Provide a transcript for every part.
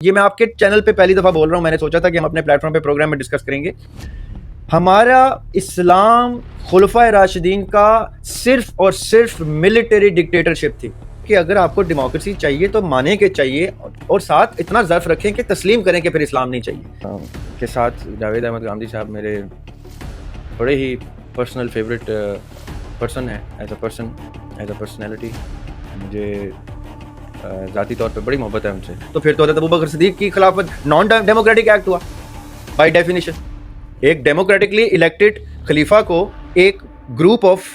یہ میں آپ کے چینل پہ پہلی دفعہ بول رہا ہوں, میں نے سوچا تھا کہ ہم اپنے پلیٹ فارم پہ پروگرام میں ڈسکس کریں گے. ہمارا اسلام خلفائے راشدین کا صرف اور صرف ملٹری ڈکٹیٹرشپ تھی کہ اگر آپ کو ڈیموکریسی چاہیے تو مانے کے چاہیے, اور ساتھ اتنا ظرف رکھیں کہ تسلیم کریں کہ پھر اسلام نہیں چاہیے. کے ساتھ جاوید احمد گاندھی صاحب میرے بڑے ہی پرسنل فیوریٹ پرسن ہے, as a person, as a personality مجھے ذاتی طور پہ بڑی محبت ہے ان سے. تو پھر تو حضرت ابوبکر صدیق کی خلافت نان ڈیموکریٹک ایکٹ ہوا بائی ڈیفینیشن. ایک ڈیموکریٹکلی الیکٹڈ خلیفہ کو ایک group of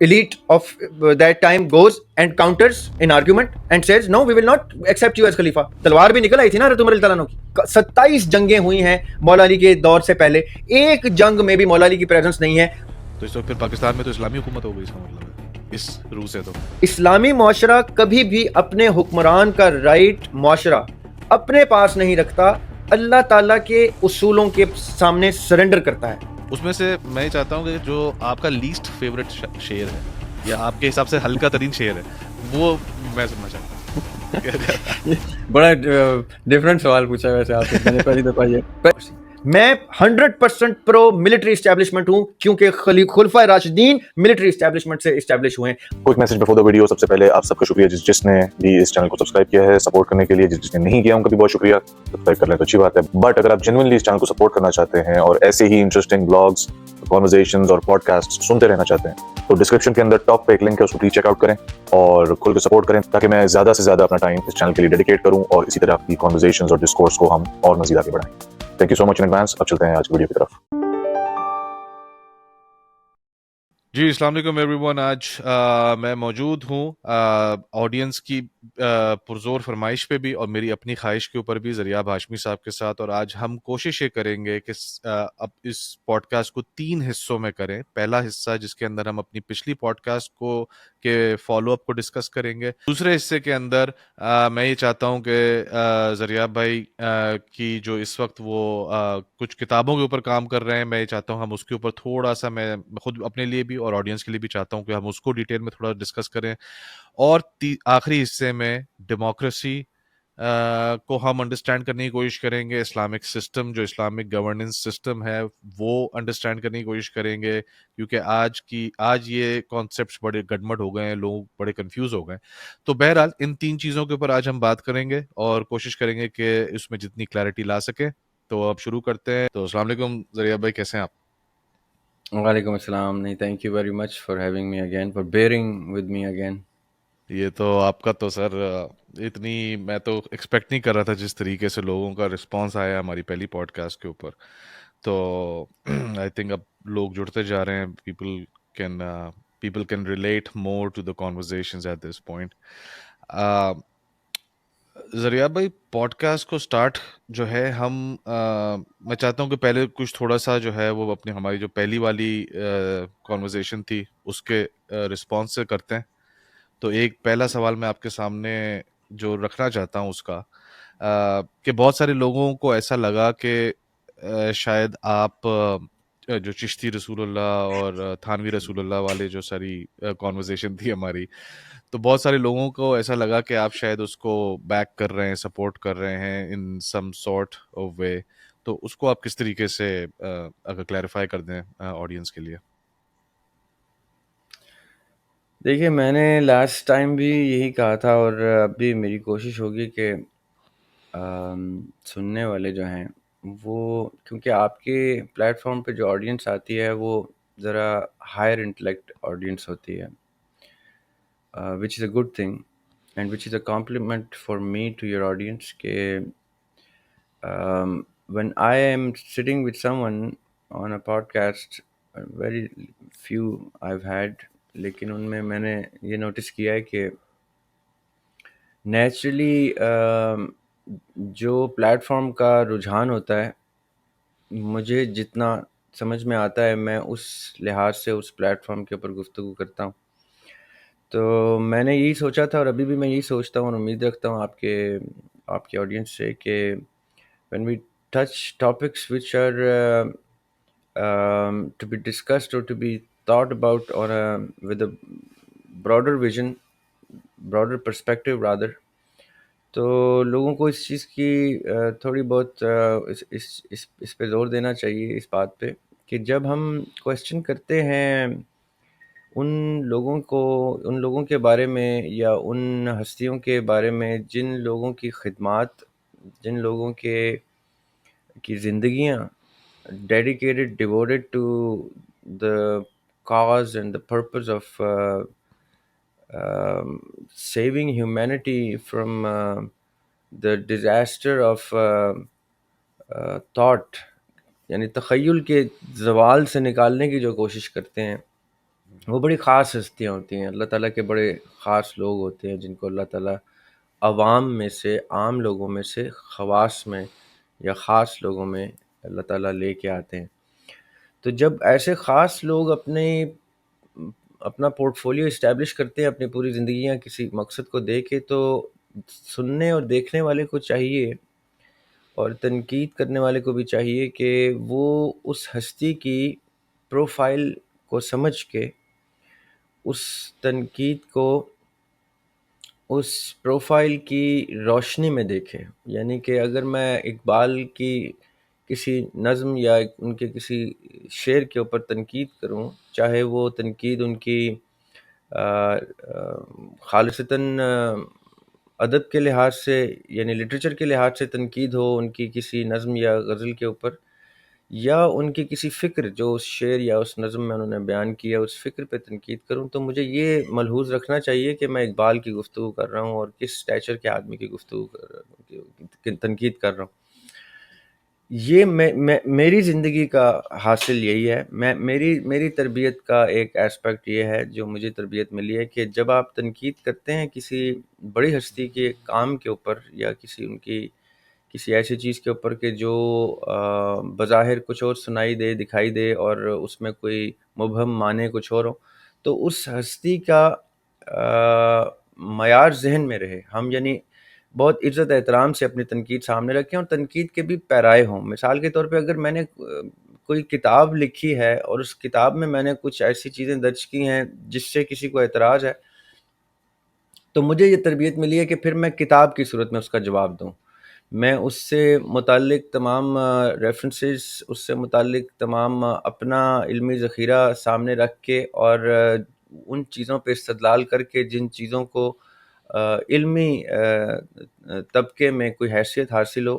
elite of that time goes and counters in argument and says no we will not accept you as khalifa. تلوار بھی نکل آئی تھی نا حضرت عمر رضی اللہ عنہ کی. 27 جنگیں ہوئی ہیں مولا علی کے دور سے پہلے, ایک جنگ میں بھی مولا علی کی پریزنس نہیں ہے. تو اس وقت پھر پاکستان میں تو اسلامی حکومت ہو گئی, اس کا مطلب ہے اس روح سے. تو اسلامی معاشرہ کبھی بھی اپنے حکمران کا رائٹ معاشرہ اپنے پاس نہیں رکھتا, اللہ تعالیٰ کے اصولوں کے سامنے سرنڈر کرتا ہے. اس میں سے میں چاہتا ہوں کہ جو آپ کا لیسٹ فیوریٹ شعر ہے یا آپ کے حساب سے ہلکا ترین شعر ہے وہ میں سننا چاہتا ہوں. بڑا ڈفرنٹ سوال پوچھا ہے ویسے آپ سے, میں نے پہلی دفعہ یہ. میں 100% پرو ملٹری اسٹیبلشمنٹ ہوں کیونکہ خلفائے راشدین ملٹری اسٹیبلشمنٹ سے اسٹیبلش ہوئے ہیں. کوئی میسج بفور دا ویڈیو. سب سے پہلے آپ سب کا شکریہ جس نے بھی اس چینل کو سبسکرائب کیا ہے سپورٹ کرنے کے لیے. جس نے نہیں کیا ان کا بھی بہت شکریہ, سبسکرائب کر لیں تو اچھی بات ہے. بٹ اگر آپ جنوئنلی اس چینل کو سپورٹ کرنا چاہتے ہیں اور ایسے ہی انٹرسٹنگ بلاگز, کانورزیشنز اور پوڈ کاسٹ سنتے رہنا چاہتے ہیں تو ڈسکرپشن کے اندر ٹاپ پہ ایک لنک ہے, اس کو پلیز چیک آؤٹ کریں اور کھل کے سپورٹ کریں تاکہ میں زیادہ سے زیادہ اپنا ٹائم اس چینل کے لیے ڈیڈیکیٹ کروں اور اسی طرح کی کانورزیشنز اور ڈسکورس کو ہم اور مزید آگے بڑھائیں. Thank you so much in advance. اب چلتے ہیں آج کی ویڈیو کی طرف. جی السلام علیکم ایوری ون. آج میں موجود ہوں آڈینس کی پرزور فرمائش پہ بھی اور میری اپنی خواہش کے اوپر بھی ذریعہ ہاشمی صاحب کے ساتھ, اور آج ہم کوشش یہ کریں گے کہ اب اس پوڈ کاسٹ کو 3 حصوں میں کریں. پہلا حصہ جس کے اندر ہم اپنی پچھلی پوڈ کاسٹ کو کے فالو اپ کو ڈسکس کریں گے. دوسرے حصے کے اندر میں یہ چاہتا ہوں کہ ذریعہ بھائی کی جو اس وقت وہ کچھ کتابوں کے اوپر کام کر رہے ہیں, میں یہ چاہتا ہوں ہم اس کے اوپر تھوڑا سا, میں خود اپنے لیے بھی اور آڈینس کے لیے بھی چاہتا ہوں کہ ہم اس کو ڈیٹیل میں تھوڑا ڈسکس کریں. اور آخری حصے میں ڈیموکریسی کو ہم انڈرسٹینڈ کرنے کی کوشش کریں گے. اسلامک سسٹم, جو اسلامک گورننس سسٹم ہے وہ انڈرسٹینڈ کرنے کی کوشش کریں گے, کیونکہ آج یہ کانسیپٹس بڑے گڈمڈ ہو گئے ہیں, لوگ بڑے کنفیوز ہو گئے. تو بہرحال ان 3 چیزوں کے اوپر آج ہم بات کریں گے اور کوشش کریں گے کہ اس میں جتنی کلیئرٹی لا سکیں. تو اب شروع کرتے ہیں. تو السلام علیکم ذریعہ بھائی, کیسے ہیں آپ؟ وعلیکم السلام. نہیں, thank you very much for having me again, for bearing with me again. یہ تو آپ کا تو سر اتنی, میں تو ایکسپیکٹ نہیں کر رہا تھا جس طریقے سے لوگوں کا رسپانس آیا ہماری پہلی پوڈ کاسٹ کے اوپر. تو آئی تھنک اب لوگ جڑتے جا رہے ہیں. People can relate more to the conversations at this point. ذریعہ بھائی, پوڈ کاسٹ کو سٹارٹ جو ہے میں چاہتا ہوں کہ پہلے کچھ تھوڑا سا جو ہے وہ اپنی ہماری جو پہلی والی کانورزیشن تھی اس کے رسپانس سے کرتے ہیں. تو ایک پہلا سوال میں آپ کے سامنے جو رکھنا چاہتا ہوں اس کا کہ بہت سارے لوگوں کو ایسا لگا کہ شاید آپ جو چشتی رسول اللہ اور تھانوی رسول اللہ والے جو ساری کانورزیشن تھی ہماری, تو بہت سارے لوگوں کو ایسا لگا کہ آپ شاید اس کو بیک کر رہے ہیں, سپورٹ کر رہے ہیں ان سم سارٹ آف وے. تو اس کو آپ کس طریقے سے اگر کلیریفائی کر دیں آڈینس کے لیے. دیکھیے, میں نے لاسٹ ٹائم بھی یہی کہا تھا اور اب بھی میری کوشش ہوگی کہ سننے والے جو ہیں وہ, کیونکہ آپ کے پلیٹ فارم پہ جو آڈینس آتی ہے وہ ذرا ہائر انٹلیکٹ آڈینس ہوتی ہے, which is a good thing and which is a compliment for me to your audience کہ when I am sitting with someone on a podcast, very few I've had, لیکن ان میں نے یہ notice کیا ہے کہ نیچرلی جو پلیٹ فارم کا رجحان ہوتا ہے, مجھے جتنا سمجھ میں آتا ہے میں اس لحاظ سے اس پلیٹ فارم کے اوپر گفتگو کرتا ہوں. تو میں نے یہی سوچا تھا اور ابھی بھی میں یہی سوچتا ہوں اور امید رکھتا ہوں آپ کے آڈینس سے کہ when we touch topics which are to be discussed or to be thought about with a broader vision, broader perspective rather, تو لوگوں کو اس چیز کی تھوڑی بہت اس پہ زور دینا چاہیے، اس بات پہ کہ جب ہم کویشچن کرتے ہیں ان لوگوں کے بارے میں یا ان ہستیوں کے بارے میں جن لوگوں کی خدمات، جن لوگوں کی زندگیاں dedicated, devoted to the cause and the purpose of saving humanity from the disaster of thought، یعنی تخیل کے زوال سے نکالنے کی جو کوشش کرتے ہیں، وہ بڑی خاص ہستیاں ہوتی ہیں، اللہ تعالیٰ کے بڑے خاص لوگ ہوتے ہیں جن کو اللہ تعالیٰ عوام میں سے، عام لوگوں میں سے خواص میں یا خاص لوگوں میں اللہ تعالیٰ لے کے آتے ہیں۔ تو جب ایسے خاص لوگ اپنا پورٹ فولیو اسٹیبلش کرتے ہیں اپنی پوری زندگیاں کسی مقصد کو دے کے، تو سننے اور دیکھنے والے کو چاہیے اور تنقید کرنے والے کو بھی چاہیے کہ وہ اس ہستی کی پروفائل کو سمجھ کے اس تنقید کو اس پروفائل کی روشنی میں دیکھے۔ یعنی کہ اگر میں اقبال کی کسی نظم یا ان کے کسی شعر کے اوپر تنقید کروں، چاہے وہ تنقید ان کی خالصتاً ادب کے لحاظ سے یعنی لٹریچر کے لحاظ سے تنقید ہو ان کی کسی نظم یا غزل کے اوپر، یا ان کی کسی فکر جو اس شعر یا اس نظم میں انہوں نے بیان کیا اس فکر پہ تنقید کروں، تو مجھے یہ ملحوظ رکھنا چاہیے کہ میں اقبال کی گفتگو کر رہا ہوں اور کس اسٹیچر کے آدمی کی گفتگو کر رہا ہوں، تنقید کر رہا ہوں۔ یہ میری زندگی کا حاصل یہی ہے، میری تربیت کا ایک ایسپیکٹ یہ ہے جو مجھے تربیت ملی ہے کہ جب آپ تنقید کرتے ہیں کسی بڑی ہستی کے کام کے اوپر یا کسی ایسی چیز کے اوپر کہ جو بظاہر کچھ اور سنائی دے، دکھائی دے اور اس میں کوئی مبہم معنی کچھ اور ہو، تو اس ہستی کا معیار ذہن میں رہے، ہم یعنی بہت عزت احترام سے اپنی تنقید سامنے رکھیں اور تنقید کے بھی پیرائے ہوں۔ مثال کے طور پہ اگر میں نے کوئی کتاب لکھی ہے اور اس کتاب میں نے کچھ ایسی چیزیں درج کی ہیں جس سے کسی کو اعتراض ہے، تو مجھے یہ تربیت ملی ہے کہ پھر میں کتاب کی صورت میں اس کا جواب دوں، میں اس سے متعلق تمام ریفرنسز، اس سے متعلق تمام اپنا علمی ذخیرہ سامنے رکھ کے اور ان چیزوں پہ استدلال کر کے جن چیزوں کو علمی طبقے میں کوئی حیثیت حاصل ہو،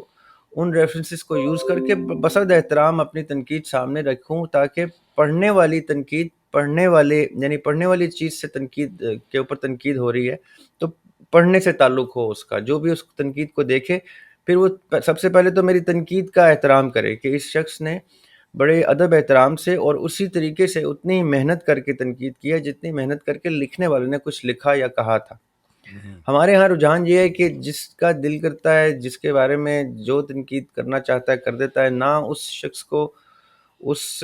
ان ریفرنسز کو یوز کر کے بصد احترام اپنی تنقید سامنے رکھوں، تاکہ پڑھنے والی چیز سے تنقید کے اوپر تنقید ہو رہی ہے تو پڑھنے سے تعلق ہو اس کا، جو بھی اس تنقید کو دیکھے پھر وہ سب سے پہلے تو میری تنقید کا احترام کرے کہ اس شخص نے بڑے ادب احترام سے اور اسی طریقے سے اتنی محنت کر کے تنقید کیا جتنی محنت کر کے لکھنے والے نے کچھ لکھا یا کہا تھا۔ ہمارے ہاں رجحان یہ ہے کہ جس کا دل کرتا ہے، جس کے بارے میں جو تنقید کرنا چاہتا ہے کر دیتا ہے، نہ اس شخص کو اس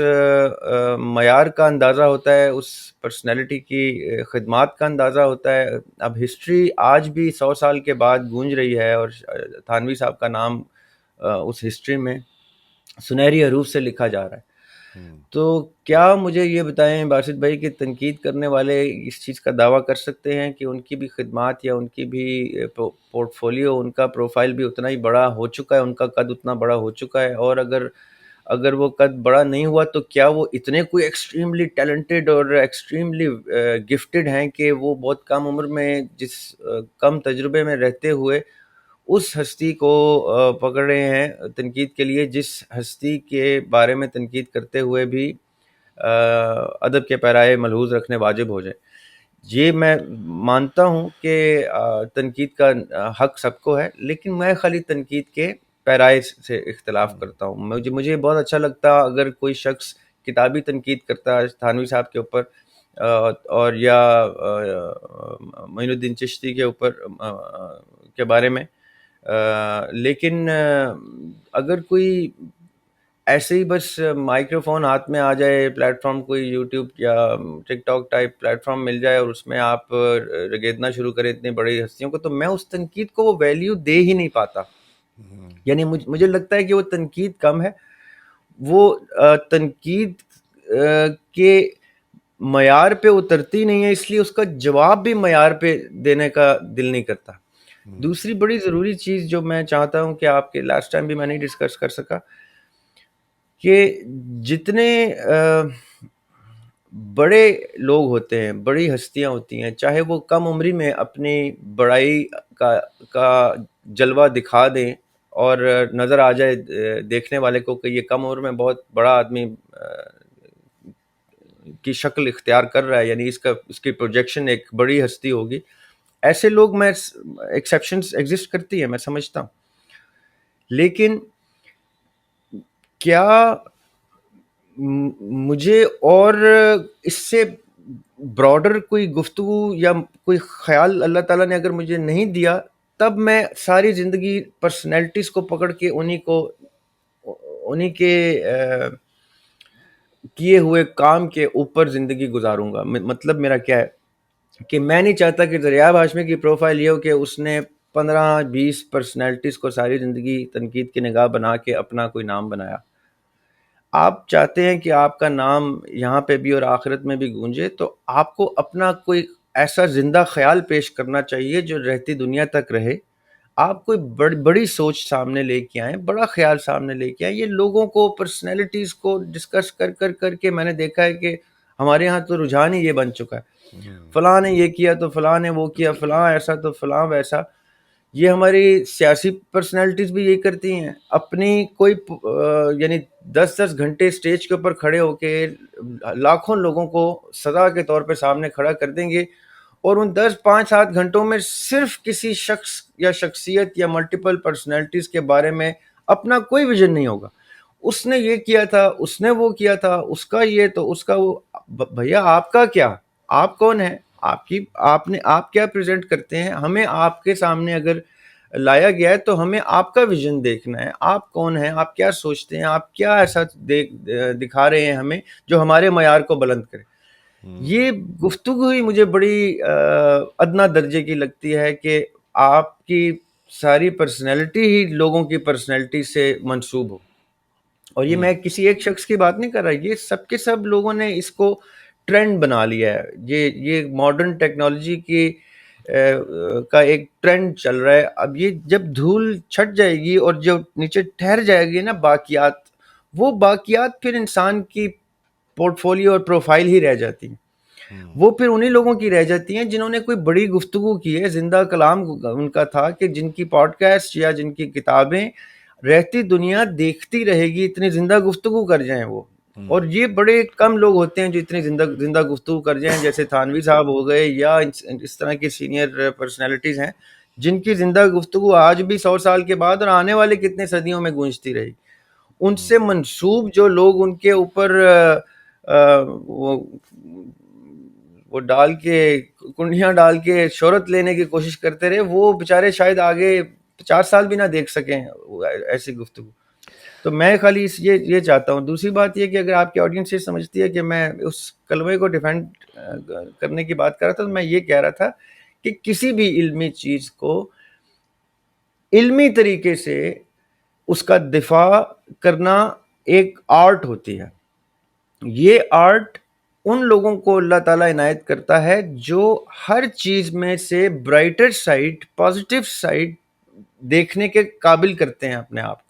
معیار کا اندازہ ہوتا ہے، اس پرسنالٹی کی خدمات کا اندازہ ہوتا ہے۔ اب ہسٹری آج بھی 100 سال کے بعد گونج رہی ہے اور تھانوی صاحب کا نام اس ہسٹری میں سنہری حروف سے لکھا جا رہا ہے۔ تو کیا مجھے یہ بتائیں باسط بھائی کہ تنقید کرنے والے اس چیز کا دعویٰ کر سکتے ہیں کہ ان کی بھی خدمات یا ان کی بھی پورٹ فولیو، ان کا پروفائل بھی اتنا ہی بڑا ہو چکا ہے، ان کا قد اتنا بڑا ہو چکا ہے، اور اگر وہ قد بڑا نہیں ہوا تو کیا وہ اتنے کوئی ایکسٹریملی ٹیلنٹڈ اور ایکسٹریملی گفٹڈ ہیں کہ وہ بہت کم عمر میں جس کم تجربے میں رہتے ہوئے اس ہستی کو پکڑ رہے ہیں تنقید کے لیے جس ہستی کے بارے میں تنقید کرتے ہوئے بھی ادب کے پیرائے ملحوظ رکھنے واجب ہو جائے۔ یہ میں مانتا ہوں کہ تنقید کا حق سب کو ہے، لیکن میں خالی تنقید کے پیرائے سے اختلاف کرتا ہوں۔ مجھے بہت اچھا لگتا اگر کوئی شخص کتابی تنقید کرتا ہے تھانوی صاحب کے اوپر اور یا معین الدین چشتی کے اوپر کے بارے میں، لیکن اگر کوئی ایسے ہی بس مائکرو فون ہاتھ میں آ جائے، پلیٹ فارم کوئی یوٹیوب یا ٹک ٹاک ٹائپ پلیٹ فارم مل جائے اور اس میں آپ رگیدنا شروع کریں اتنی بڑی ہستیوں کو، تو میں اس تنقید کو وہ ویلیو دے ہی نہیں پاتا۔ یعنی مجھے لگتا ہے کہ وہ تنقید کم ہے، وہ تنقید کے معیار پہ اترتی نہیں ہے، اس لیے اس کا جواب بھی معیار پہ دینے کا دل نہیں کرتا۔ دوسری بڑی ضروری چیز جو میں چاہتا ہوں کہ آپ کے لاسٹ ٹائم بھی میں نہیں ڈسکس کر سکا کہ جتنے بڑے لوگ ہوتے ہیں, بڑی ہستیاں ہوتی ہیں, چاہے وہ کم عمری میں اپنی بڑائی کا جلوہ دکھا دیں اور نظر آ جائے دیکھنے والے کو کہ یہ کم عمر میں بہت بڑا آدمی کی شکل اختیار کر رہا ہے, یعنی اس کی پروجیکشن ایک بڑی ہستی ہوگی. ایسے لوگ میں ایکسیپشنز ایگزسٹ کرتی ہیں, میں سمجھتا ہوں, لیکن کیا مجھے اور اس سے براڈر کوئی گفتگو یا کوئی خیال اللہ تعالیٰ نے اگر مجھے نہیں دیا, تب میں ساری زندگی پرسنالٹیز کو پکڑ کے انہی کے کیے ہوئے کام کے اوپر زندگی گزاروں گا. مطلب میرا کیا ہے کہ میں نہیں چاہتا کہ دریاب ہاشمی کی پروفائل یہ ہو کہ اس نے 15-20 پرسنالٹیز کو ساری زندگی تنقید کی نگاہ بنا کے اپنا کوئی نام بنایا. آپ چاہتے ہیں کہ آپ کا نام یہاں پہ بھی اور آخرت میں بھی گونجے, تو آپ کو اپنا کوئی ایسا زندہ خیال پیش کرنا چاہیے جو رہتی دنیا تک رہے. آپ کوئی بڑی سوچ سامنے لے کے آئیں, بڑا خیال سامنے لے کے آئیں. یہ لوگوں کو پرسنالٹیز کو ڈسکس کر کے میں نے دیکھا ہے کہ ہمارے ہاں تو رجحان ہی یہ بن چکا ہے, فلاں نے یہ کیا تو فلاں نے وہ کیا, فلاں ایسا تو فلاں ویسا. یہ ہماری سیاسی پرسنالٹیز بھی یہی کرتی ہیں, اپنی کوئی یعنی 10 گھنٹے اسٹیج کے اوپر کھڑے ہو کے لاکھوں لوگوں کو سزا کے طور پہ سامنے کھڑا کر دیں گے, اور ان 5-7 گھنٹوں میں صرف کسی شخص یا شخصیت یا ملٹیپل پرسنالٹیز کے بارے میں اپنا کوئی ویژن نہیں ہوگا. اس نے یہ کیا تھا, اس نے وہ کیا تھا, اس کا یہ تو اس کا وہ. بھیا آپ کا کیا, آپ کون ہیں, آپ کیا پریزنٹ کرتے ہیں؟ ہمیں آپ کے سامنے اگر لایا گیا ہے تو ہمیں آپ کا ویژن دیکھنا ہے. آپ کون ہیں, آپ کیا سوچتے ہیں, آپ کیا ایسا دکھا رہے ہیں ہمیں جو ہمارے معیار کو بلند کرے. یہ گفتگو ہی مجھے بڑی ادنا درجے کی لگتی ہے کہ آپ کی ساری پرسنالٹی ہی لوگوں کی پرسنالٹی سے منسوب ہو. اور یہ میں کسی ایک شخص کی بات نہیں کر رہا, یہ سب کے سب لوگوں نے اس کو ٹرینڈ بنا لیا ہے. یہ ماڈرن ٹیکنالوجی کی کا ایک ٹرینڈ چل رہا ہے. اب یہ جب دھول چھٹ جائے گی اور جو نیچے ٹھہر جائے گی نا باقیات, وہ باقیات پھر انسان کی پورٹ فولیو اور پروفائل ہی رہ جاتی ہیں. وہ پھر انہی لوگوں کی رہ جاتی ہیں جنہوں نے کوئی بڑی گفتگو کی ہے, زندہ کلام ان کا تھا, کہ جن کی پوڈ کاسٹ یا جن کی کتابیں رہتی دنیا دیکھتی رہے گی, اتنی زندہ گفتگو کر جائیں وہ. اور یہ بڑے کم لوگ ہوتے ہیں جو اتنی زندہ گفتگو کر جائیں, جیسے تھانوی صاحب ہو گئے یا اس طرح کی سینئر پرسنالٹیز ہیں جن کی زندہ گفتگو آج بھی 100 سال کے بعد اور آنے والے کتنے صدیوں میں گونجتی رہی. ان سے منسوب جو لوگ ان کے اوپر وہ ڈال کے کنڈیاں ڈال کے شہرت لینے کی کوشش کرتے رہے, وہ بیچارے شاید آگے 50 سال بھی نہ دیکھ سکیں ایسی گفتگو. تو میں خالی یہ چاہتا ہوں. دوسری بات یہ کہ اگر آپ کی آڈینس یہ سمجھتی ہے کہ میں اس کلمے کو ڈیفینڈ کرنے کی بات کر رہا تھا, تو میں یہ کہہ رہا تھا کہ کسی بھی علمی چیز کو علمی طریقے سے اس کا دفاع کرنا ایک آرٹ ہوتی ہے. یہ آرٹ ان لوگوں کو اللہ تعالیٰ عنایت کرتا ہے جو ہر چیز میں سے برائٹر سائڈ, پازیٹیو سائڈ دیکھنے کے قابل کرتے ہیں اپنے آپ کو.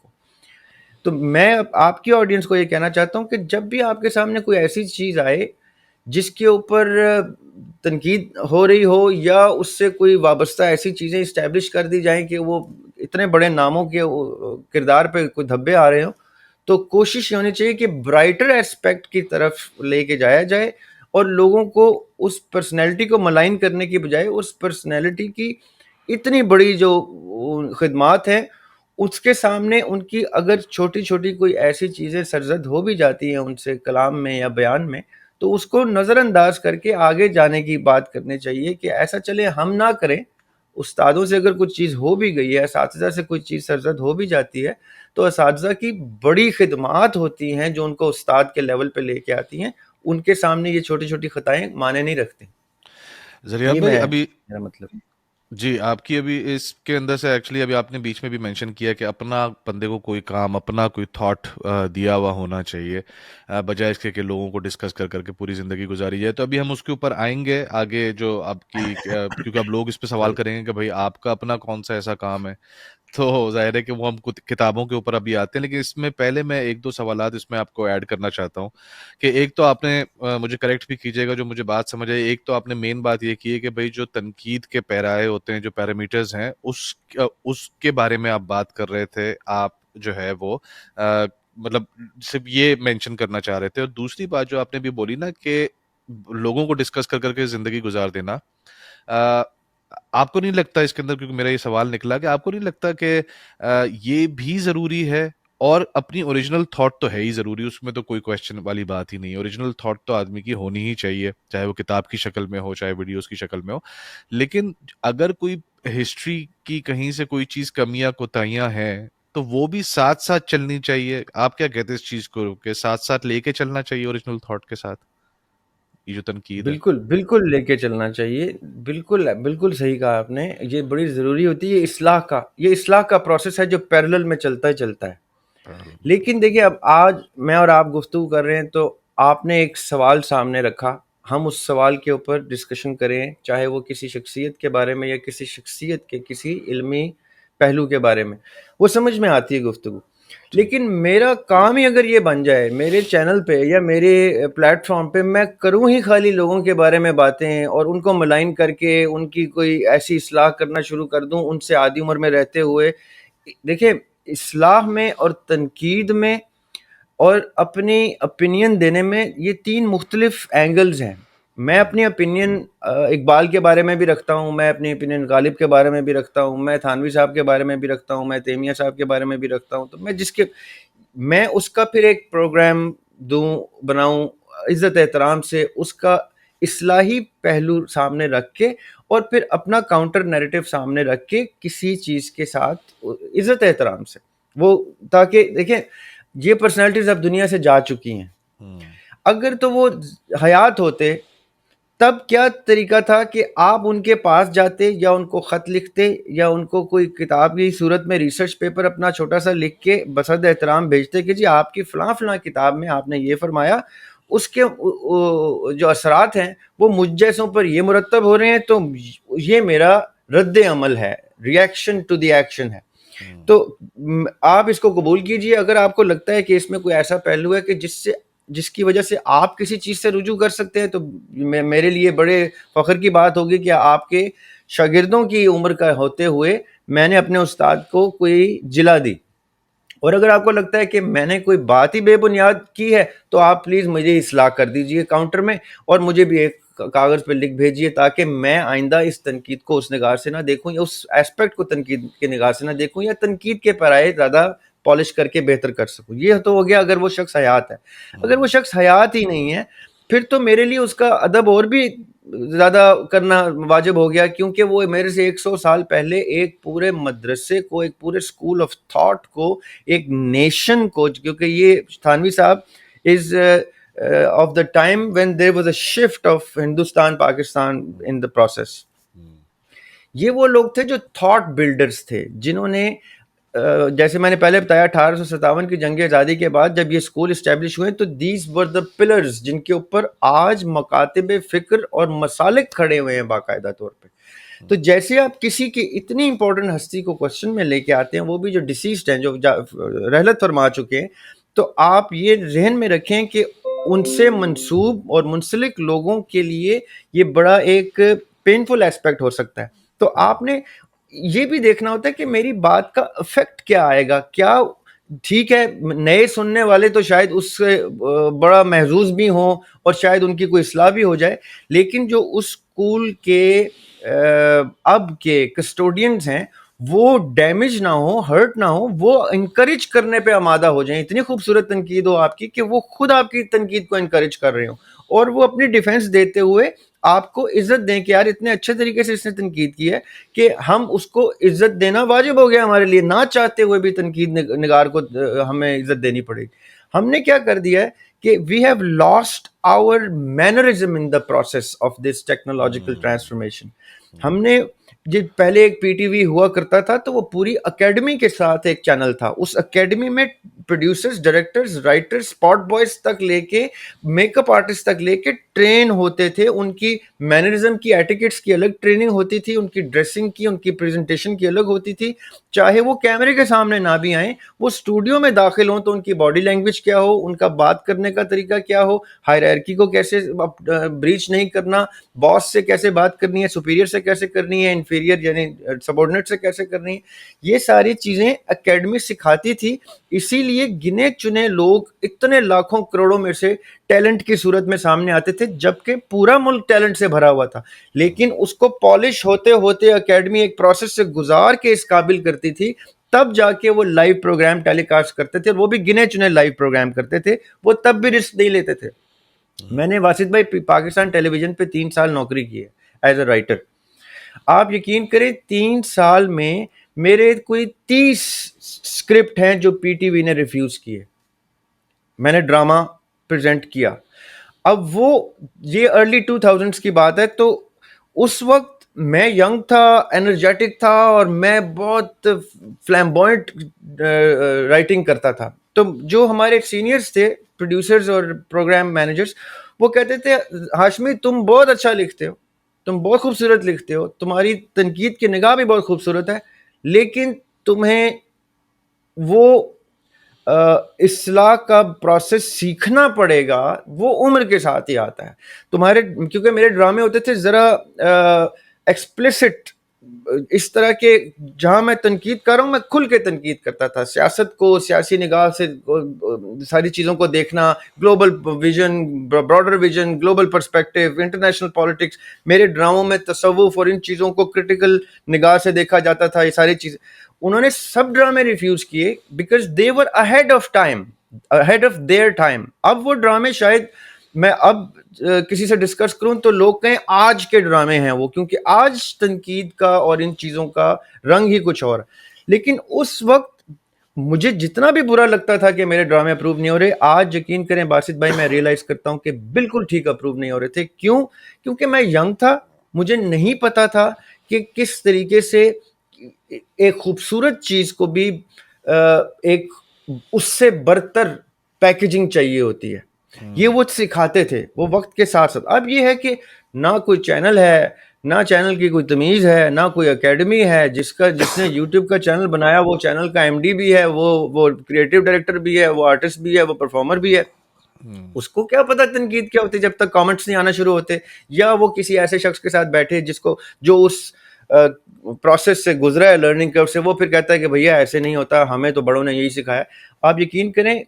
تو میں آپ کی آڈینس کو یہ کہنا چاہتا ہوں کہ جب بھی آپ کے سامنے کوئی ایسی چیز آئے جس کے اوپر تنقید ہو رہی ہو, یا اس سے کوئی وابستہ ایسی چیزیں اسٹیبلش کر دی جائیں کہ وہ اتنے بڑے ناموں کے کردار پہ کوئی دھبے آ رہے ہوں, تو کوشش یہ ہونی چاہیے کہ برائٹر ایسپیکٹ کی طرف لے کے جایا جائے, اور لوگوں کو اس پرسنالٹی کو ملائن کرنے کی بجائے اس پرسنالٹی کی اتنی بڑی جو خدمات ہیں اس کے سامنے ان کی اگر چھوٹی چھوٹی کوئی ایسی چیزیں سرزد ہو بھی جاتی ہیں ان سے کلام میں یا بیان میں, تو اس کو نظر انداز کر کے آگے جانے کی بات کرنی چاہیے کہ ایسا چلے ہم نہ کریں. استادوں سے اگر کچھ چیز ہو بھی گئی ہے, اساتذہ سے کوئی چیز سرزد ہو بھی جاتی ہے, تو اساتذہ کی بڑی خدمات ہوتی ہیں جو ان کو استاد کے لیول پہ لے کے آتی ہیں. ان کے سامنے یہ چھوٹی چھوٹی خطائیں معنی نہیں رکھتے. ذریعہ یہ بھائی میں ابھی میرا مطلب جی آپ کی ابھی اس کے اندر سے ایکچولی ابھی آپ نے بیچ میں بھی مینشن کیا کہ اپنا بندے کو کوئی کام اپنا کوئی تھاٹ دیا ہوا ہونا چاہیے بجائے اس کے کہ لوگوں کو ڈسکس کر کر کے پوری زندگی گزاری جائے. تو ابھی ہم اس کے اوپر آئیں گے آگے جو آپ کی کیونکہ اب لوگ اس پہ سوال کریں گے کہ بھائی آپ کا اپنا کون سا ایسا کام ہے. تو ظاہر ہے کہ وہ ہم کتابوں کے اوپر ابھی آتے ہیں, لیکن اس میں پہلے میں ایک دو سوالات اس میں آپ کو ایڈ کرنا چاہتا ہوں کہ ایک تو آپ نے مجھے کریکٹ بھی کیجیے گا جو مجھے بات سمجھ آئی, ایک تو آپ نے مین بات یہ کی ہے کہ بھائی جو تنقید کے پیرائے ہوتے ہیں جو پیرامیٹرز ہیں اس کے بارے میں آپ بات کر رہے تھے, آپ جو ہے وہ مطلب صرف یہ مینشن کرنا چاہ رہے تھے. اور دوسری بات جو آپ نے بھی بولی نا کہ لوگوں کو ڈسکس کر کر کے زندگی گزار دینا, آپ کو نہیں لگتا اس کے اندر, کیونکہ میرا یہ سوال نکلا کہ آپ کو نہیں لگتا کہ یہ بھی ضروری ہے, اور اپنی اوریجنل تھاٹ تو ہے ہی ضروری, اس میں تو کوئی کوشچن والی بات ہی نہیں ہے, اوریجنل تھاٹ تو آدمی کی ہونی ہی چاہیے, چاہے وہ کتاب کی شکل میں ہو چاہے ویڈیوز کی شکل میں ہو. لیکن اگر کوئی ہسٹری کی کہیں سے کوئی چیز کمیاں کوتاہیاں ہیں تو وہ بھی ساتھ ساتھ چلنی چاہیے. آپ کیا کہتے ہیں اس چیز کو کہ ساتھ ساتھ لے کے چلنا چاہیے اوریجنل تھاٹ کے ساتھ, یہ جو تنقید ہے؟ بالکل بالکل لے کے چلنا چاہیے. بالکل بالکل صحیح کہا آپ نے, یہ بڑی ضروری ہوتی ہے. یہ اصلاح کا پروسیس ہے جو پیرلل میں چلتا ہی چلتا ہے. لیکن دیکھیے اب آج میں اور آپ گفتگو کر رہے ہیں تو آپ نے ایک سوال سامنے رکھا, ہم اس سوال کے اوپر ڈسکشن کریں, چاہے وہ کسی شخصیت کے بارے میں یا کسی شخصیت کے کسی علمی پہلو کے بارے میں, وہ سمجھ میں آتی ہے گفتگو. لیکن میرا کام ہی اگر یہ بن جائے میرے چینل پہ یا میرے پلیٹ فارم پہ, میں کروں ہی خالی لوگوں کے بارے میں باتیں اور ان کو ملائن کر کے ان کی کوئی ایسی اصلاح کرنا شروع کر دوں ان سے آدھی عمر میں رہتے ہوئے. دیکھیں اصلاح میں اور تنقید میں اور اپنی اپینین دینے میں یہ تین مختلف اینگلز ہیں. میں اپنی اپینین اقبال کے بارے میں بھی رکھتا ہوں, میں اپنی اپینین غالب کے بارے میں بھی رکھتا ہوں, میں تھانوی صاحب کے بارے میں بھی رکھتا ہوں, میں تیمیہ صاحب کے بارے میں بھی رکھتا ہوں. تو میں اس کا پھر ایک پروگرام بناؤں عزت احترام سے, اس کا اصلاحی پہلو سامنے رکھ کے اور پھر اپنا کاؤنٹر نیریٹو سامنے رکھ کے کسی چیز کے ساتھ عزت احترام سے وہ, تاکہ دیکھیں یہ پرسنالٹیز اب دنیا سے جا چکی ہیں. اگر تو وہ حیات ہوتے تب کیا طریقہ تھا کہ آپ ان کے پاس جاتے یا ان کو خط لکھتے یا ان کو کوئی کتاب کی صورت میں ریسرچ پیپر اپنا چھوٹا سا لکھ کے بصد احترام بھیجتے کہ جی آپ کی فلاں فلاں کتاب میں آپ نے یہ فرمایا, اس کے جو اثرات ہیں وہ مجھ جیسوں پر یہ مرتب ہو رہے ہیں, تو یہ میرا رد عمل ہے, ریئیکشن ٹو دی ایکشن ہے. تو آپ اس کو قبول کیجئے. اگر آپ کو لگتا ہے کہ اس میں کوئی ایسا پہلو ہے کہ جس کی وجہ سے آپ کسی چیز سے رجوع کر سکتے ہیں, تو میرے لیے بڑے فخر کی بات ہوگی کہ آپ کے شاگردوں کی عمر کا ہوتے ہوئے میں نے اپنے استاد کو کوئی جلا دی. اور اگر آپ کو لگتا ہے کہ میں نے کوئی بات ہی بے بنیاد کی ہے تو آپ پلیز مجھے اصلاح کر دیجئے کاؤنٹر میں, اور مجھے بھی ایک کاغذ پہ لکھ بھیجیے تاکہ میں آئندہ اس تنقید کو اس نگاہ سے نہ دیکھوں یا اس ایسپیکٹ کو تنقید کے نگاہ سے نہ دیکھوں, یا تنقید کے پیرائے زیادہ پالش کر کے بہتر کر سکوں. یہ تو ہو گیا اگر وہ شخص حیات ہے. اگر وہ شخص حیات ہی نہیں ہے پھر تو میرے لیے اس کا ادب اور بھی زیادہ کرنا واجب ہو گیا, کیونکہ وہ میرے سے 100 سال پہلے ایک پورے مدرسے کو, ایک پورے اسکول آف تھاٹ کو, ایک نیشن کو, کیونکہ یہ تھانوی صاحب از of the time when there was a shift of Hindustan Pakistan in the process. یہ وہ لوگ تھے جو تھاٹ بلڈرز تھے, جنہوں نے جیسے میں نے پہلے بتایا 1857 کی جنگ آزادی کے بعد جب یہ اسکول اسٹیبلش ہوئے تو these were the pillars جن کے اوپر آج مکاتب فکر اور مسالک کھڑے ہوئے ہیں باقاعدہ طور پہ. تو جیسے آپ کسی کی اتنی امپورٹنٹ ہستی کو کوشچن میں لے کے آتے ہیں, وہ بھی جو ڈیسیزڈ ہیں, جو رحلت فرما چکے ہیں, تو آپ یہ ذہن میں رکھیں کہ ان سے منسوب اور منسلک لوگوں کے لیے یہ بڑا ایک پینفل ایسپیکٹ ہو سکتا ہے. تو آپ نے یہ بھی دیکھنا ہوتا ہے کہ میری بات کا افیکٹ کیا آئے گا. کیا ٹھیک ہے نئے سننے والے تو شاید اس سے بڑا محظوظ بھی ہوں اور شاید ان کی کوئی اصلاح بھی ہو جائے, لیکن جو اس اسکول کے اب کے کسٹوڈینز ہیں وہ ڈیمیج نہ ہو, ہرٹ نہ ہو, وہ انکریج کرنے پہ آمادہ ہو جائیں. اتنی خوبصورت تنقید ہو آپ کی کہ وہ خود آپ کی تنقید کو انکریج کر رہے ہوں اور وہ اپنی ڈیفenس دیتے ہوئے آپ کو عزت دیں کہ یار اتنے اچھے طریقے سے اس نے تنقید کی ہے کہ ہم اس کو عزت دینا واجب ہو گیا ہمارے لیے, نہ چاہتے ہوئے بھی تنقید نگار کو ہمیں عزت دینی پڑے گی. ہم نے کیا کر دیا ہے کہ we have lost our mannerism in the process of this technological transformation. ہم نے جب پہلے ایک پی ٹی وی ہوا کرتا تھا تو وہ پوری اکیڈمی کے ساتھ ایک چینل تھا. اس اکیڈمی میں producers, directors, writers, spot boys تک لے کے میک اپ آرٹسٹ تک لے کے ٹرین ہوتے تھے. ان کی مینرزم کی، ایٹیکٹس کی الگ ٹریننگ ہوتی تھی، ان کی ڈریسنگ کی، ان کی پریزنٹیشن کی الگ ہوتی تھی. چاہے وہ کیمرے کے سامنے نہ بھی آئیں، وہ اسٹوڈیو میں داخل ہوں تو ان کی باڈی لینگویج کیا ہو، ان کا بات کرنے کا طریقہ کیا ہو، ہائرارکی کو کیسے بریچ نہیں کرنا، باس سے کیسے بات کرنی ہے، سپیریئر سے کیسے کرنی ہے، انفیریئر یعنی سبارڈینیٹ سے کیسے کرنی ہے، یہ ساری چیزیں اکیڈمی سکھاتی تھی. اسی لیے گنے چنے لوگ اتنے لاکھوں کروڑوں میں سے ٹیلنٹ کی صورت میں سامنے آتے تھے، جبکہ پورا ملک ٹیلنٹ سے بھرا ہوا تھا. لیکن اس کو پالش ہوتے ہوتے اکیڈمی ایک پروسیس سے گزار کے اس قابل کرتی تھی، تب جا کے وہ لائیو پروگرام ٹیلی کاسٹ کرتے تھے. وہ بھی گنے چنے لائیو پروگرام کرتے تھے، وہ تب بھی رسک نہیں لیتے تھے. میں نے واسط بھائی پاکستان ٹیلی ویژن پہ 3 سال نوکری کی ہے ایز اے رائٹر. آپ یقین کریں 3 سال میں میرے کوئی 30 اسکرپٹ ہیں جو پی ٹی وی نے ریفیوز کیے. میں نے ڈرامہ پریزنٹ کیا. اب وہ یہ ارلی 2000s کی بات ہے، تو اس وقت میں ینگ تھا، انرجیٹک تھا، اور میں بہت فلیمبوئنٹ رائٹنگ کرتا تھا. تو جو ہمارے سینئرز تھے، پروڈیوسرز اور پروگرام مینیجرز، وہ کہتے تھے ہاشمی تم بہت اچھا لکھتے ہو، تم بہت خوبصورت لکھتے ہو، تمہاری تنقید کی نگاہ بھی بہت خوبصورت ہے، لیکن تمہیں وہ اصلاح کا پروسیس سیکھنا پڑے گا، وہ عمر کے ساتھ ہی آتا ہے. تمہارے کیونکہ میرے ڈرامے ہوتے تھے ذرا ایکسپلیسٹ، اس طرح کے جہاں میں تنقید کر رہا ہوں میں کھل کے تنقید کرتا تھا. سیاست کو سیاسی نگاہ سے ساری چیزوں کو دیکھنا، global vision, broader vision, global perspective, international politics. میرے ڈراموں میں تصوف اور ان چیزوں کو کرٹیکل نگاہ سے دیکھا جاتا تھا. یہ ساری چیزیں انہوں نے سب ڈرامے ریفیوز کیے because they were ahead of time, ahead of their time. اب وہ ڈرامے شاید میں اب کسی سے ڈسکس کروں تو لوگ کہیں آج کے ڈرامے ہیں وہ، کیونکہ آج تنقید کا اور ان چیزوں کا رنگ ہی کچھ اور. لیکن اس وقت مجھے جتنا بھی برا لگتا تھا کہ میرے ڈرامے اپروو نہیں ہو رہے، آج یقین کریں باسط بھائی میں ریئلائز کرتا ہوں کہ بالکل ٹھیک اپروو نہیں ہو رہے تھے. کیوں؟ کیونکہ میں ینگ تھا، مجھے نہیں پتا تھا کہ کس طریقے سے ایک خوبصورت چیز کو بھی ایک اس سے برتر پیکیجنگ چاہیے ہوتی ہے. یہ وہ سکھاتے تھے وہ وقت کے ساتھ ساتھ. اب یہ ہے کہ نہ کوئی چینل ہے، نہ چینل کی کوئی تمیز ہے، نہ کوئی اکیڈمی ہے. جس نے یوٹیوب کا چینل بنایا وہ چینل کا ایم ڈی بھی ہے، وہ کریٹو ڈائریکٹر بھی ہے، وہ آرٹسٹ بھی ہے، وہ پرفارمر بھی ہے. اس کو کیا پتا تنقید کیا ہوتی جب تک کامنٹس نہیں آنا شروع ہوتے، یا وہ کسی ایسے شخص کے ساتھ بیٹھے جو اس پروسیس سے گزرا ہے، لرننگ کرو سے، وہ پھر کہتا ہے کہ بھیا ایسے نہیں ہوتا، ہمیں تو بڑوں نے یہی سکھایا. آپ یقین کریں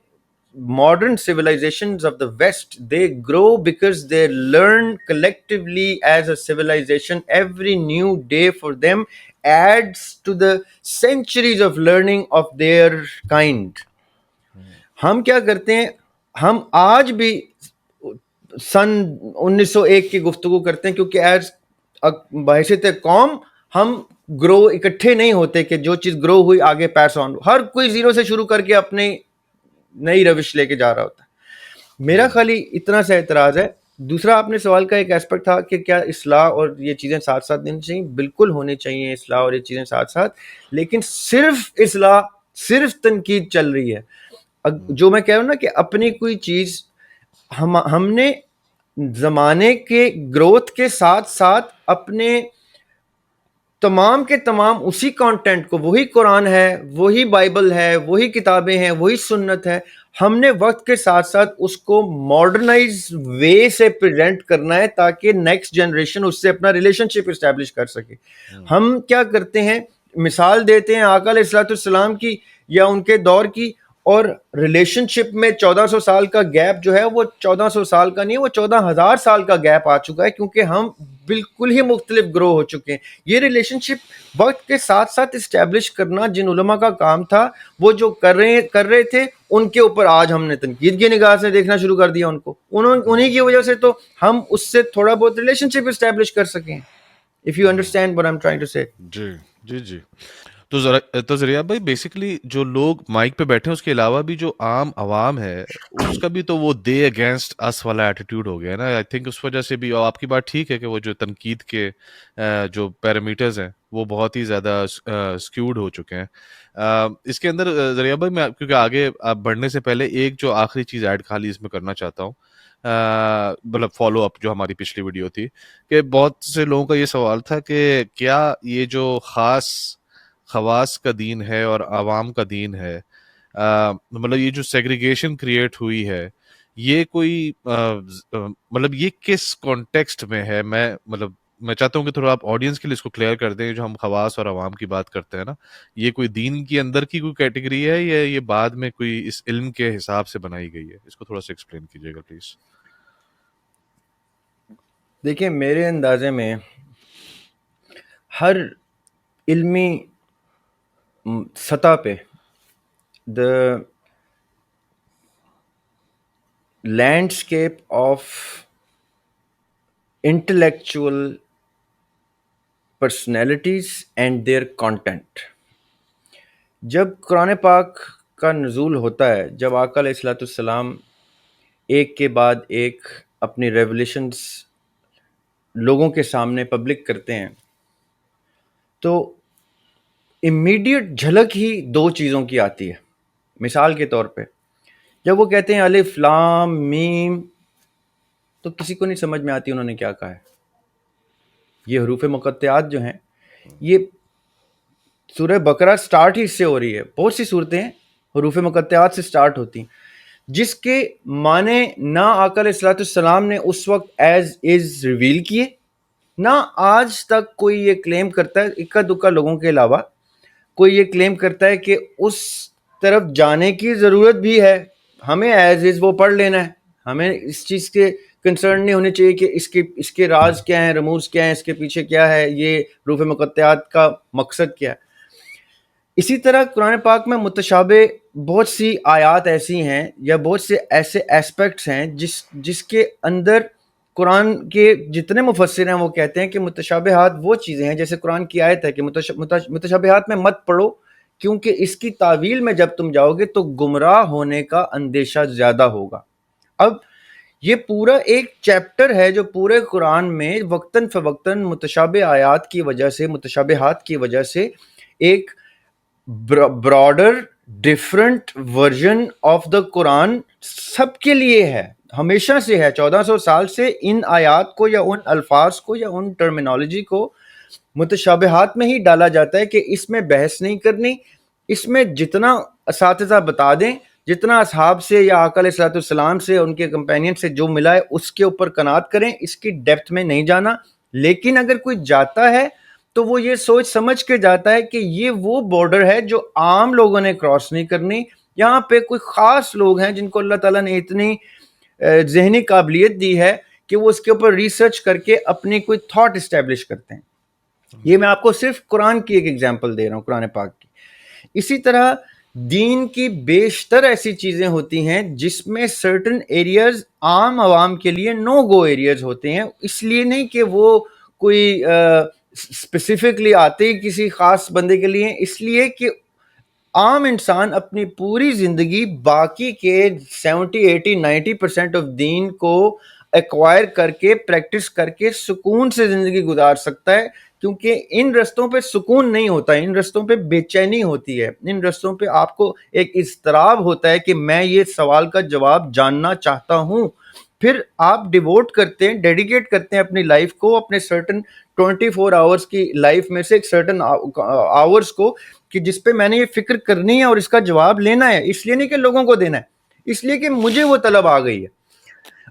modern civilizations of the West, they grow because they learn collectively as a civilization. Every new day for them adds to the centuries of learning of their kind. ہم کیا کرتے ہیں، ہم آج بھی سن 1901 کی گفتگو کرتے ہیں، کیونکہ ایز بحیثیت قوم ہم گرو اکٹھے نہیں ہوتے کہ جو چیز گرو ہوئی آگے پیس آن. ہر کوئی زیرو سے شروع کر کے اپنی نئی روش لے کے جا رہا ہوتا ہے. میرا خالی اتنا سا اعتراض ہے. دوسرا آپ نے سوال کا ایک اسپیکٹ تھا کہ کیا اصلاح اور یہ چیزیں ساتھ ساتھ دینی چاہیے. بالکل ہونی چاہیے اصلاح اور یہ چیزیں ساتھ ساتھ، لیکن صرف اصلاح، صرف تنقید چل رہی ہے. جو میں کہہ رہا ہوں نا کہ اپنی کوئی چیز ہم نے زمانے کے گروتھ کے ساتھ ساتھ اپنے تمام کے تمام اسی کانٹینٹ کو، وہی قرآن ہے، وہی بائبل ہے، وہی کتابیں ہیں، وہی سنت ہے، ہم نے وقت کے ساتھ ساتھ اس کو ماڈرنائز وے سے پریزنٹ کرنا ہے تاکہ نیکسٹ جنریشن اس سے اپنا ریلیشن شپ اسٹیبلش کر سکے. ہم کیا کرتے ہیں، مثال دیتے ہیں آقا علیہ الصلوۃ والسلام کی یا ان کے دور کی، اور ریلیشن شپ میں 1400 سال کا گیپ جو ہے وہ 1400 سال کا نہیں ہے، وہ 14,000 سال کا گیپ آ چکا ہے، کیونکہ ہم بالکل ہی مختلف گرو ہو چکے ہیں. یہ ریلیشن شپ وقت کے ساتھ ساتھ اسٹیبلش کرنا جن علماء کا کام تھا، وہ جو کر رہے تھے، ان کے اوپر آج ہم نے تنقید کی نگاہ سے دیکھنا شروع کر دیا. انہیں کی وجہ سے تو ہم اس سے تھوڑا بہت ریلیشن شپ اسٹیبلش کر سکیں. If you understand what I'm trying to say. جی. تو ذریعہ بھائی بیسکلی جو لوگ مائک پہ بیٹھے ہیں اس کے علاوہ بھی جو عام عوام ہے اس کا بھی تو وہ دے اگینسٹ اس والا ایٹیٹیوڈ ہو گیا نا. آئی تھنک اس وجہ سے بھی, اور آپ کی بات ٹھیک ہے کہ وہ جو تنقید کے جو پیرامیٹرز ہیں وہ بہت ہی زیادہ اسکیوڈ ہو چکے ہیں. اس کے اندر ذریعہ بھائی میں کیونکہ آگے آپ بڑھنے سے پہلے ایک جو آخری چیز ایڈ خالی اس میں کرنا چاہتا ہوں, مطلب فالو اپ جو ہماری پچھلی ویڈیو تھی, کہ بہت سے لوگوں کا یہ سوال تھا کہ کیا یہ جو خواص کا دین ہے اور عوام کا دین ہے, مطلب یہ جو سیگریگیشن کریٹ ہوئی ہے یہ کوئی مطلب یہ کس کانٹیکسٹ میں ہے؟ میں چاہتا ہوں کہ تھوڑا آپ آڈینس کے لیے اس کو کلیئر کر دیں. جو ہم خواص اور عوام کی بات کرتے ہیں نا, یہ کوئی دین کی اندر کی کوئی کیٹیگری ہے یا یہ بعد میں کوئی اس علم کے حساب سے بنائی گئی ہے؟ اس کو تھوڑا سا ایکسپلین کیجیے گا پلیز. دیکھیں میرے اندازے میں ہر علمی سطح پہ the landscape of intellectual personalities and their content, جب قرآن پاک کا نزول ہوتا ہے, جب آقا علیہ الصلوۃ والسلام ایک کے بعد ایک اپنی ریولیشنز لوگوں کے سامنے پبلک کرتے ہیں, تو امیڈیٹ جھلک ہی دو چیزوں کی آتی ہے. مثال کے طور پہ جب وہ کہتے ہیں الف لام میم, تو کسی کو نہیں سمجھ میں آتی انہوں نے کیا کہا ہے. یہ حروف مقطعات جو ہیں یہ سورہ بقرہ سٹارٹ ہی اس سے ہو رہی ہے. بہت سی صورتیں حروف مقطعات سے سٹارٹ ہوتی ہیں جس کے معنی نہ آقا علیہ الصلوۃ والسلام نے اس وقت ایز از ریویل کیے, نہ آج تک کوئی یہ کلیم کرتا ہے, اکا دکا لوگوں کے علاوہ کوئی یہ کلیم کرتا ہے کہ اس طرف جانے کی ضرورت بھی ہے. ہمیں ایز از وہ پڑھ لینا ہے, ہمیں اس چیز کے کنسرن نہیں ہونے چاہیے کہ اس کے راز کیا ہیں, رموز کیا ہیں, اس کے پیچھے کیا ہے, یہ حروف مقطعات کا مقصد کیا ہے. اسی طرح قرآن پاک میں متشابہ بہت سی آیات ایسی ہیں یا بہت سے ایسے ایسپیکٹس ہیں جس کے اندر قرآن کے جتنے مفسر ہیں وہ کہتے ہیں کہ متشابہات وہ چیزیں ہیں, جیسے قرآن کی آیت ہے کہ متشابہات میں مت پڑھو کیونکہ اس کی تعویل میں جب تم جاؤ گے تو گمراہ ہونے کا اندیشہ زیادہ ہوگا. اب یہ پورا ایک چیپٹر ہے جو پورے قرآن میں وقتاً فوقتاً متشابہ آیات کی وجہ سے, متشابہات کی وجہ سے ایک broader different version of the قرآن سب کے لیے ہے, ہمیشہ سے ہے. 1400 سال سے ان آیات کو یا ان الفاظ کو یا ان ٹرمینالوجی کو متشابہات میں ہی ڈالا جاتا ہے کہ اس میں بحث نہیں کرنی, اس میں جتنا اساتذہ بتا دیں, جتنا اصحاب سے یا آقا علیہ الصلوۃ والسلام سے ان کے کمپینین سے جو ملا ہے اس کے اوپر قناعت کریں, اس کی ڈیپتھ میں نہیں جانا. لیکن اگر کوئی جاتا ہے تو وہ یہ سوچ سمجھ کے جاتا ہے کہ یہ وہ بارڈر ہے جو عام لوگوں نے کراس نہیں کرنی, یہاں پہ کوئی خاص لوگ ہیں جن کو اللہ تعالیٰ نے اتنی ذہنی قابلیت دی ہے کہ وہ اس کے اوپر ریسرچ کر کے اپنی کوئی تھاٹ اسٹیبلش کرتے ہیں. یہ میں آپ کو صرف قرآن کی ایک ایگزامپل دے رہا ہوں, قرآن پاک کی. اسی طرح دین کی بیشتر ایسی چیزیں ہوتی ہیں جس میں سرٹن ایریاز عام عوام کے لیے نو گو ایریاز ہوتے ہیں, اس لیے نہیں کہ وہ کوئی اسپیسیفکلی آتے ہی کسی خاص بندے کے لیے, اس لیے کہ عام انسان اپنی پوری زندگی باقی کے 70 80 90% آف دین کو ایکوائر کر کے پریکٹس کر کے سکون سے زندگی گزار سکتا ہے, کیونکہ ان رستوں پہ سکون نہیں ہوتا, ان رستوں پہ بے چینی ہوتی ہے, ان رستوں پہ آپ کو ایک اضطراب ہوتا ہے کہ میں یہ سوال کا جواب جاننا چاہتا ہوں. پھر آپ ڈیووٹ کرتے ہیں, ڈیڈیکیٹ کرتے ہیں اپنی لائف کو, اپنے سرٹن 24 آورس کی لائف میں سے ایک سرٹن آورس کو کہ جس پہ میں نے یہ فکر کرنی ہے اور اس کا جواب لینا ہے, اس لیے نہیں کہ لوگوں کو دینا ہے, اس لیے کہ مجھے وہ طلب آ گئی ہے.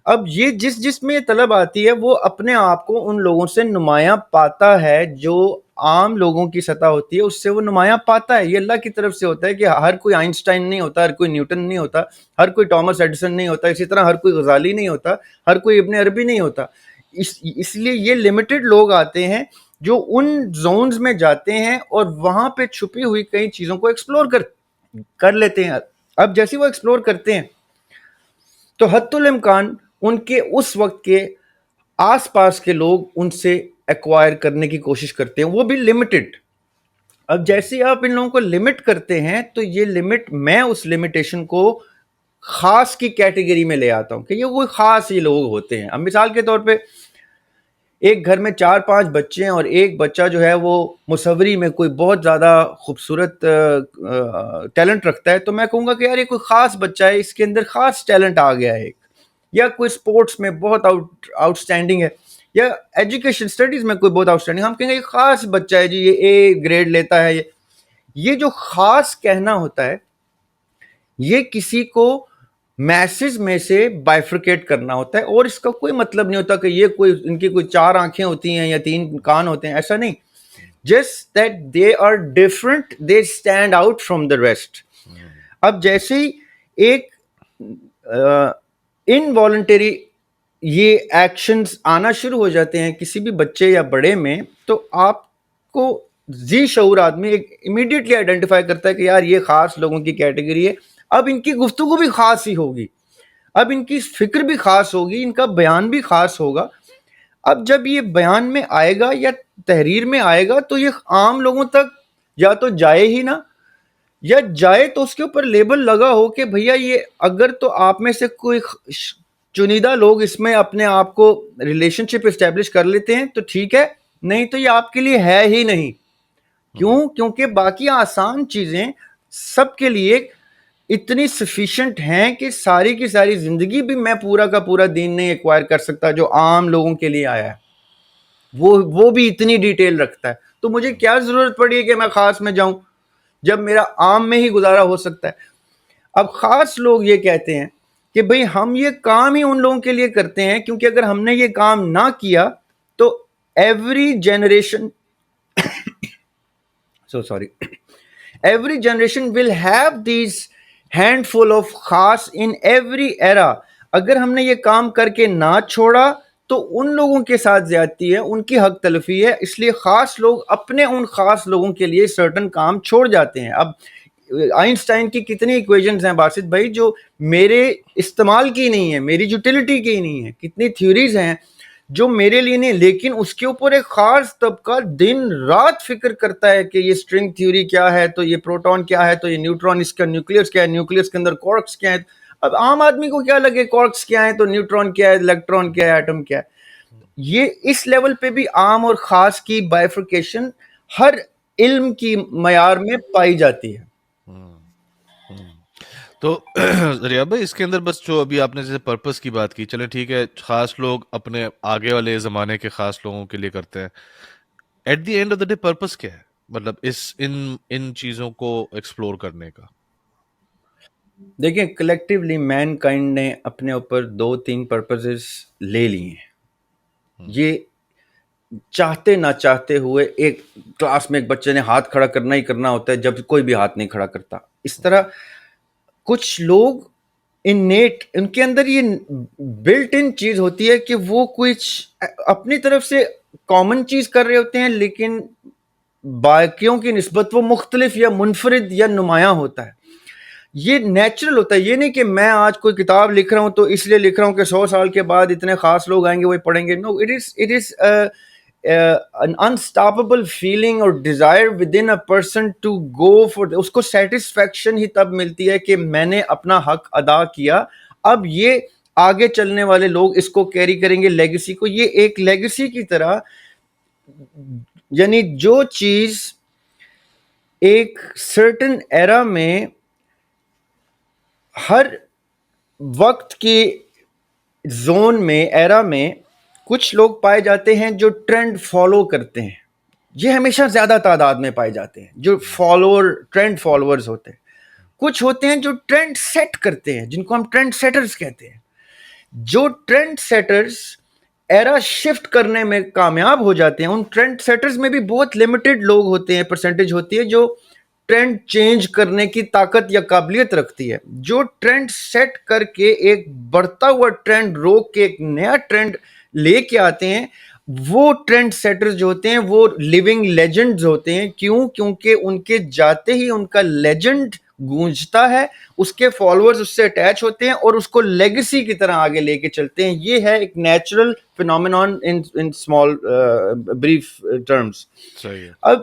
اب یہ جس میں یہ طلب آتی ہے وہ اپنے آپ کو ان لوگوں سے نمایاں پاتا ہے, جو عام لوگوں کی سطح ہوتی ہے اس سے وہ نمایاں پاتا ہے. یہ اللہ کی طرف سے ہوتا ہے کہ ہر کوئی آئنسٹائن نہیں ہوتا, ہر کوئی نیوٹن نہیں ہوتا, ہر کوئی ٹامس ایڈیسن نہیں ہوتا, اسی طرح ہر کوئی غزالی نہیں ہوتا, ہر کوئی ابن عربی نہیں ہوتا. اس لیے یہ لمیٹڈ لوگ آتے ہیں جو ان زونز میں جاتے ہیں اور وہاں پہ چھپی ہوئی کئی چیزوں کو ایکسپلور کر لیتے ہیں. اب جیسے وہ ایکسپلور کرتے ہیں تو حتی الامکان ان کے اس وقت کے آس پاس کے لوگ ان سے ایکوائر کرنے کی کوشش کرتے ہیں, وہ بھی لمیٹڈ. اب جیسے ہی آپ ان لوگوں کو لمٹ کرتے ہیں تو یہ لمٹ, میں اس لمیٹیشن کو خاص کی کیٹیگری میں لے آتا ہوں کہ یہ کوئی خاص ہی لوگ ہوتے ہیں. اب مثال کے طور پہ ایک گھر میں 4-5 بچے ہیں اور ایک بچہ جو ہے وہ مصوری میں کوئی بہت زیادہ خوبصورت ٹیلنٹ رکھتا ہے, تو میں کہوں گا کہ یار یہ کوئی خاص بچہ ہے, اس کے اندر خاص ٹیلنٹ آ گیا ہے ایک. یا کوئی سپورٹس میں بہت آؤٹ سٹینڈنگ ہے, یا ایجوکیشن اسٹڈیز میں کوئی بہت آؤٹ سٹینڈنگ, ہم کہیں گے یہ خاص بچہ ہے جی, یہ اے گریڈ لیتا ہے. یہ جو خاص کہنا ہوتا ہے یہ کسی کو میسز میں سے بائفرکیٹ کرنا ہوتا ہے, اور اس کا کوئی مطلب نہیں ہوتا کہ یہ کوئی ان کی کوئی 4 آنکھیں ہوتی ہیں یا 3 کان ہوتے ہیں, ایسا نہیں. Just that they are different, they stand out from the rest. اب جیسے ہی ایک انوالنٹری یہ ایکشنز آنا شروع ہو جاتے ہیں کسی بھی بچے یا بڑے میں, تو آپ کو ذی شعور آدمی ایک امیڈیٹلی آئیڈینٹیفائی کرتا ہے کہ یار یہ خاص لوگوں کی کیٹیگری ہے. اب ان کی گفتگو بھی خاص ہی ہوگی, اب ان کی فکر بھی خاص ہوگی, ان کا بیان بھی خاص ہوگا. اب جب یہ بیان میں آئے گا یا تحریر میں آئے گا تو یہ عام لوگوں تک یا تو جائے ہی نہ, یا جائے تو اس کے اوپر لیبل لگا ہو کہ بھیا یہ, اگر تو آپ میں سے کوئی چنیدہ لوگ اس میں اپنے آپ کو ریلیشن شپ اسٹیبلش کر لیتے ہیں تو ٹھیک ہے, نہیں تو یہ آپ کے لیے ہے ہی نہیں. کیوں؟ کیونکہ باقی آسان چیزیں سب کے لیے اتنی سفیشینٹ ہیں کہ ساری کی ساری زندگی بھی میں پورا کا پورا دین نہیں ایکوائر کر سکتا جو عام لوگوں کے لیے آیا ہے, وہ بھی اتنی ڈیٹیل رکھتا ہے. تو مجھے کیا ضرورت پڑی ہے کہ میں خاص میں جاؤں جب میرا عام میں ہی گزارا ہو سکتا ہے. اب خاص لوگ یہ کہتے ہیں کہ بھئی ہم یہ کام ہی ان لوگوں کے لیے کرتے ہیں کیونکہ اگر ہم نے یہ کام نہ کیا تو every generation every generation will have these handful of خاص in every era. اگر ہم نے یہ کام کر کے نہ چھوڑا تو ان لوگوں کے ساتھ زیادتی ہے, ان کی حق تلفی ہے, اس لیے خاص لوگ اپنے ان خاص لوگوں کے لیے سرٹن کام چھوڑ جاتے ہیں. اب آئنسٹائن کی کتنی ایکویشنز ہیں باسط بھائی جو میرے استعمال کی نہیں ہے, میری یوٹیلیٹی کی نہیں ہے, کتنی تھیوریز ہیں جو میرے لیے نہیں, لیکن اس کے اوپر ایک خاص طبقہ دن رات فکر کرتا ہے کہ یہ اسٹرنگ تھیوری کیا ہے, تو یہ پروٹون کیا ہے, تو یہ نیوٹرون, اس کا نیوکلیس کیا ہے, نیوکلیس کے اندر کوارکس کیا ہے. اب عام آدمی کو کیا لگے کوارکس کیا ہے, تو نیوٹرون کیا ہے, الیکٹرون کیا ہے, ایٹم کیا ہے. یہ اس لیول پہ بھی عام اور خاص کی بائفرکیشن ہر علم کی معیار میں پائی جاتی ہے. تو ریاض بھائی اس کے اندر بس جو ابھی آپ نے جیسے پرپس کی بات کی, چلیں ٹھیک ہے, خاص لوگ اپنے آگے والے زمانے کے خاص لوگوں کے لیے کرتے ہیں. At the end of the day purpose کیا ہے, مطلب ان چیزوں کو ایکسپلور کرنے کا؟ دیکھیں کلیکٹیولی مین کائنڈ نے اپنے اوپر 2-3 پرپسز لے لیے ہیں. یہ چاہتے نہ چاہتے ہوئے ایک کلاس میں ایک بچے نے ہاتھ کھڑا کرنا ہی کرنا ہوتا ہے جب کوئی بھی ہاتھ نہیں کھڑا کرتا. اس طرح کچھ لوگ انیٹ, ان کے اندر یہ بلٹ ان چیز ہوتی ہے کہ وہ کچھ اپنی طرف سے کامن چیز کر رہے ہوتے ہیں لیکن باقیوں کی نسبت وہ مختلف یا منفرد یا نمایاں ہوتا ہے. یہ نیچرل ہوتا ہے, یہ نہیں کہ میں آج کوئی کتاب لکھ رہا ہوں تو اس لیے لکھ رہا ہوں کہ 100 سال کے بعد اتنے خاص لوگ آئیں گے وہ پڑھیں گے. نو, it is an unstoppable feeling or desire within a person to go for, اس کو سیٹسفیکشن ہی تب ملتی ہے کہ میں نے اپنا حق ادا کیا, اب یہ آگے چلنے والے لوگ اس کو کیری کریں گے, لیگیسی کو. یہ ایک لیگیسی کی طرح, یعنی جو چیز ایک سرٹن ایرا میں ہر وقت کے زون میں, ایرا میں کچھ لوگ پائے جاتے ہیں جو ٹرینڈ فالو کرتے ہیں, یہ ہمیشہ زیادہ تعداد میں پائے جاتے ہیں جو ٹرینڈ فالوورز ہوتے ہیں. کچھ ہوتے ہیں جو ٹرینڈ سیٹ کرتے ہیں جن کو ہم ٹرینڈ سیٹرز کہتے ہیں. جو ٹرینڈ سیٹرز ایرا شفٹ کرنے میں کامیاب ہو جاتے ہیں, ان ٹرینڈ سیٹرز میں بھی بہت لمیٹڈ لوگ ہوتے ہیں, پرسنٹیج ہوتی ہے جو ٹرینڈ چینج کرنے کی طاقت یا قابلیت رکھتی ہے. جو ٹرینڈ سیٹ کر کے ایک بڑھتا ہوا ٹرینڈ روک کے ایک نیا ٹرینڈ لے کے آتے ہیں, وہ ٹرینڈ سیٹرز جو ہوتے ہیں وہ لیونگ لیجنڈز ہوتے ہیں. کیوں؟ کیونکہ ان کے جاتے ہی ان کا لیجنڈ گونجتا ہے, اس کے فالوورز اس سے اٹیچ ہوتے ہیں اور اس کو لیگیسی کی طرح آگے لے کے چلتے ہیں. یہ ہے ایک natural phenomenon in small brief terms. صحیح ہے. اب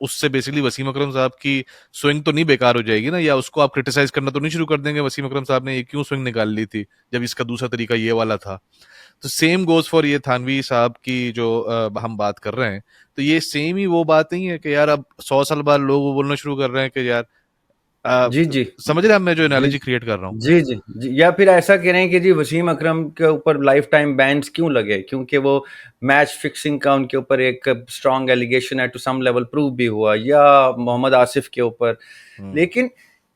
اس سے بیسکلی وسیم اکرم صاحب کی سوئنگ تو نہیں بیکار ہو جائے گی نا, یا اس کو آپ کرٹیسائز کرنا تو نہیں شروع کر دیں گے وسیم اکرم صاحب نے یہ کیوں سوئنگ نکال لی تھی جب اس کا دوسرا طریقہ یہ والا تھا. تو سیم گوز فار یہ تھانوی صاحب کی جو ہم بات کر رہے ہیں, تو یہ سیم ہی وہ بات نہیں ہے کہ یار اب 100 سال بعد لوگ وہ بولنا شروع کر رہے ہیں کہ یار جی جی سمجھ رہے ہیں میں جو جی انالوجی کریٹ کر رہا ہوں. جی جی جی, یا پھر ایسا کہہ رہے ہیں کہ جی وسیم اکرم کے اوپر لائف ٹائم بینس کیوں لگے, کیونکہ وہ میچ فکسنگ کا ان کے اوپر ایک اسٹرانگ ایلیگیشن ہے, ٹو سم لیول پروو بھی ہوا, یا محمد آصف کے اوپر. لیکن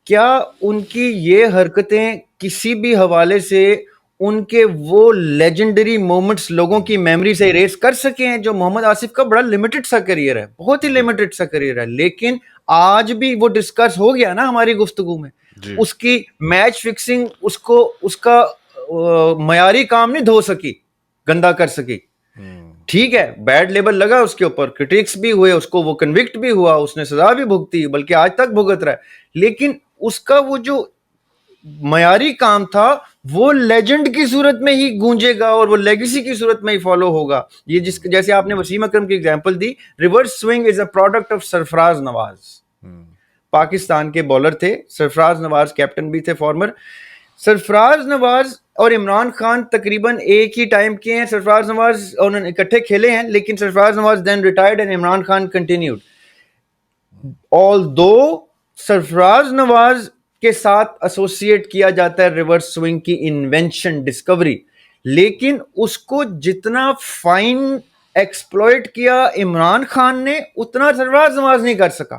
کیا ان کی یہ حرکتیں کسی بھی حوالے سے ان کے وہ لیجنڈری مومنٹس لوگوں کی میموری سے اریز کر سکے ہیں؟ جو محمد آصف کا بڑا لمیٹڈ سا کریئر ہے, بہت ہی لمیٹڈ سا کریئر ہے, لیکن آج بھی وہ ڈسکس ہو گیا نا ہماری گفتگو میں. اس کی میچ فکسنگ اس کا معیاری کام نہیں دھو سکی, گندا کر سکی. ٹھیک ہے, بیڈ لیبل لگا اس کے اوپر, کرٹکس بھی ہوئے, اس کو وہ کنوکٹ بھی ہوا, اس نے سزا بھی بھگتی, بلکہ آج تک بھگت رہا ہے, لیکن اس کا وہ جو معیاری کام تھا وہ لیجنڈ کی صورت میں ہی گونجے گا اور وہ لیگیسی کی صورت میں ہی فالو ہوگا. یہ جیسے آپ نے وسیم اکرم کی ایگزامپل دی, reverse swing is a product of Sarfaraz Nawaz. Pakistan کے بولر تھے سرفراز نواز, کیپٹن بھی تھے فارمر. سرفراز نواز اور عمران خان تقریباً ایک ہی ٹائم کے ہیں. سرفراز نواز انہوں نے اکٹھے کھیلے ہیں, لیکن Sarfaraz Nawaz then retired and Imran Khan continued. although Sarfaraz Nawaz کے ساتھ ایسوسیٹ کیا جاتا ہے ریورس سوئنگ کی انوینشن, ڈسکوری, لیکن اس کو جتنا فائن ایکسپلوئٹ کیا عمران خان نے اتنا سرفراز نواز نہیں کر سکا.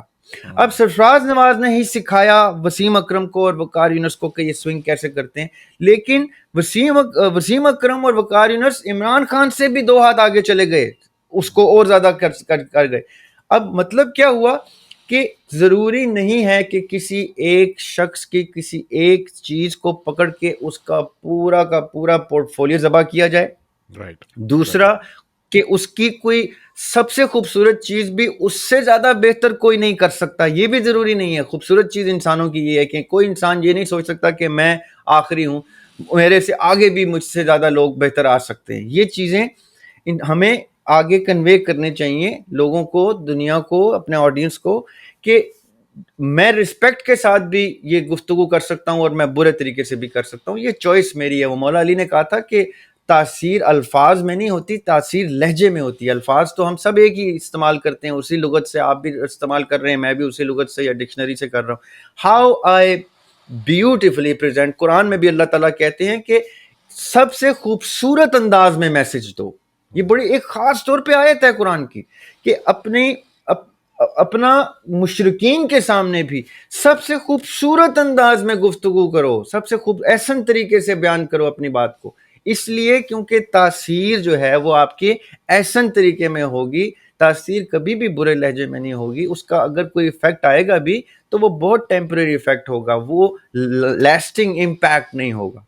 اب سرفراز نواز نے ہی سکھایا وسیم اکرم کو اور وقار یونس کو کہ یہ سوئنگ کیسے کرتے ہیں, لیکن وسیم اکرم اور وقار یونس عمران خان سے بھی 2 ہاتھ آگے چلے گئے, اس کو اور زیادہ کر گئے. اب مطلب کیا ہوا کہ ضروری نہیں ہے کہ کسی ایک شخص کی کسی ایک چیز کو پکڑ کے اس کا پورا پورٹ فولیو ذبح کیا جائے. دوسرا کہ اس کی کوئی سب سے خوبصورت چیز بھی اس سے زیادہ بہتر کوئی نہیں کر سکتا, یہ بھی ضروری نہیں ہے. خوبصورت چیز انسانوں کی یہ ہے کہ کوئی انسان یہ نہیں سوچ سکتا کہ میں آخری ہوں, میرے سے آگے بھی مجھ سے زیادہ لوگ بہتر آ سکتے ہیں. یہ چیزیں ہمیں آگے کنوے کرنے چاہیے لوگوں کو, دنیا کو, اپنے آڈینس کو, کہ میں رسپیکٹ کے ساتھ بھی یہ گفتگو کر سکتا ہوں اور میں برے طریقے سے بھی کر سکتا ہوں. یہ چوائس میری ہے. وہ مولا علی نے کہا تھا کہ تاثیر الفاظ میں نہیں ہوتی, تاثیر لہجے میں ہوتی ہے. الفاظ تو ہم سب ایک ہی استعمال کرتے ہیں, اسی لغت سے آپ بھی استعمال کر رہے ہیں, میں بھی اسی لغت سے یا ڈکشنری سے کر رہا ہوں. How I beautifully present. قرآن میں بھی اللہ تعالیٰ کہتے ہیں کہ سب سے خوبصورت انداز میں میسج دو. یہ بڑی ایک خاص طور پہ آیت ہے قرآن کی کہ اپنا مشرکین کے سامنے بھی سب سے خوبصورت انداز میں گفتگو کرو, سب سے احسن طریقے سے بیان کرو اپنی بات کو. اس لیے کیونکہ تاثیر جو ہے وہ آپ کے احسن طریقے میں ہوگی, تاثیر کبھی بھی برے لہجے میں نہیں ہوگی. اس کا اگر کوئی ایفیکٹ آئے گا بھی تو وہ بہت ٹیمپریری ایفیکٹ ہوگا, وہ لاسٹنگ امپیکٹ نہیں ہوگا.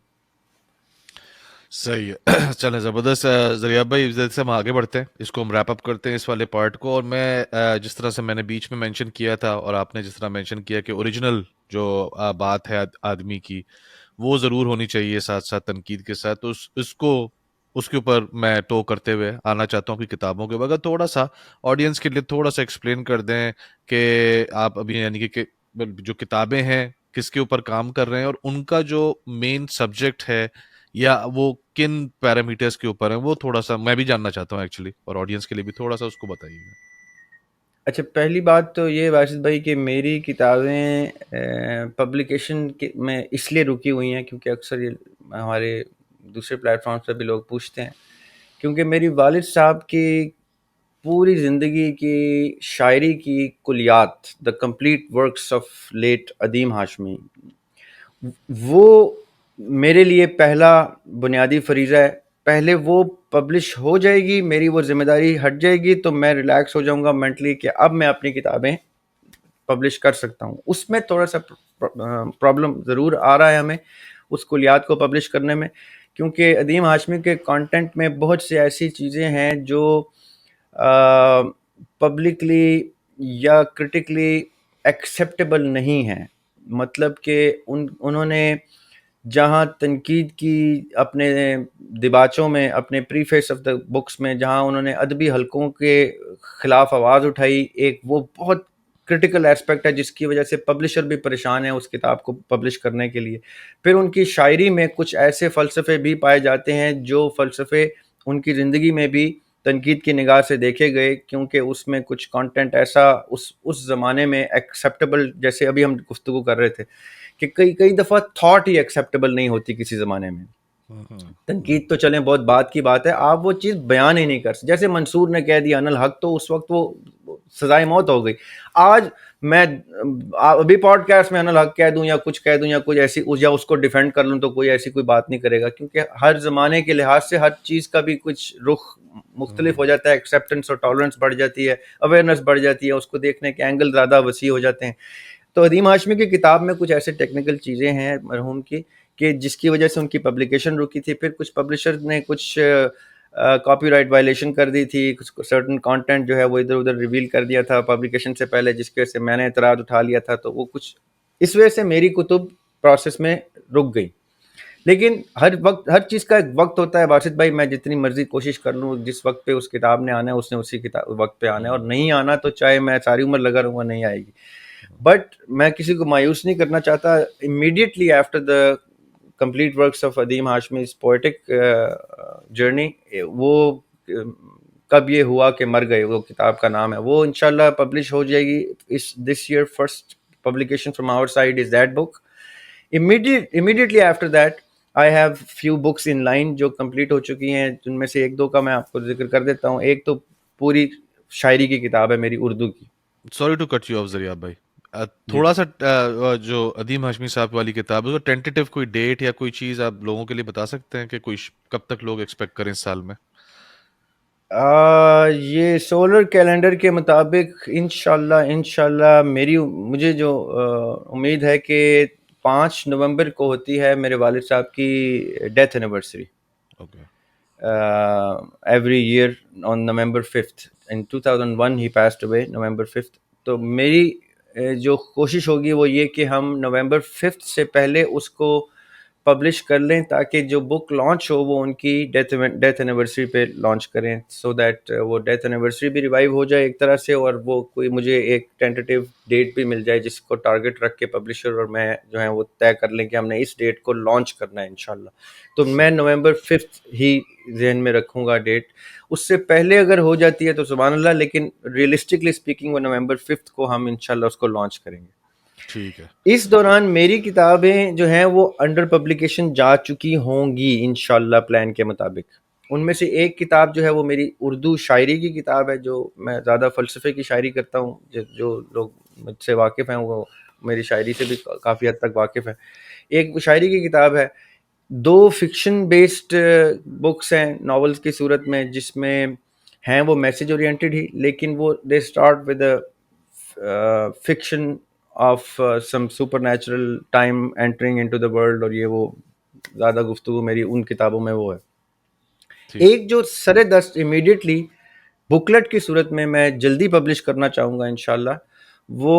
صحیح ہے, چلیں زبردست. زریاب بھائی سے ہم آگے بڑھتے ہیں, اس کو ہم ریپ اپ کرتے ہیں اس والے پارٹ کو. اور میں جس طرح سے میں نے بیچ میں مینشن کیا تھا اور آپ نے جس طرح مینشن کیا کہ اوریجنل جو بات ہے آدمی کی وہ ضرور ہونی چاہیے ساتھ ساتھ تنقید کے ساتھ, تو اس کے اوپر میں ٹو کرتے ہوئے آنا چاہتا ہوں کہ کتابوں کے بغیر تھوڑا سا آڈینس کے لیے تھوڑا سا ایکسپلین کر دیں کہ آپ ابھی یعنی کہ جو کتابیں ہیں کس کے اوپر کام کر رہے ہیں اور ان کا جو مین سبجیکٹ ہے یا وہ کن پیرامیٹرز کے اوپر ہیں, وہ تھوڑا سا میں بھی جاننا چاہتا ہوں ایکچولی, اور آڈینس کے لیے بھی تھوڑا سا اس کو بتائیے گا. اچھا, پہلی بات تو یہ واسد بھائی کہ میری کتابیں پبلیکیشن میں اس لیے رکی ہوئی ہیں کیونکہ اکثر یہ ہمارے دوسرے پلیٹ فارمز پہ بھی لوگ پوچھتے ہیں, کیونکہ میری والد صاحب کی پوری زندگی کی شاعری کی کلیات, the complete works of late Adeem Hashmi, وہ میرے لیے پہلا بنیادی فریضہ ہے. پہلے وہ پبلش ہو جائے گی, میری وہ ذمہ داری ہٹ جائے گی, تو میں ریلیکس ہو جاؤں گا مینٹلی کہ اب میں اپنی کتابیں پبلش کر سکتا ہوں. اس میں تھوڑا سا پرابلم ضرور آ رہا ہے ہمیں اس کلیات کو پبلش کرنے میں, کیونکہ عدیم ہاشمی کے کانٹینٹ میں بہت سی ایسی چیزیں ہیں جو پبلکلی یا کرٹیکلی ایکسیپٹیبل نہیں ہیں. مطلب کہ انہوں نے جہاں تنقید کی اپنے دباچوں میں، اپنے پریفیس آف دا بکس میں، جہاں انہوں نے ادبی حلقوں کے خلاف آواز اٹھائی. ایک وہ بہت کرٹیکل ایسپیکٹ ہے جس کی وجہ سے پبلشر بھی پریشان ہے اس کتاب کو پبلش کرنے کے لیے. پھر ان کی شاعری میں کچھ ایسے فلسفے بھی پائے جاتے ہیں جو فلسفے ان کی زندگی میں بھی تنقید کی نگاہ سے دیکھے گئے، کیونکہ اس میں کچھ کانٹینٹ ایسا اس زمانے میں ایکسیپٹیبل، جیسے ابھی ہم گفتگو کر رہے تھے کہ کئی دفعہ تھاٹ ہی ایکسیپٹیبل نہیں ہوتی کسی زمانے میں. تنقید تو چلیں بہت بات کی بات ہے، آپ وہ چیز بیان ہی نہیں کر سکتے. جیسے منصور نے کہہ دیا ان الحق، تو اس وقت وہ سزائے موت ہو گئی. آج میں ابھی پوڈ کاسٹ میں ان الحق کہہ دوں یا کچھ کہہ دوں یا کچھ ایسی یا اس کو ڈیفینڈ کر لوں تو کوئی ایسی کوئی بات نہیں کرے گا، کیونکہ ہر زمانے کے لحاظ سے ہر چیز کا بھی کچھ رخ مختلف ہو جاتا ہے. ایکسیپٹنس اور ٹالرنس بڑھ جاتی ہے، اویئرنیس بڑھ جاتی ہے، اس کو دیکھنے کے اینگل زیادہ وسیع ہو جاتے ہیں. تو عدیم ہاشمی کی کتاب میں کچھ ایسے ٹیکنیکل چیزیں ہیں مرحوم کی کہ جس کی وجہ سے ان کی پبلیکیشن رکی تھی. پھر کچھ پبلشر نے کچھ کاپی رائٹ وائلیشن کر دی تھی، کچھ سرٹن کانٹینٹ جو ہے وہ ادھر ادھر ریویل کر دیا تھا پبلیکیشن سے پہلے، جس کی وجہ سے میں نے اعتراض اٹھا لیا تھا. تو وہ کچھ اس وجہ سے میری کتب پروسیس میں رک گئی. لیکن ہر چیز کا ایک وقت ہوتا ہے باسط بھائی. میں جتنی مرضی کوشش کر لوں، جس وقت پہ اس کتاب نے آنا ہے اس نے اسی وقت پہ آنا ہے، اور نہیں آنا تو چاہے میں ساری عمر لگا رہوں گا نہیں آئے گی. بٹ میں کسی کو مایوس نہیں کرنا چاہتا. Immediately after the complete works of Adeem Hashmi's poetic journey, وہ کب یہ ہوا کہ مر گئے، وہ کتاب کا نام ہے، وہ انشاءاللہ پبلش ہو جائے گی this year. First publication from our side is that book. Immediately after that I have few books in line جو کمپلیٹ ہو چکی ہیں، جن میں سے ایک دو کا میں آپ کو ذکر کر دیتا ہوں. ایک تو پوری شاعری کی کتاب ہے میری اردو کی. Sorry to cut you off ذریعہ بھائی، تھوڑا سا جو عدیم ہاشمی صاحب والی کتاب ہے اس کا ٹینٹیٹیو کوئی ڈیٹ یا کوئی چیز آپ لوگوں کے لیے بتا سکتے ہیں کہ کوئی کب تک لوگ ایکسپیکٹ کریں اس سال میں؟ یہ سولر کیلنڈر کے مطابق انشاءاللہ مجھے جو امید ہے کہ 5 نومبر کو ہوتی ہے میرے والد صاحب کی death anniversary. Every year on November 5th. In 2001 he passed away November 5th. تو میری جو کوشش ہوگی وہ یہ کہ ہم November 5th سے پہلے اس کو پبلش کر لیں تاکہ جو بک لانچ ہو وہ ان کی ڈیتھ اینیورسری پہ لانچ کریں، سو دیٹ وہ ڈیتھ اینیورسری بھی ریوائیو ہو جائے ایک طرح سے، اور وہ کوئی مجھے ایک ٹینٹیٹیو ڈیٹ بھی مل جائے جس کو ٹارگٹ رکھ کے پبلشر اور میں جو ہے وہ طے کر لیں کہ ہم نے اس ڈیٹ کو لانچ کرنا ہے انشاءاللہ. تو میں November 5th ہی ذہن میں رکھوں گا ڈیٹ. اس سے پہلے اگر ہو جاتی ہے تو سبحان اللہ، لیکن ریئلسٹکلی اسپیکنگ وہ November 5th کو ہم انشاءاللہ اس کو لانچ کریں گے. ٹھیک ہے. اس دوران میری کتابیں جو ہیں وہ انڈر پبلیکیشن جا چکی ہوں گی انشاءاللہ پلان کے مطابق. ان میں سے ایک کتاب جو ہے وہ میری اردو شاعری کی کتاب ہے، جو میں زیادہ فلسفے کی شاعری کرتا ہوں. جو لوگ مجھ سے واقف ہیں وہ میری شاعری سے بھی کافی حد تک واقف ہیں. ایک شاعری کی کتاب ہے، 2 فکشن بیسڈ بکس ہیں ناولز کی صورت میں، جس میں ہیں وہ میسج اورینٹڈ ہی، لیکن وہ they start with fiction of some super natural time entering into the world, اور یہ وہ زیادہ گفتگو میری ان کتابوں میں وہ ہے. ایک جو سر دست امیڈیٹلی بکلٹ کی صورت میں جلدی پبلش کرنا چاہوں گا انشاءاللہ، وہ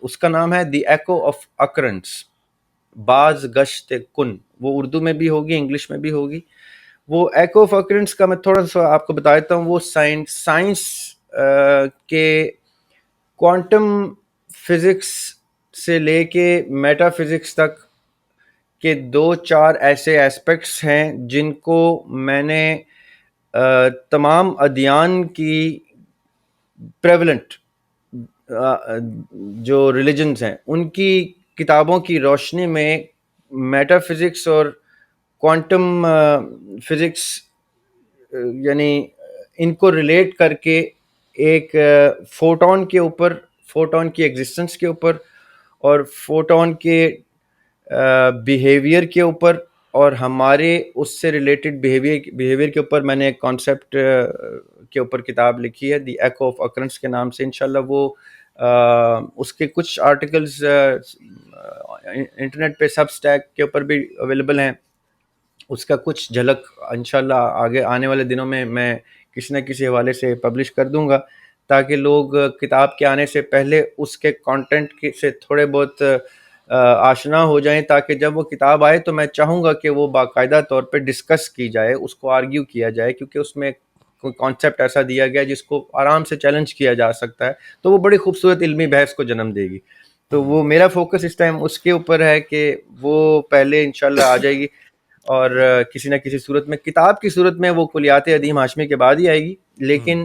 اس کا نام ہے دی ایکو آف اکرنس، باز گشت کن. وہ اردو میں بھی ہوگی، انگلش میں بھی ہوگی. وہ ایکو آف اکرنس کا میں تھوڑا سا آپ کو بتا دیتا ہوں. وہ سائنس کے کوانٹم فزکس سے لے کے میٹا فزکس تک کے 2-4 ایسے ایسپیکٹس ہیں جن کو میں نے تمام ادیان کی پریولنٹ جو ریلیجنز ہیں ان کی کتابوں کی روشنی میں میٹا فزکس اور کوانٹم فزکس یعنی ان کو ریلیٹ کر کے ایک فوٹون کے اوپر، فوٹون کی ایگزسٹنس کے اوپر، اور فوٹون کے بیہیویئر کے اوپر، اور ہمارے اس سے ریلیٹڈ بیہیویئر کے اوپر میں نے ایک کانسیپٹ کے اوپر کتاب لکھی ہے، دی ایکو آف اکرنس کے نام سے. انشاءاللہ وہ اس کے کچھ آرٹیکلز انٹرنیٹ پہ سب اسٹیک کے اوپر بھی اویلیبل ہیں. اس کا کچھ جھلک انشاءاللہ آگے آنے والے دنوں میں کسی نہ کسی حوالے سے پبلش کر دوں گا، تاکہ لوگ کتاب کے آنے سے پہلے اس کے کانٹینٹ سے تھوڑے بہت آشنا ہو جائیں، تاکہ جب وہ کتاب آئے تو میں چاہوں گا کہ وہ باقاعدہ طور پہ ڈسکس کی جائے، اس کو آرگیو کیا جائے، کیونکہ اس میں کوئی کانسیپٹ ایسا دیا گیا جس کو آرام سے چیلنج کیا جا سکتا ہے، تو وہ بڑی خوبصورت علمی بحث کو جنم دے گی. تو وہ میرا فوکس اس ٹائم اس کے اوپر ہے کہ وہ پہلے انشاءاللہ آ جائے گی، اور کسی نہ کسی صورت میں کتاب کی صورت میں وہ کلیات ادیم ہاشمی کے بعد ہی آئے گی، لیکن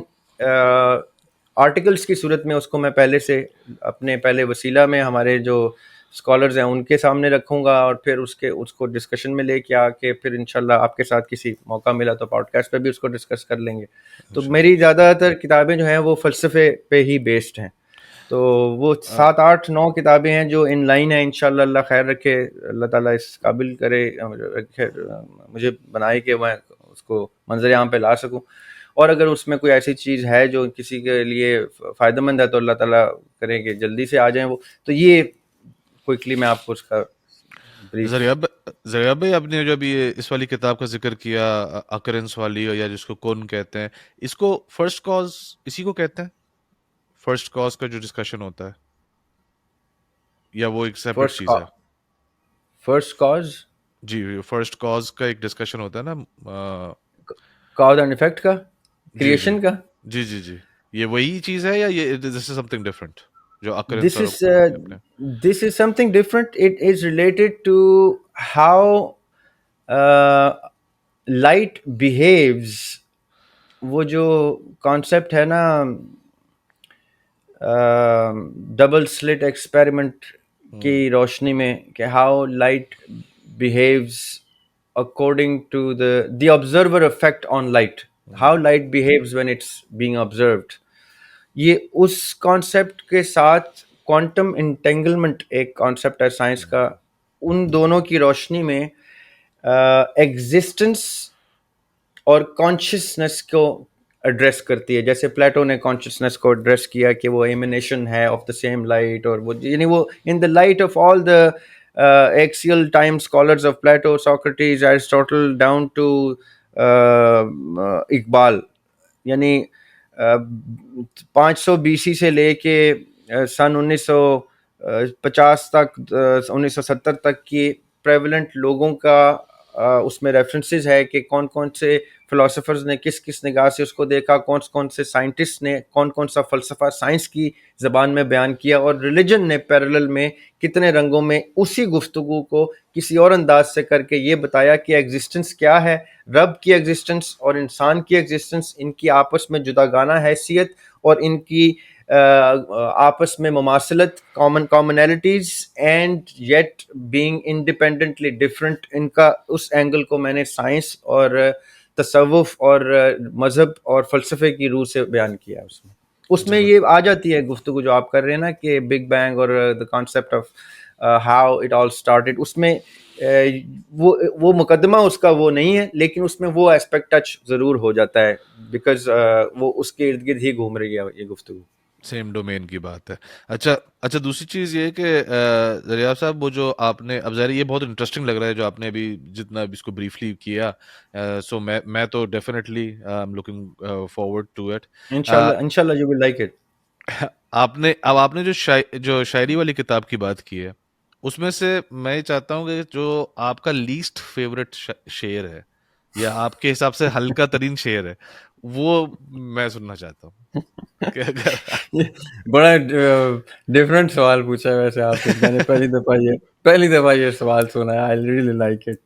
آرٹیکلز کی صورت میں اس کو میں پہلے سے اپنے پہلے وسیلہ میں ہمارے جو اسکالرز ہیں ان کے سامنے رکھوں گا، اور پھر اس کو ڈسکشن میں لے کے آ کے پھر انشاءاللہ آپ کے ساتھ کسی موقع ملا تو پوڈ کاسٹ پہ بھی اس کو ڈسکس کر لیں گے. تو میری زیادہ تر کتابیں جو ہیں وہ فلسفے پہ ہی بیسڈ ہیں. تو وہ 7 8 9 کتابیں ہیں جو ان لائن ہیں. انشاءاللہ اللہ خیر رکھے، اللہ تعالیٰ اس قابل کرے مجھے بنائے کہ میں اس کو منظر عام پہ لا سکوں، اور اگر اس میں کوئی ایسی چیز ہے جو کسی کے لیے فائدہ مند ہے تو اللہ تعالیٰ کرے کہ جلدی سے آ جائیں وہ. تو یہ کوئکلی میں آپ کو اس کا بریف. زریاب بھائی، آپ نے جو ابھی اس والی کتاب کا ذکر کیا، اکرنس والی، یا جس کو کون کہتے ہیں، اس کو فرسٹ کاز اسی کو کہتے ہیں؟ فرسٹ کاز کا جو ڈسکشن ہوتا ہے، یا وہ ایک سیپریٹ چیز ہے؟ فرسٹ کاز، جی، فرسٹ کاز کا ایک ڈسکشن ہوتا ہے نا، کاز اینڈ افیکٹ کا، جی جی کریشن کا. جی جی جی، یہ وہی چیز ہے یا یہ دس از سم تھنگ ڈفرنٹ جو اکرنس This اور is کون کے اپنے؟ this is something different. It is related to how light behaves. وہ جو کانسیپٹ ہے نا ڈبل سلٹ ایکسپیریمنٹ کی روشنی میں، کہ how light بیہیوز according to the observer effect on light, how light behaves when it's being observed. یہ اس کانسیپٹ کے ساتھ کوانٹم انٹینگلمنٹ ایک کانسیپٹ ہے سائنس کا، ان دونوں کی روشنی میں ایگزسٹنس اور کانشیسنس کو ایڈریس کرتی ہے. جیسے پلیٹو نے کانشیسنس کو ایڈریس کیا کہ وہ ایمینیشن ہے آف دا سیم لائٹ، اور وہ یعنی وہ in the light of all the axial time scholars of Plato, Socrates, Aristotle, down to Iqbal, یعنی 500 BC سے لے کے سن 1950 تک، 1970 تک کی پریولنٹ لوگوں کا اس میں ریفرنسز ہے کہ کون کون سے فلاسفرز نے کس کس نگاہ سے اس کو دیکھا، کون کون سے سائنٹسٹ نے کون کون سا فلسفہ سائنس کی زبان میں بیان کیا، اور ریلیجن نے پیرلل میں کتنے رنگوں میں اسی گفتگو کو کسی اور انداز سے کر کے یہ بتایا کہ ایگزسٹنس کیا ہے، رب کی ایگزسٹنس اور انسان کی ایگزسٹنس، ان کی آپس میں جداگانہ حیثیت اور ان کی آپس میں مماثلت، commonalities and yet being independently different. ان کا اس اینگل کو میں نے سائنس اور تصوف اور مذہب اور فلسفے کی روح سے بیان کیا. اس میں یہ آ جاتی ہے گفتگو جو آپ کر رہے ہیں نا کہ بگ بینگ اور the concept of how it all started. اس میں وہ مقدمہ اس کا وہ نہیں ہے، لیکن اس میں وہ ایسپیکٹ ٹچ ضرور ہو جاتا ہے، بیکاز وہ اس کے ارد گرد ہی گھوم رہی ہے یہ گفتگو. سیم ڈومین کی بات ہے. اچھا دوسری چیز یہ کہ زریاب صاحب، وہ جو آپ نے، اب ظاہر یہ بہت انٹرسٹنگ لگ رہا ہے جو آپ نے ابھی جتنا اس کو بریفلی کیا، سو میں تو definitely I am looking forward to it. انشاءاللہ یو ول لائک اٹ. آپ نے جو شاعری والی کتاب کی بات کی ہے، اس میں سے میں یہ چاہتا ہوں کہ جو آپ کا لیسٹ فیوریٹ شعر ہے، یا آپ کے حساب سے ہلکا ترین شعر ہے، وہ میں سننا چاہتا ہوں. بڑا ڈفرینٹ سوال پوچھا ہے ویسے آپ سے. میں نے پہلی دفعہ یہ سوال سنا ہے. I really like it.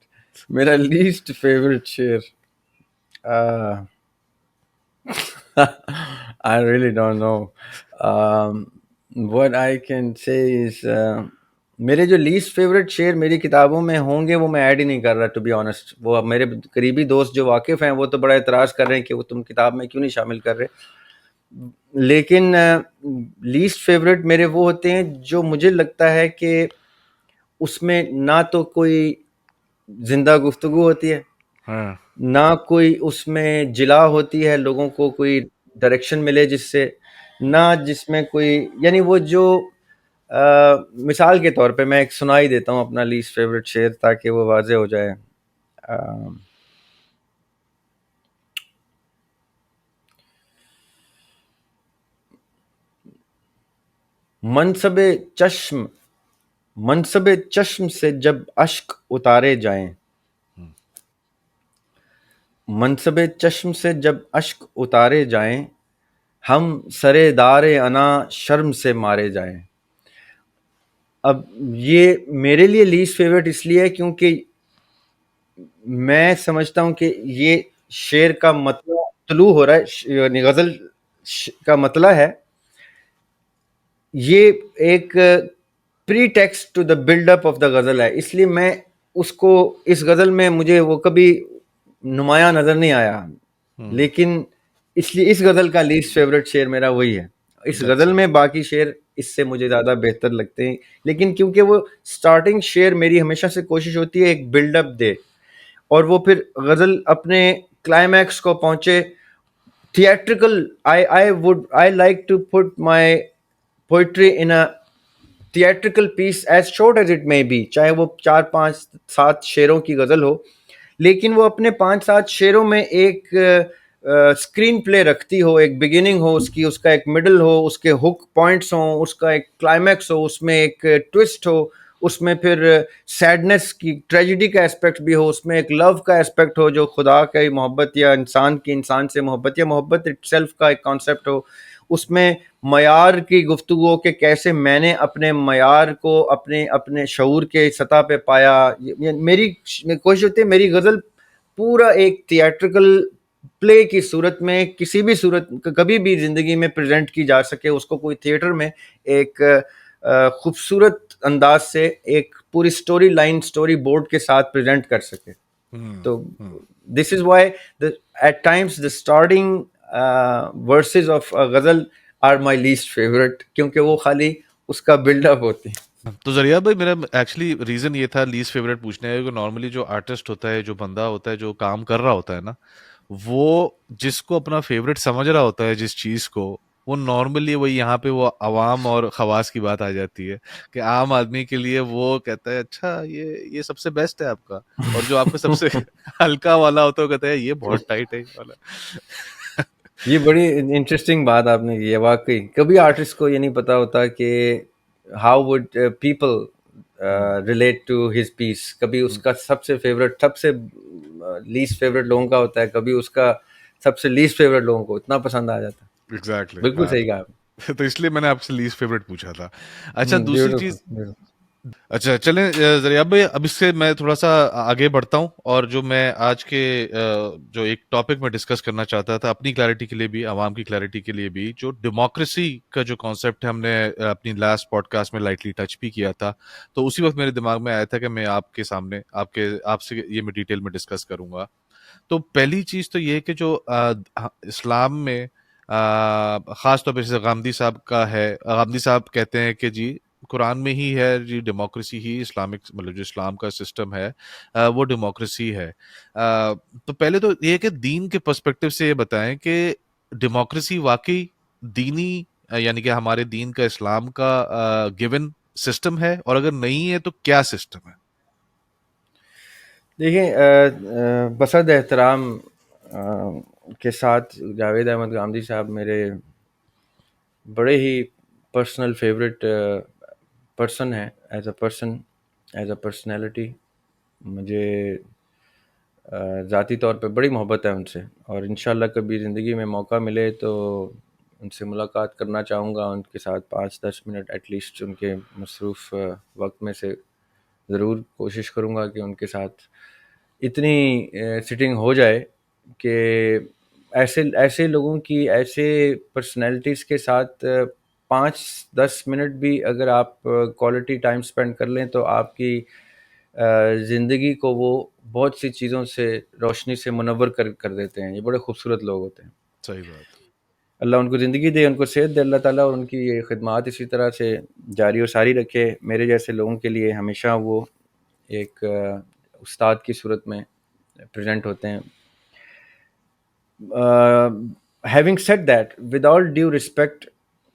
میرا لیسٹ فیوریٹ شعر، I really don't know. What I can say is میرے جو لیسٹ فیوریٹ شعر میری کتابوں میں ہوں گے وہ میں ایڈ ہی نہیں کر رہا ٹو بی آنیسٹ. وہ میرے قریبی دوست جو واقف ہیں وہ تو بڑا اعتراض کر رہے ہیں کہ وہ تم کتاب میں کیوں نہیں شامل کر رہے. لیکن لیسٹ فیوریٹ میرے وہ ہوتے ہیں جو مجھے لگتا ہے کہ اس میں نہ تو کوئی زندہ گفتگو ہوتی ہے، نہ کوئی اس میں جلا ہوتی ہے، لوگوں کو کوئی ڈائریکشن ملے جس سے، نہ جس میں کوئی، یعنی وہ جو مثال کے طور پہ میں ایک سنائی دیتا ہوں اپنا لیسٹ فیوریٹ شعر تاکہ وہ واضح ہو جائے. منصب چشم منصب چشم سے جب اشک اتارے جائیں، منصب چشم سے جب اشک اتارے جائیں، ہم سرے دار انا شرم سے مارے جائیں. اب یہ میرے لیے لیسٹ فیورٹ اس لیے ہے کیونکہ میں سمجھتا ہوں کہ یہ شعر کا مطلع طلوع ہو رہا ہے، یعنی غزل کا مطلع ہے. یہ ایک pretext to the build up of the غزل ہے، اس لیے میں اس کو اس غزل میں مجھے وہ کبھی نمایاں نظر نہیں آیا. لیکن اس لیے اس غزل کا لیسٹ فیورٹ شعر میرا وہی ہے. اس غزل میں باقی شعر اس سے مجھے زیادہ بہتر لگتے ہیں، لیکن کیونکہ وہ سٹارٹنگ شعر میری ہمیشہ سے کوشش ہوتی ہے ایک بلڈ اپ دے، اور وہ پھر غزل اپنے کلائمیکس کو پہنچے. Theatrical I like to put my poetry in a theatrical piece as short as it may be، چاہے وہ 4-5-7 شعروں کی غزل ہو، لیکن وہ اپنے 5-7 شعروں میں ایک اسکرین پلے رکھتی ہو، ایک بگننگ ہو اس کی، اس کا ایک مڈل ہو، اس کے ہک پوائنٹس ہوں، اس کا ایک کلائمیکس ہو، اس میں ایک ٹوسٹ ہو، اس میں پھر سیڈنس کی ٹریجڈی کا اسپیکٹ بھی ہو، اس میں ایک لو کا اسپیکٹ ہو جو خدا کی محبت یا انسان کی انسان سے محبت یا محبت اٹ سیلف کا ایک کانسیپٹ ہو. اس میں معیار کی گفتگو کہ کیسے میں نے اپنے معیار کو اپنے شعور کے سطح پہ پایا. میری کوشش ہوتی ہے میری غزل پورا ایک تھیٹریکل پلے کی صورت میں کسی بھی صورت کبھی بھی زندگی میں پریزنٹ کی جا سکے، اس کو کوئی تھیٹر میں ایک خوبصورت انداز سے ایک پوری سٹوری لائن سٹوری بورڈ کے ساتھ پریزنٹ کر سکے. تو this is why at times the starting verses of غزل آر مائی لیسٹ فیورٹ، کیونکہ وہ خالی اس کا بلڈ اپ ہوتے ہیں. تو ذریعہ بھائی میرا ایکچولی ریزن یہ تھا لیسٹ فیوریٹ پوچھنے کا کہ نارملی جو آرٹسٹ ہوتا ہے، جو بندہ ہوتا ہے، جو کام کر رہا ہوتا ہے نا، وہ جس کو اپنا فیوریٹ سمجھ رہا ہوتا ہے جس چیز کو، وہ نارملی وہ یہاں پہ وہ عوام اور خواص کی بات آ جاتی ہے کہ عام آدمی کے لیے وہ کہتا ہے اچھا یہ سب سے بیسٹ ہے آپ کا، اور جو آپ کا سب سے ہلکا والا ہوتا ہے وہ کہتا ہے یہ بہت ٹائٹ ہے والا. یہ بڑی انٹرسٹنگ بات آپ نے کی ہے. واقعی کبھی آرٹسٹ کو یہ نہیں پتا ہوتا کہ how would people relate to his piece. کبھی اس کا سب سے فیوریٹ سب سے لیسٹ فیوریٹ لوگوں کا ہوتا ہے، کبھی اس کا سب سے لیسٹ فیوریٹ لوگوں کو اتنا پسند آ جاتا ہے. ایگزیکٹلی، بالکل صحیح کہا. تو اس لیے میں نے آپ سے لیسٹ فیوریٹ پوچھا تھا. اچھا دوسری چیز، بیوٹیفل. اچھا چلیں ذریعہ بھائی اب اس سے میں تھوڑا سا آگے بڑھتا ہوں، اور جو میں آج کے جو ایک ٹاپک میں ڈسکس کرنا چاہتا تھا اپنی کلیئرٹی کے لیے بھی، عوام کی کلیئرٹی کے لیے بھی، جو ڈیموکریسی کا جو کانسیپٹ ہے ہم نے اپنی لاسٹ پوڈ کاسٹ میں لائٹلی ٹچ بھی کیا تھا. تو اسی وقت میرے دماغ میں آیا تھا کہ میں آپ کے سامنے آپ سے یہ میں ڈیٹیل میں ڈسکس کروں گا. تو پہلی چیز تو یہ کہ جو اسلام میں خاص طور پہ جیسے غامدی صاحب کا ہے، غامدی صاحب کہتے ہیں کہ جی قرآن میں ہی ہے جی ڈیموکریسی ہی اسلامک، مطلب جو اسلام کا سسٹم ہے وہ ڈیموکریسی ہے. تو پہلے تو یہ کہ دین کے پرسپیکٹو سے یہ بتائیں کہ ڈیموکریسی واقعی دینی یعنی کہ ہمارے دین کا، اسلام کا گیون سسٹم ہے، اور اگر نہیں ہے تو کیا سسٹم ہے؟ دیکھیں بصد احترام کے ساتھ جاوید احمد غامدی صاحب میرے بڑے ہی پرسنل فیوریٹ پرسن ہیں. As a person, as a personality مجھے ذاتی طور پہ بڑی محبت ہے ان سے، اور انشاءاللہ کبھی زندگی میں موقع ملے تو ان سے ملاقات کرنا چاہوں گا. ان کے ساتھ 5-10 منٹ ایٹ لیسٹ ان کے مصروف وقت میں سے ضرور کوشش کروں گا کہ ان کے ساتھ اتنی سٹنگ ہو جائے کہ ایسے لوگوں کی، ایسے پرسنالٹیز کے ساتھ 5-10 منٹ بھی اگر آپ کوالٹی ٹائم اسپینڈ کر لیں تو آپ کی زندگی کو وہ بہت سی چیزوں سے روشنی سے منور کر دیتے ہیں. یہ بڑے خوبصورت لوگ ہوتے ہیں. صحیح بات. اللہ ان کو زندگی دے، ان کو صحت دے اللہ تعالیٰ، اور ان کی یہ خدمات اسی طرح سے جاری و ساری رکھے. میرے جیسے لوگوں کے لیے ہمیشہ وہ ایک استاد کی صورت میں پریزنٹ ہوتے ہیں. Having said that, with all due respect,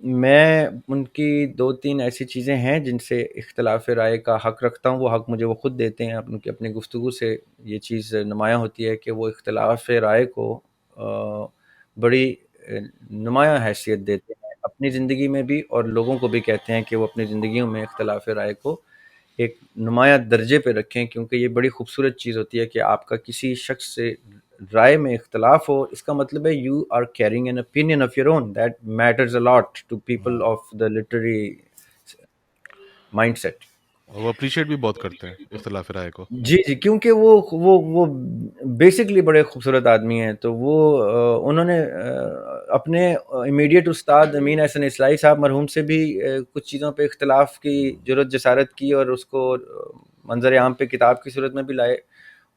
میں ان کی 2-3 ایسی چیزیں ہیں جن سے اختلاف رائے کا حق رکھتا ہوں. وہ حق مجھے وہ خود دیتے ہیں. اپنی گفتگو سے یہ چیز نمایاں ہوتی ہے کہ وہ اختلاف رائے کو بڑی نمایاں حیثیت دیتے ہیں اپنی زندگی میں بھی، اور لوگوں کو بھی کہتے ہیں کہ وہ اپنی زندگیوں میں اختلاف رائے کو ایک نمایاں درجے پہ رکھیں، کیونکہ یہ بڑی خوبصورت چیز ہوتی ہے کہ آپ کا کسی شخص سے رائے میں اختلاف ہو. اس کا مطلب ہے you are carrying an opinion of your own that matters a lot to people of the literary mindset. وہ اپریشیٹ بھی بہت کرتے ہیں اختلاف رائے کو. جی کیونکہ وہ بیسکلی بڑے خوبصورت آدمی ہیں. تو وہ انہوں نے اپنے امیڈیٹ استاد امین احسن اصلاحی صاحب مرحوم سے بھی کچھ چیزوں پہ اختلاف کی جرات جسارت کی اور اس کو منظر عام پہ کتاب کی صورت میں بھی لائے.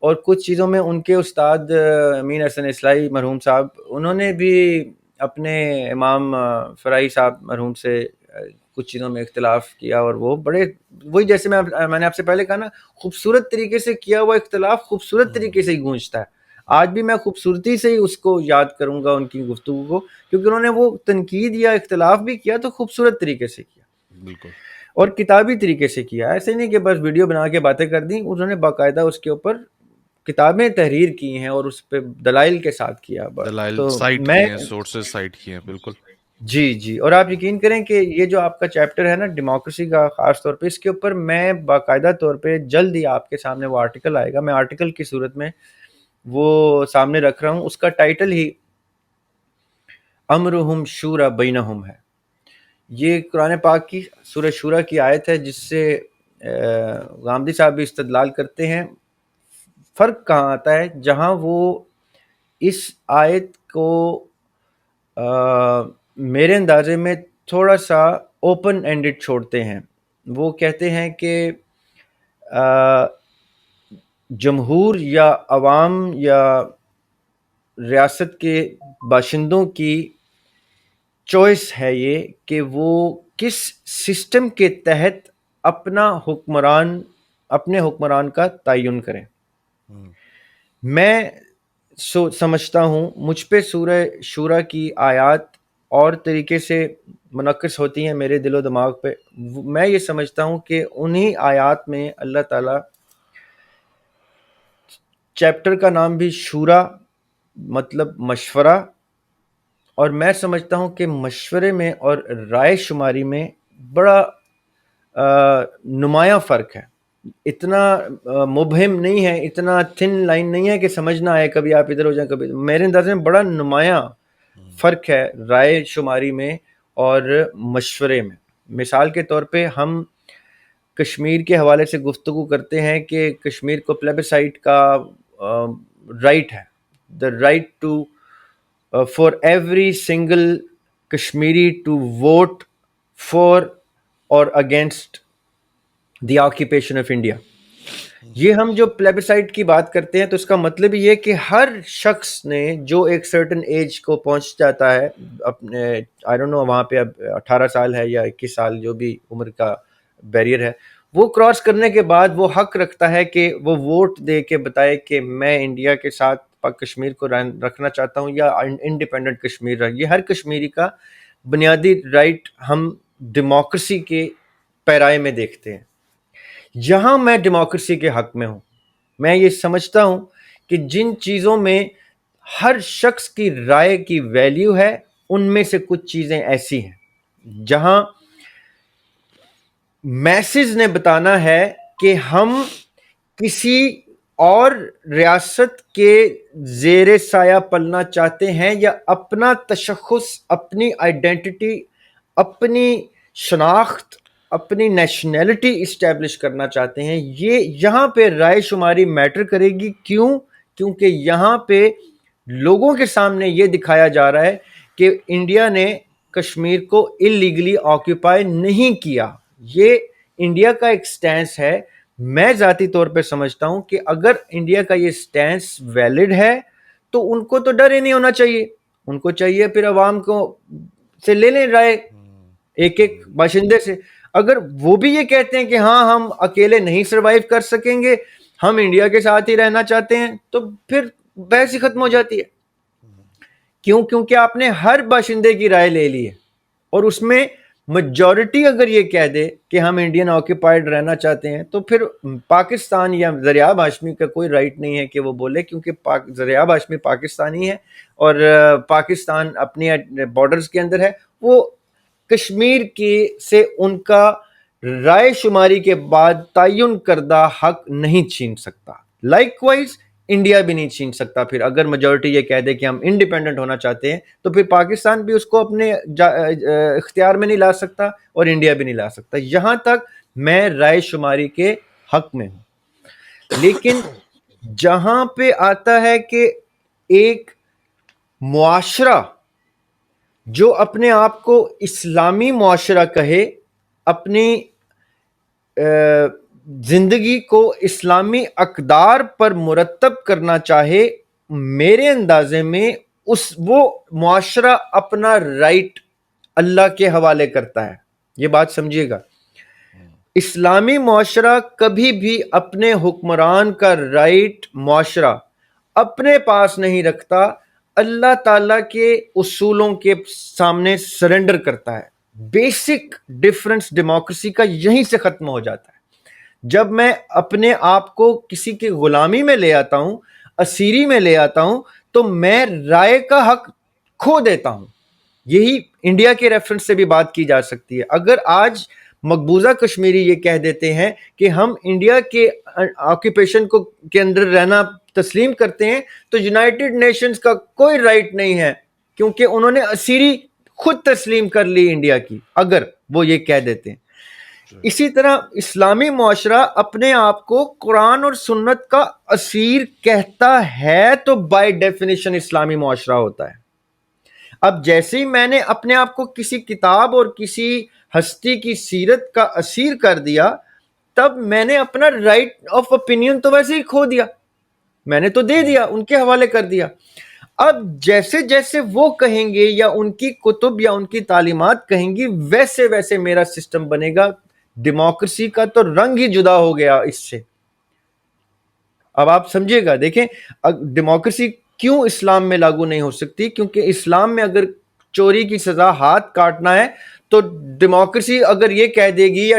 اور کچھ چیزوں میں ان کے استاد امین احسن اصلاحی مرحوم صاحب انہوں نے بھی اپنے امام فرائی صاحب مرحوم سے کچھ چیزوں میں اختلاف کیا. اور وہ بڑے وہی جیسے میں نے آپ سے پہلے کہا نا، خوبصورت طریقے سے کیا ہوا اختلاف خوبصورت طریقے سے ہی گونجتا ہے. آج بھی میں خوبصورتی سے ہی اس کو یاد کروں گا ان کی گفتگو کو، کیونکہ انہوں نے وہ تنقید یا اختلاف بھی کیا تو خوبصورت طریقے سے کیا. بالکل. اور کتابی طریقے سے کیا. ایسے نہیں کہ بس ویڈیو بنا کے باتیں کر دیں. انہوں نے باقاعدہ اس کے اوپر کتابیں تحریر کی ہیں اور اس پہ دلائل کے ساتھ کیا. دلائل تو سائٹ میں کیے ہیں، سورسز سائٹ کیے ہیں. بالکل. جی اور آپ یقین کریں کہ یہ جو آپ کا چیپٹر ہے نا ڈیموکریسی کا، خاص طور پہ اس کے اوپر میں باقاعدہ طور پہ جلد ہی آپ کے سامنے وہ آرٹیکل آئے گا. میں آرٹیکل کی صورت میں وہ سامنے رکھ رہا ہوں. اس کا ٹائٹل ہی امرہم شورا بینہم ہے. یہ قرآن پاک کی سورہ شورا کی آیت ہے جس سے غامدی صاحب بھی استدلال کرتے ہیں. فرق کہاں آتا ہے؟ جہاں وہ اس آیت کو میرے اندازے میں تھوڑا سا اوپن اینڈڈ چھوڑتے ہیں. وہ کہتے ہیں کہ جمہور یا عوام یا ریاست کے باشندوں کی چوائس ہے یہ کہ وہ کس سسٹم کے تحت اپنے حکمران کا تعین کریں. میں سمجھتا ہوں مجھ پہ سورہ شورا کی آیات اور طریقے سے منعکس ہوتی ہیں میرے دل و دماغ پہ. میں یہ سمجھتا ہوں کہ انہی آیات میں اللہ تعالیٰ، چیپٹر کا نام بھی شورا مطلب مشورہ، اور میں سمجھتا ہوں کہ مشورے میں اور رائے شماری میں بڑا نمایاں فرق ہے. اتنا مبہم نہیں ہے، اتنا تھن لائن نہیں ہے کہ سمجھ نہ آئے، کبھی آپ ادھر ہو جائیں کبھی. میرے اندازے میں بڑا نمایاں فرق ہے رائے شماری میں اور مشورے میں. مثال کے طور پہ ہم کشمیر کے حوالے سے گفتگو کرتے ہیں کہ کشمیر کو پلیبسائٹ کا رائٹ ہے. The right to for every single Kashmiri to vote for اور against the occupation of India. یہ ہم جو پلیبسائٹ کی بات کرتے ہیں تو اس کا مطلب یہ کہ ہر شخص نے جو ایک سرٹن ایج کو پہنچ جاتا ہے اپنے آئی ڈونٹ نو وہاں پہ اب 18 سال ہے یا 21 سال جو بھی عمر کا بیریئر ہے، وہ کراس کرنے کے بعد وہ حق رکھتا ہے کہ وہ ووٹ دے کے بتائے کہ میں انڈیا کے ساتھ کشمیر کو رکھنا چاہتا ہوں یا انڈیپینڈنٹ کشمیر رہ. یہ ہر کشمیری کا بنیادی رائٹ ہم ڈیموکریسی کے پیرائے میں دیکھتے ہیں. یہاں میں ڈیموکریسی کے حق میں ہوں. میں یہ سمجھتا ہوں کہ جن چیزوں میں ہر شخص کی رائے کی ویلیو ہے ان میں سے کچھ چیزیں ایسی ہیں جہاں میسز نے بتانا ہے کہ ہم کسی اور ریاست کے زیر سایہ پلنا چاہتے ہیں یا اپنا تشخص، اپنی آئیڈینٹی، اپنی شناخت، اپنی نیشنلٹی اسٹیبلش کرنا چاہتے ہیں. یہ یہاں پہ رائے شماری میٹر کرے گی. کیونکہ یہاں پہ لوگوں کے سامنے یہ دکھایا جا رہا ہے کہ انڈیا نے کشمیر کو اللیگلی آکیوپائی نہیں کیا. یہ انڈیا کا ایک سٹینس ہے. میں ذاتی طور پہ سمجھتا ہوں کہ اگر انڈیا کا یہ سٹینس ویلڈ ہے تو ان کو تو ڈر ہی نہیں ہونا چاہیے. ان کو چاہیے پھر عوام کو سے لے لیں رائے ایک ایک باشندے سے. اگر وہ بھی یہ کہتے ہیں کہ ہاں ہم اکیلے نہیں سروائیو کر سکیں گے، ہم انڈیا کے ساتھ ہی رہنا چاہتے ہیں، تو پھر بحث ہی ختم ہو جاتی ہے. کیونکہ آپ نے ہر باشندے کی رائے لے لی ہے اور اس میں میجورٹی اگر یہ کہہ دے کہ ہم انڈین آکیپائڈ رہنا چاہتے ہیں تو پھر پاکستان یا زریاب ہاشمی کا کوئی رائٹ نہیں ہے کہ وہ بولے، کیونکہ زریاب ہاشمی پاکستانی ہے اور پاکستان اپنی بارڈرز کے اندر ہے. وہ کشمیر کی سے ان کا رائے شماری کے بعد تعین کردہ حق نہیں چھین سکتا. لائک وائز انڈیا بھی نہیں چھین سکتا. پھر اگر میجورٹی یہ کہہ دے کہ ہم انڈیپینڈنٹ ہونا چاہتے ہیں تو پھر پاکستان بھی اس کو اپنے اختیار میں نہیں لا سکتا اور انڈیا بھی نہیں لا سکتا. یہاں تک میں رائے شماری کے حق میں ہوں. لیکن جہاں پہ آتا ہے کہ ایک معاشرہ جو اپنے آپ کو اسلامی معاشرہ کہے، اپنی زندگی کو اسلامی اقدار پر مرتب کرنا چاہے، میرے اندازے میں وہ معاشرہ اپنا رائٹ اللہ کے حوالے کرتا ہے. یہ بات سمجھیے گا. اسلامی معاشرہ کبھی بھی اپنے حکمران کا رائٹ معاشرہ اپنے پاس نہیں رکھتا، اللہ تعالیٰ کے اصولوں کے سامنے سرنڈر کرتا ہے. بیسک ڈیفرنس ڈیموکریسی کا یہیں سے ختم ہو جاتا ہے. جب میں اپنے آپ کو کسی کی غلامی میں لے آتا ہوں، اسیری میں لے آتا ہوں، تو میں رائے کا حق کھو دیتا ہوں. یہی انڈیا کے ریفرنس سے بھی بات کی جا سکتی ہے. اگر آج مقبوضہ کشمیری یہ کہہ دیتے ہیں کہ ہم انڈیا کے آکوپیشن کے اندر رہنا تسلیم کرتے ہیں، تو یونائٹڈ نیشنز کا کوئی رائٹ نہیں ہے، کیونکہ انہوں نے اسیری خود تسلیم کر لی انڈیا کی، اگر وہ یہ کہہ دیتے ہیں. اسی طرح اسلامی معاشرہ اپنے آپ کو قرآن اور سنت کا اسیر کہتا ہے تو بائی ڈیفینیشن اسلامی معاشرہ ہوتا ہے. اب جیسے ہی میں نے اپنے آپ کو کسی کتاب اور کسی ہستی کی سیرت کا اسیر کر دیا، تب میں نے اپنا رائٹ آف اوپینین تو ویسے ہی کھو دیا. میں نے تو دے دیا، ان کے حوالے کر دیا. اب جیسے جیسے وہ کہیں گے یا ان کی کتب یا ان کی تعلیمات کہیں گی، ویسے ویسے میرا سسٹم بنے گا. ڈیموکریسی کا تو رنگ ہی جدا ہو گیا اس سے. اب آپ سمجھے گا. دیکھیں ڈیموکریسی کیوں اسلام میں لاگو نہیں ہو سکتی، کیونکہ اسلام میں اگر چوری کی سزا ہاتھ کاٹنا ہے تو ڈیموکریسی اگر یہ کہہ دے گی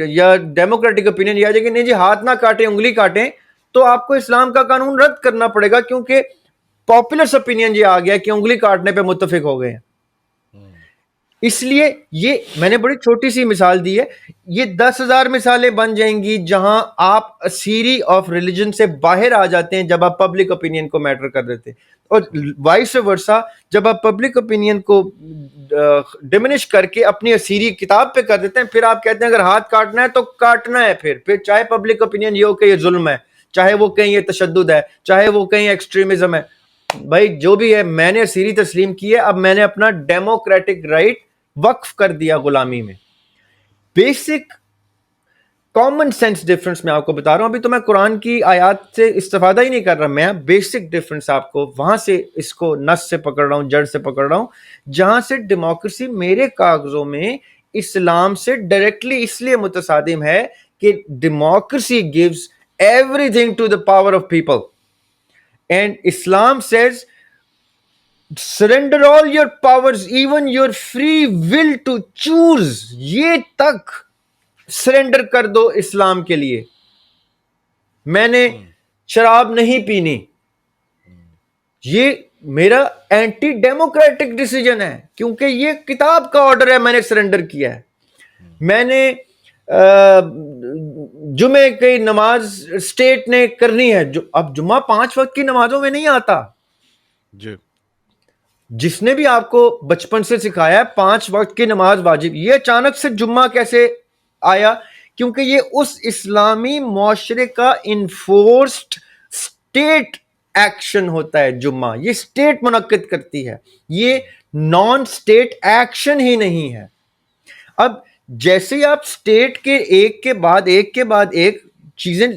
یا ڈیموکریٹک اوپینین یہ آ جائے گی نہیں جی ہاتھ نہ کاٹیں انگلی کاٹیں، تو آپ کو اسلام کا قانون رد کرنا پڑے گا، کیونکہ پاپولر اوپینین یہ آ گیا کہ انگلی کاٹنے پہ متفق ہو گئے ہیں. اس لیے یہ میں نے بڑی چھوٹی سی مثال دی ہے، یہ 10,000 مثالیں بن جائیں گی جہاں آپ اسیری آف ریلیجن سے باہر آ جاتے ہیں جب آپ پبلک اوپینین کو میٹر کر دیتے ہیں، اور وائس ورسا جب آپ پبلک اوپینین کو ڈیمنش کر کے اپنی اسیری کتاب پہ کر دیتے ہیں، پھر آپ کہتے ہیں اگر ہاتھ کاٹنا ہے تو کاٹنا ہے. پھر چاہے پبلک اوپینین یہ ہو کہ یہ ظلم ہے، چاہے وہ کہیں یہ تشدد ہے، چاہے وہ کہیں ایکسٹریمزم ہے. بھائی جو بھی ہے میں نے اسیری تسلیم کی ہے، اب میں نے اپنا ڈیموکریٹک رائٹ وقف کر دیا غلامی میں. بیسک کامن سینس ڈیفرنس میں آپ کو بتا رہا ہوں. ابھی تو میں قرآن کی آیات سے استفادہ ہی نہیں کر رہا، میں بیسک ڈیفرنس آپ کو وہاں سے اس کو نس سے پکڑ رہا ہوں، جڑ سے پکڑ رہا ہوں، جہاں سے ڈیموکریسی میرے کاغذوں میں اسلام سے ڈائریکٹلی اس لیے متصادم ہے کہ democracy gives everything to the power of people and Islam says surrender all your powers, even your free will to choose. یہ تک سرنڈر کر دو اسلام کے لیے. میں نے شراب نہیں پینی، یہ میرا اینٹی ڈیموکریٹک ڈیسیجن ہے، کیونکہ یہ کتاب کا آرڈر ہے، میں نے سرنڈر کیا ہے. میں نے جمعے کی نماز اسٹیٹ نے کرنی ہے. اب جمعہ 5 وقت کی نمازوں میں نہیں آتا. جی جس نے بھی آپ کو بچپن سے سکھایا ہے 5 وقت کی نماز واجب، یہ اچانک سے جمعہ کیسے آیا؟ کیونکہ یہ اس اسلامی معاشرے کا انفورسڈ اسٹیٹ ایکشن ہوتا ہے. جمعہ یہ اسٹیٹ منعقد کرتی ہے، یہ نان اسٹیٹ ایکشن ہی نہیں ہے. اب جیسے ہی آپ اسٹیٹ کے ایک کے بعد ایک چیزیں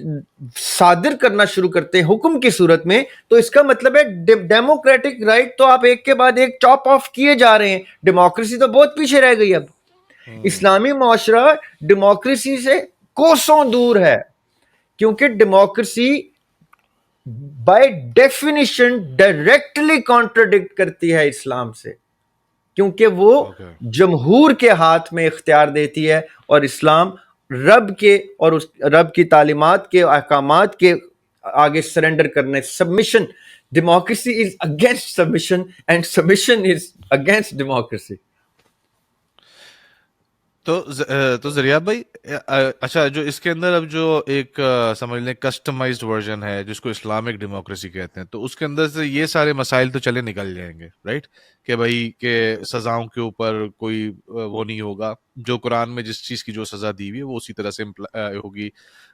صادر کرنا شروع کرتے ہیں حکم کی صورت میں، تو اس کا مطلب ہے ڈیموکریٹک رائٹ تو آپ ایک کے بعد ایک چاپ آف کیے جا رہے ہیں. ڈیموکریسی تو بہت پیچھے رہ گئی. اب اسلامی معاشرہ ڈیموکریسی سے کوسوں دور ہے، کیونکہ democracy by definition directly contradict کرتی ہے اسلام سے، کیونکہ وہ جمہور کے ہاتھ میں اختیار دیتی ہے، اور اسلام رب کے اور رب کی تعلیمات کے احکامات کے آگے سرنڈر کرنے. Submission, democracy is against submission and submission is against democracy. تو ذریعہ بھائی اچھا جو اس کے اندر اب جو ایک سمجھ لیں کسٹمائزڈ ورژن ہے جس کو اسلامک ڈیموکریسی کہتے ہیں، تو اس کے اندر سے یہ سارے مسائل تو چلے نکل جائیں گے، رائٹ؟ کہ بھائی کہ سزاؤں کے اوپر کوئی وہ نہیں ہوگا، جو قرآن میں جس چیز کی جو سزا دی ہوئی ہے وہ اسی طرح سے ہوگی.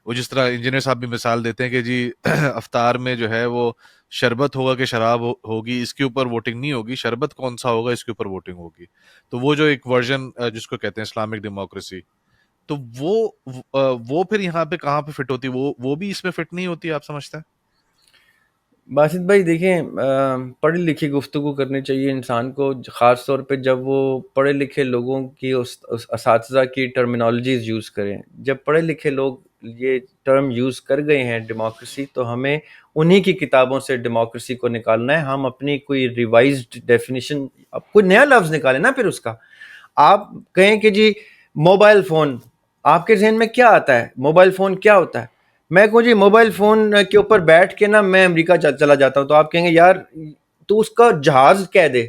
وہ جس طرح انجینئر صاحب بھی مثال دیتے ہیں کہ جی افطار میں جو ہے وہ شربت ہوگا کہ شراب ہوگی، اس کے اوپر ووٹنگ نہیں ہوگی، شربت کون سا ہوگا اس کے اوپر ووٹنگ ہوگی. تو وہ جو ایک ورژن جس کو کہتے ہیں اسلامک ڈیموکریسی، تو وہ پھر یہاں پہ کہاں پہ فٹ ہوتی ہے؟ وہ بھی اس میں فٹ نہیں ہوتی، آپ سمجھتے ہیں؟ باسط بھائی دیکھیں، پڑھی لکھی گفتگو کرنی چاہیے انسان کو، خاص طور پہ جب وہ پڑھے لکھے لوگوں کی اس اساتذہ کی ٹرمینالوجیز یوز کریں. جب پڑھے لکھے لوگ یہ ٹرم یوز کر گئے ہیں ڈیموکریسی، تو ہمیں انہی کی کتابوں سے ڈیموکریسی کو نکالنا ہے. ہم اپنی کوئی ریوائزڈ ڈیفینیشن، اب کوئی نیا لفظ نکالیں نا. پھر اس کا آپ کہیں کہ جی موبائل فون، آپ کے ذہن میں کیا آتا ہے؟ موبائل فون کیا ہوتا ہے؟ میں کہوں جی موبائل فون کے اوپر بیٹھ کے نا میں امریکہ چلا جاتا ہوں، تو آپ کہیں گے یار تو اس کا جہاز کہہ دے،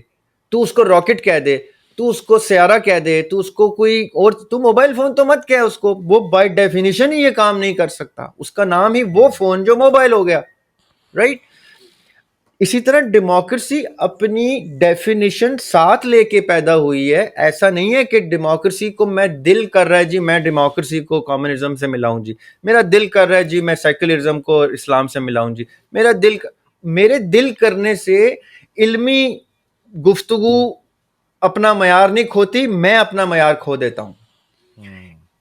تو اس کو راکٹ کہہ دے، تو اس کو سیارہ کہہ دے، تو اس کو کوئی اور، تو موبائل فون تو مت کہہ اس کو. وہ بائی ڈیفینیشن ہی یہ کام نہیں کر سکتا، اس کا نام ہی وہ فون جو موبائل ہو گیا، رائٹ؟ اسی طرح ڈیموکریسی اپنی ڈیفینیشن ساتھ لے کے پیدا ہوئی ہے. ایسا نہیں ہے کہ ڈیموکریسی کو میں دل کر رہا ہے جی میں ڈیموکریسی کو کمیونزم سے ملاؤں، جی میرا دل کر رہا ہے جی میں سیکولرزم کو اسلام سے ملاؤں، جی میرے دل کرنے سے علمی گفتگو اپنا معیار نہیں کھوتی، میں اپنا معیار کھو دیتا ہوں.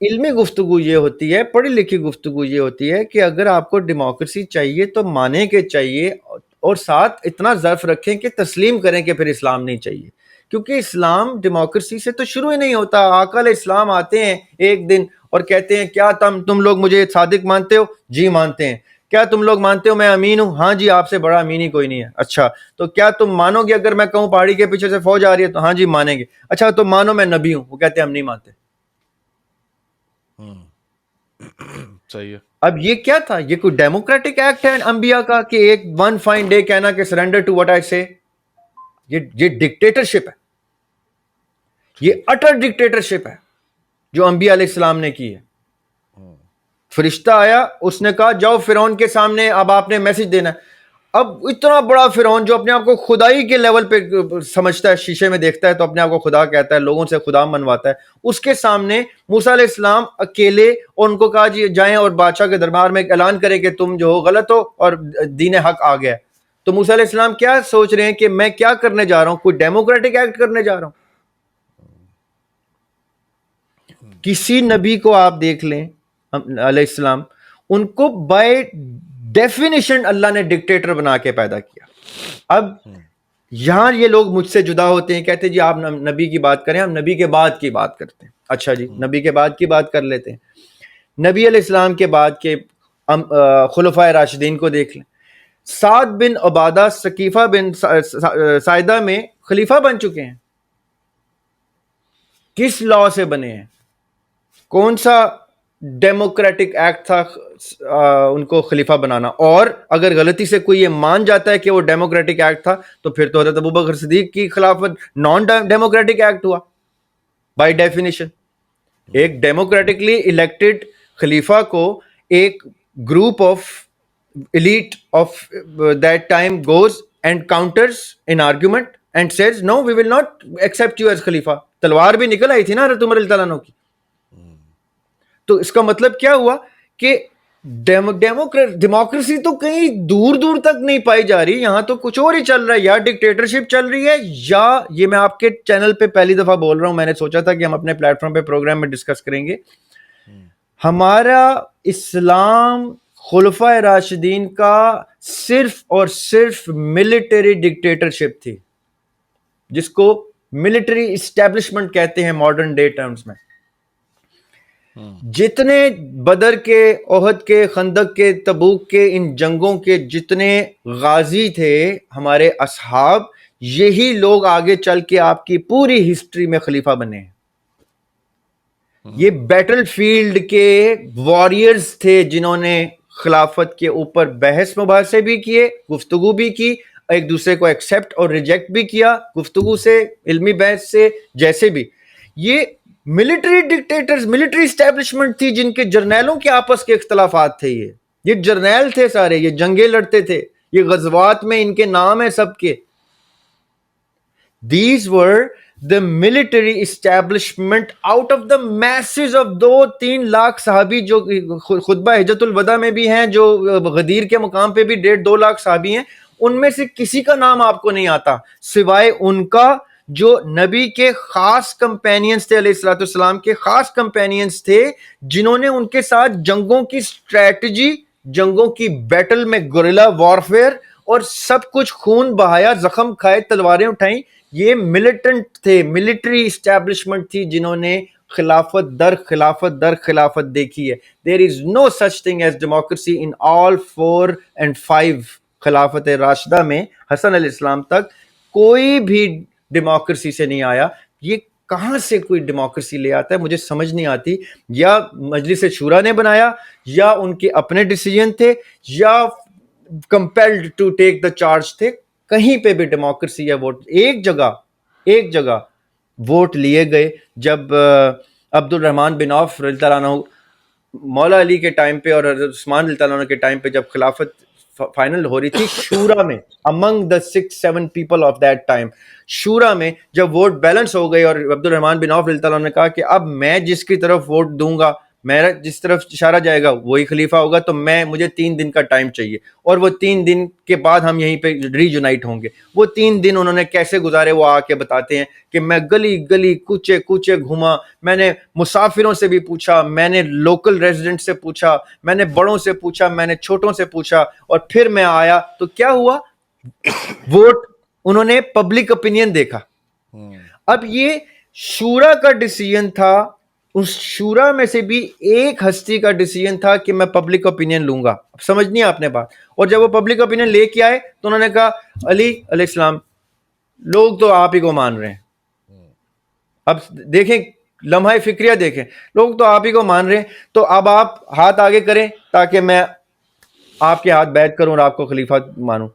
علمی گفتگو یہ ہوتی ہے، پڑھی لکھی گفتگو یہ ہوتی ہے کہ اگر آپ کو ڈیموکریسی چاہیے تو مانے کے چاہیے، اور ساتھ اتنا ظرف رکھیں کہ تسلیم کریں کہ پھر اسلام نہیں چاہیے. کیونکہ اسلام ڈیموکریسی سے تو شروع ہی نہیں ہوتا. آقا علیہ السلام آتے ہیں ایک دن اور کہتے ہیں کیا تم لوگ مجھے صادق مانتے ہو؟ جی مانتے ہیں. کیا تم لوگ مانتے ہو میں امین ہوں؟ ہاں جی آپ سے بڑا امین ہی کوئی نہیں ہے. اچھا تو کیا تم مانو گے اگر میں کہوں پہاڑی کے پیچھے سے فوج آ رہی ہے؟ تو ہاں جی مانیں گے. اچھا تم مانو میں نبی ہوں؟ وہ کہتے ہیں ہم نہیں مانتے. صحیح ہے. اب یہ کیا تھا؟ یہ کوئی ڈیموکریٹک ایکٹ ہے انبیاء کا کہ ایک ون فائن ڈے کہنا کہ سرنڈر ٹو واٹ آئی سے؟ یہ ڈکٹیٹرشپ ہے، یہ اٹر ڈکٹیٹرشپ ہے جو انبیاء علیہ السلام نے کی ہے. فرشتہ آیا، اس نے کہا جاؤ فرعون کے سامنے اب آپ نے میسج دینا ہے. اب اتنا بڑا فرعون جو اپنے آپ کو خدائی کے لیول پہ سمجھتا ہے، شیشے میں دیکھتا ہے تو اپنے آپ کو خدا کہتا ہے، لوگوں سے خدا منواتا ہے، اس کے سامنے موسیٰ علیہ السلام اکیلے، اور ان کو کہا جی جائیں اور بادشاہ کے دربار میں ایک اعلان کریں کہ تم جو ہو غلط ہو اور دین حق آ گیا ہے. تو موسیٰ علیہ السلام کیا سوچ رہے ہیں کہ میں کیا کرنے جا رہا ہوں؟ کوئی ڈیموکریٹک ایکٹ کرنے جا رہا ہوں؟ کسی نبی کو آپ دیکھ لیں علیہ السلام، ان کو بائی ڈیفینیشن اللہ نے ڈکٹیٹر بنا کے پیدا کیا. اب یہاں یہ لوگ مجھ سے جدا ہوتے ہیں، کہتے ہیں جی آپ نبی کی بات کریں، ہم نبی کے بعد کی بات کرتے ہیں. اچھا جی نبی کے بعد کی بات کر لیتے ہیں. نبی علیہ السلام کے بعد کے خلفائے راشدین کو دیکھ لیں. سعد بن عبادہ ثقیفہ بن سائدہ میں خلیفہ بن چکے ہیں. کس لا سے بنے ہیں؟ کون سا ڈیموکریٹک ایکٹ تھا ان کو خلیفہ بنانا؟ اور اگر غلطی سے کوئی یہ مان جاتا ہے کہ وہ ڈیموکریٹک ایکٹ تھا تو پھر تو حضرت ابوبکر صدیق کی خلافت نان ڈیموکریٹک ایکٹ ہوا بائی ڈیفینیشن. ایک ڈیموکریٹکلی الیکٹڈ خلیفہ کو ایک group of elite of that time goes and counters in argument and says no we will not accept you as khalifa. تلوار بھی نکل آئی تھی نا حضرت عمر رضی اللہ عنہ کی. تو اس کا مطلب کیا ہوا کہ ڈیموکریسی تو کہیں دور دور تک نہیں پائی جا رہی. یہاں تو کچھ اور ہی چل رہا ہے، یا ڈکٹیٹرشپ چل رہی ہے، یا یہ میں آپ کے چینل پہ پہلی دفعہ بول رہا ہوں، میں نے سوچا تھا کہ ہم اپنے پلیٹ فارم پہ پروگرام میں ڈسکس کریں گے. ہمارا اسلام خلفائے راشدین کا صرف اور صرف ملٹری ڈکٹیٹرشپ تھی، جس کو ملٹری اسٹیبلشمنٹ کہتے ہیں ماڈرن ڈے ٹرمز میں. جتنے بدر کے، احد کے، خندق کے، تبوک کے، ان جنگوں کے جتنے غازی تھے ہمارے اصحاب، یہی لوگ آگے چل کے آپ کی پوری ہسٹری میں خلیفہ بنے ہیں. یہ بیٹل فیلڈ کے واریئرز تھے جنہوں نے خلافت کے اوپر بحث مباحثے بھی کیے، گفتگو بھی کی، ایک دوسرے کو ایکسیپٹ اور ریجیکٹ بھی کیا گفتگو سے، علمی بحث سے، جیسے بھی. یہ ملٹری ڈکٹیٹرز، ملٹری اسٹیبلشمنٹ تھی جن کے جرنیلوں کے آپس کے اختلافات تھے. یہ جرنیل تھے سارے، یہ جنگیں لڑتے تھے، یہ غزوات میں ان کے نام ہیں سب کے. These were the military establishment out of the masses of 2-3 lakh صحابی جو خطبہ حجۃ الوداع میں بھی ہیں، جو غدیر کے مقام پہ بھی 1.5-2 لاکھ صحابی ہیں. ان میں سے کسی کا نام آپ کو نہیں آتا سوائے ان کا جو نبی کے خاص کمپینینز تھے، علیہ الصلوۃ والسلام کے خاص کمپینینز تھے، جنہوں نے ان کے ساتھ جنگوں کی اسٹریٹجی، جنگوں کی بیٹل میں گوریلا وارفیئر اور سب کچھ خون بہایا، زخم کھائے، تلواریں اٹھائیں. یہ ملیٹنٹ تھے، ملٹری اسٹیبلشمنٹ تھی جنہوں نے خلافت در خلافت در خلافت دیکھی ہے. There is no such thing as democracy in all 4 and 5 خلافت راشدہ میں حسن علیہ السلام تک کوئی بھی ڈیموکریسی سے نہیں آیا. یہ کہاں سے کوئی ڈیموکریسی لے آتا ہے مجھے سمجھ نہیں آتی. یا مجلس شورا نے بنایا، یا ان کے اپنے ڈیسیجن تھے، یا compelled to take the charge تھے. کہیں پہ بھی ڈیموکریسی یا ووٹ، ایک جگہ ووٹ لیے گئے جب عبد الرحمن بن عوف رضی اللہ عنہ مولا علی کے ٹائم پہ اور حضرت عثمان رضی اللہ عنہ کے ٹائم پہ جب خلافت فائنل ہو رہی تھی شورا میں، among the 6-7 people of that time، شورا میں جب ووٹ بیلنس ہو گئی اور عبد الرحمن بن عوف رضی اللہ عنہ نے کہا کہ اب میں جس کی طرف ووٹ دوں گا، میرا جس طرف اشارہ جائے گا وہی خلیفہ ہوگا، تو مجھے 3 دن کا ٹائم چاہیے، اور وہ 3 دن کے بعد ہم یہیں پہ ری یونائٹ ہوں گے. وہ 3 دن انہوں نے کیسے گزارے وہ آ کے بتاتے ہیں کہ میں گلی گلی کوچے کوچے گھوما، میں نے مسافروں سے بھی پوچھا، میں نے لوکل ریزیڈنٹ سے پوچھا، میں نے بڑوں سے پوچھا، میں نے چھوٹوں سے پوچھا، اور پھر میں آیا تو کیا ہوا؟ ووٹ انہوں نے پبلک اوپینین دیکھا. اب یہ شورا کا ڈیسیجن تھا، اس شورا میں سے بھی ایک ہستی کا ڈیسیجن تھا کہ میں پبلک اوپینین لوں گا. سمجھنی آپ نے بات. اور جب وہ پبلک اوپینین لے کے آئے تو انہوں نے کہا علی علیہ السلام لوگ تو آپ ہی کو مان رہے ہیں. اب دیکھیں لمحہ فکریہ دیکھیں، لوگ تو آپ ہی کو مان رہے ہیں، تو اب آپ ہاتھ آگے کریں تاکہ میں آپ کے ہاتھ بیعت کروں اور آپ کو خلیفہ مانوں.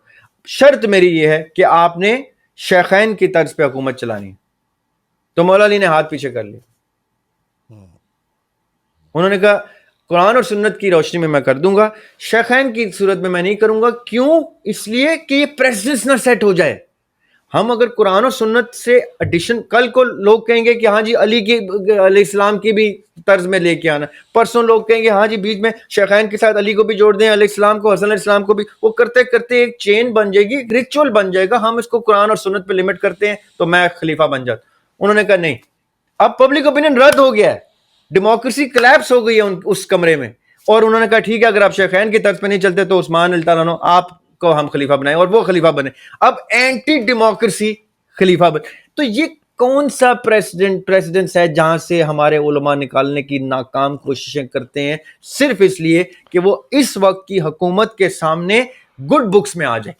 شرط میری یہ ہے کہ آپ نے شیخین کی طرز پہ حکومت چلانی. تو مولا علی نے ہاتھ پیچھے کر لیا. انہوں نے کہا قرآن اور سنت کی روشنی میں کر دوں گا، شیخین کی صورت میں نہیں کروں گا. کیوں؟ اس لیے کہ یہ پریسیڈنس نہ سیٹ ہو جائے. ہم اگر قرآن اور سنت سے ایڈیشن، کل کو لوگ کہیں گے کہ ہاں جی علی کی علیہ السلام کی بھی طرز میں لے کے آنا، پرسوں لوگ کہیں گے ہاں جی بیچ میں شیخین کے ساتھ علی کو بھی جوڑ دیں، علیہ السلام کو، حسن علیہ السلام کو بھی. وہ کرتے کرتے ایک چین بن جائے گی، ریچول بن جائے گا. ہم اس کو قرآن اور سنت پہ لمٹ کرتے ہیں تو میں خلیفہ بن جاتا. انہوں نے کہا نہیں، اب پبلک اوپینین رد ہو گیا ہے، ڈیموکریسی کلیپس ہو گئی ہے اس کمرے میں. اور انہوں نے کہا ٹھیک ہے اگر آپ شیخین کی طرف پہ نہیں چلتے تو عثمان رضی اللہ عنہ آپ کو ہم خلیفہ بنائیں، اور وہ خلیفہ بنے. اب اینٹی ڈیموکریسی خلیفہ بنے. تو یہ کون سا پریسیڈنس ہے جہاں سے ہمارے علماء نکالنے کی ناکام کوششیں کرتے ہیں صرف اس لیے کہ وہ اس وقت کی حکومت کے سامنے گڈ بکس میں آ جائیں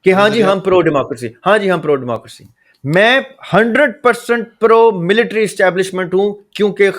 کہ ہاں جی ہم پرو ڈیموکریسی، ہاں جی ہم پرو ڈیموکریسی. میں 100% پرو ملٹری اسٹیبلشمنٹ ہوں، کیونکہ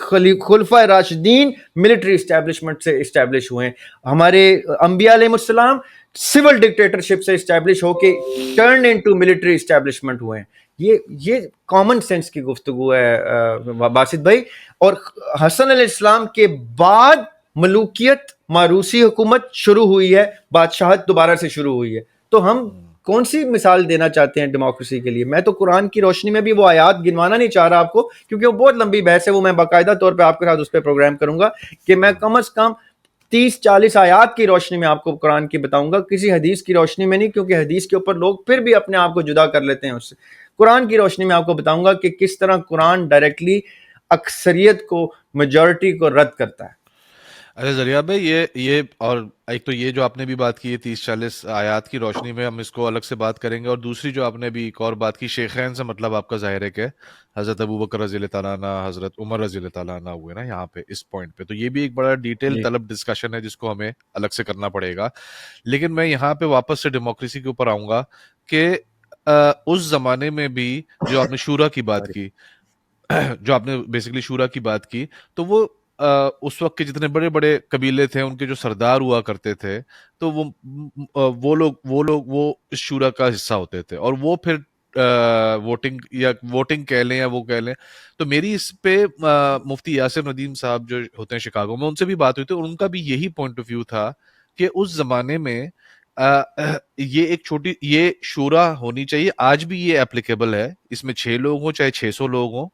خلفائے راشدین ملٹری اسٹیبلشمنٹ سے اسٹیبلش ہوئے ہیں. ہمارے انبیاء علیہ السلام سول ڈکٹیٹرشپ سے اسٹیبلش ہو کے ٹرن انٹو ملٹری اسٹیبلشمنٹ ہوئے ہیں. یہ کامن سینس کی گفتگو ہے باسط بھائی. اور حسن علیہ السلام کے بعد ملوکیت ماروسی حکومت شروع ہوئی ہے، بادشاہت دوبارہ سے شروع ہوئی ہے. تو ہم کون سی مثال دینا چاہتے ہیں ڈیموکریسی کے لیے؟ میں تو قرآن کی روشنی میں بھی وہ آیات گنوانا نہیں چاہ رہا آپ کو، کیونکہ وہ بہت لمبی بحث ہے، وہ میں باقاعدہ طور پہ آپ کے ساتھ اس پہ پروگرام کروں گا کہ میں کم از کم 30-40 آیات کی روشنی میں آپ کو قرآن کی بتاؤں گا، کسی حدیث کی روشنی میں نہیں، کیونکہ حدیث کے اوپر لوگ پھر بھی اپنے آپ کو جدا کر لیتے ہیں اس سے. قرآن کی روشنی میں آپ کو بتاؤں گا کہ کس طرح قرآن ڈائریکٹلی اکثریت کو، میجورٹی کو رد کرتا ہے. اچھا ذریعہ بھائی، یہ اور ایک تو یہ جو آپ نے بھی بات کی ہے 30-40 آیات کی روشنی میں ہم اس کو الگ سے بات کریں گے، اور دوسری جو آپ نے بھی ایک اور بات کی شیخین سے مطلب آپ کا ظاہر ہے کہ حضرت ابوبکر رضی اللہ تعالیٰ عنہ، حضرت عمر رضی اللہ تعالیٰ عنہ ہوئے نا یہاں پہ اس پوائنٹ پہ. تو یہ بھی ایک بڑا ڈیٹیل طلب ڈسکشن ہے جس کو ہمیں الگ سے کرنا پڑے گا. لیکن میں یہاں پہ واپس سے ڈیموکریسی کے اوپر آؤں گا کہ اس زمانے میں بھی جو آپ نے شورا کی بات کی، جو آپ نے بیسیکلی شورا کی بات کی، تو وہ اس وقت کے جتنے بڑے بڑے قبیلے تھے ان کے جو سردار ہوا کرتے تھے، تو وہ لوگ اس شورا کا حصہ ہوتے تھے، اور وہ پھر ووٹنگ یا ووٹنگ کہہ لیں یا وہ کہہ لیں. تو میری اس پہ مفتی یاسر ندیم صاحب جو ہوتے ہیں شکاگو میں، ان سے بھی بات ہوئی تھی، اور ان کا بھی یہی پوائنٹ آف ویو تھا کہ اس زمانے میں یہ ایک چھوٹی یہ شورا ہونی چاہیے. آج بھی یہ اپلیکیبل ہے، اس میں 6 لوگ ہوں چاہے 600 لوگ ہوں،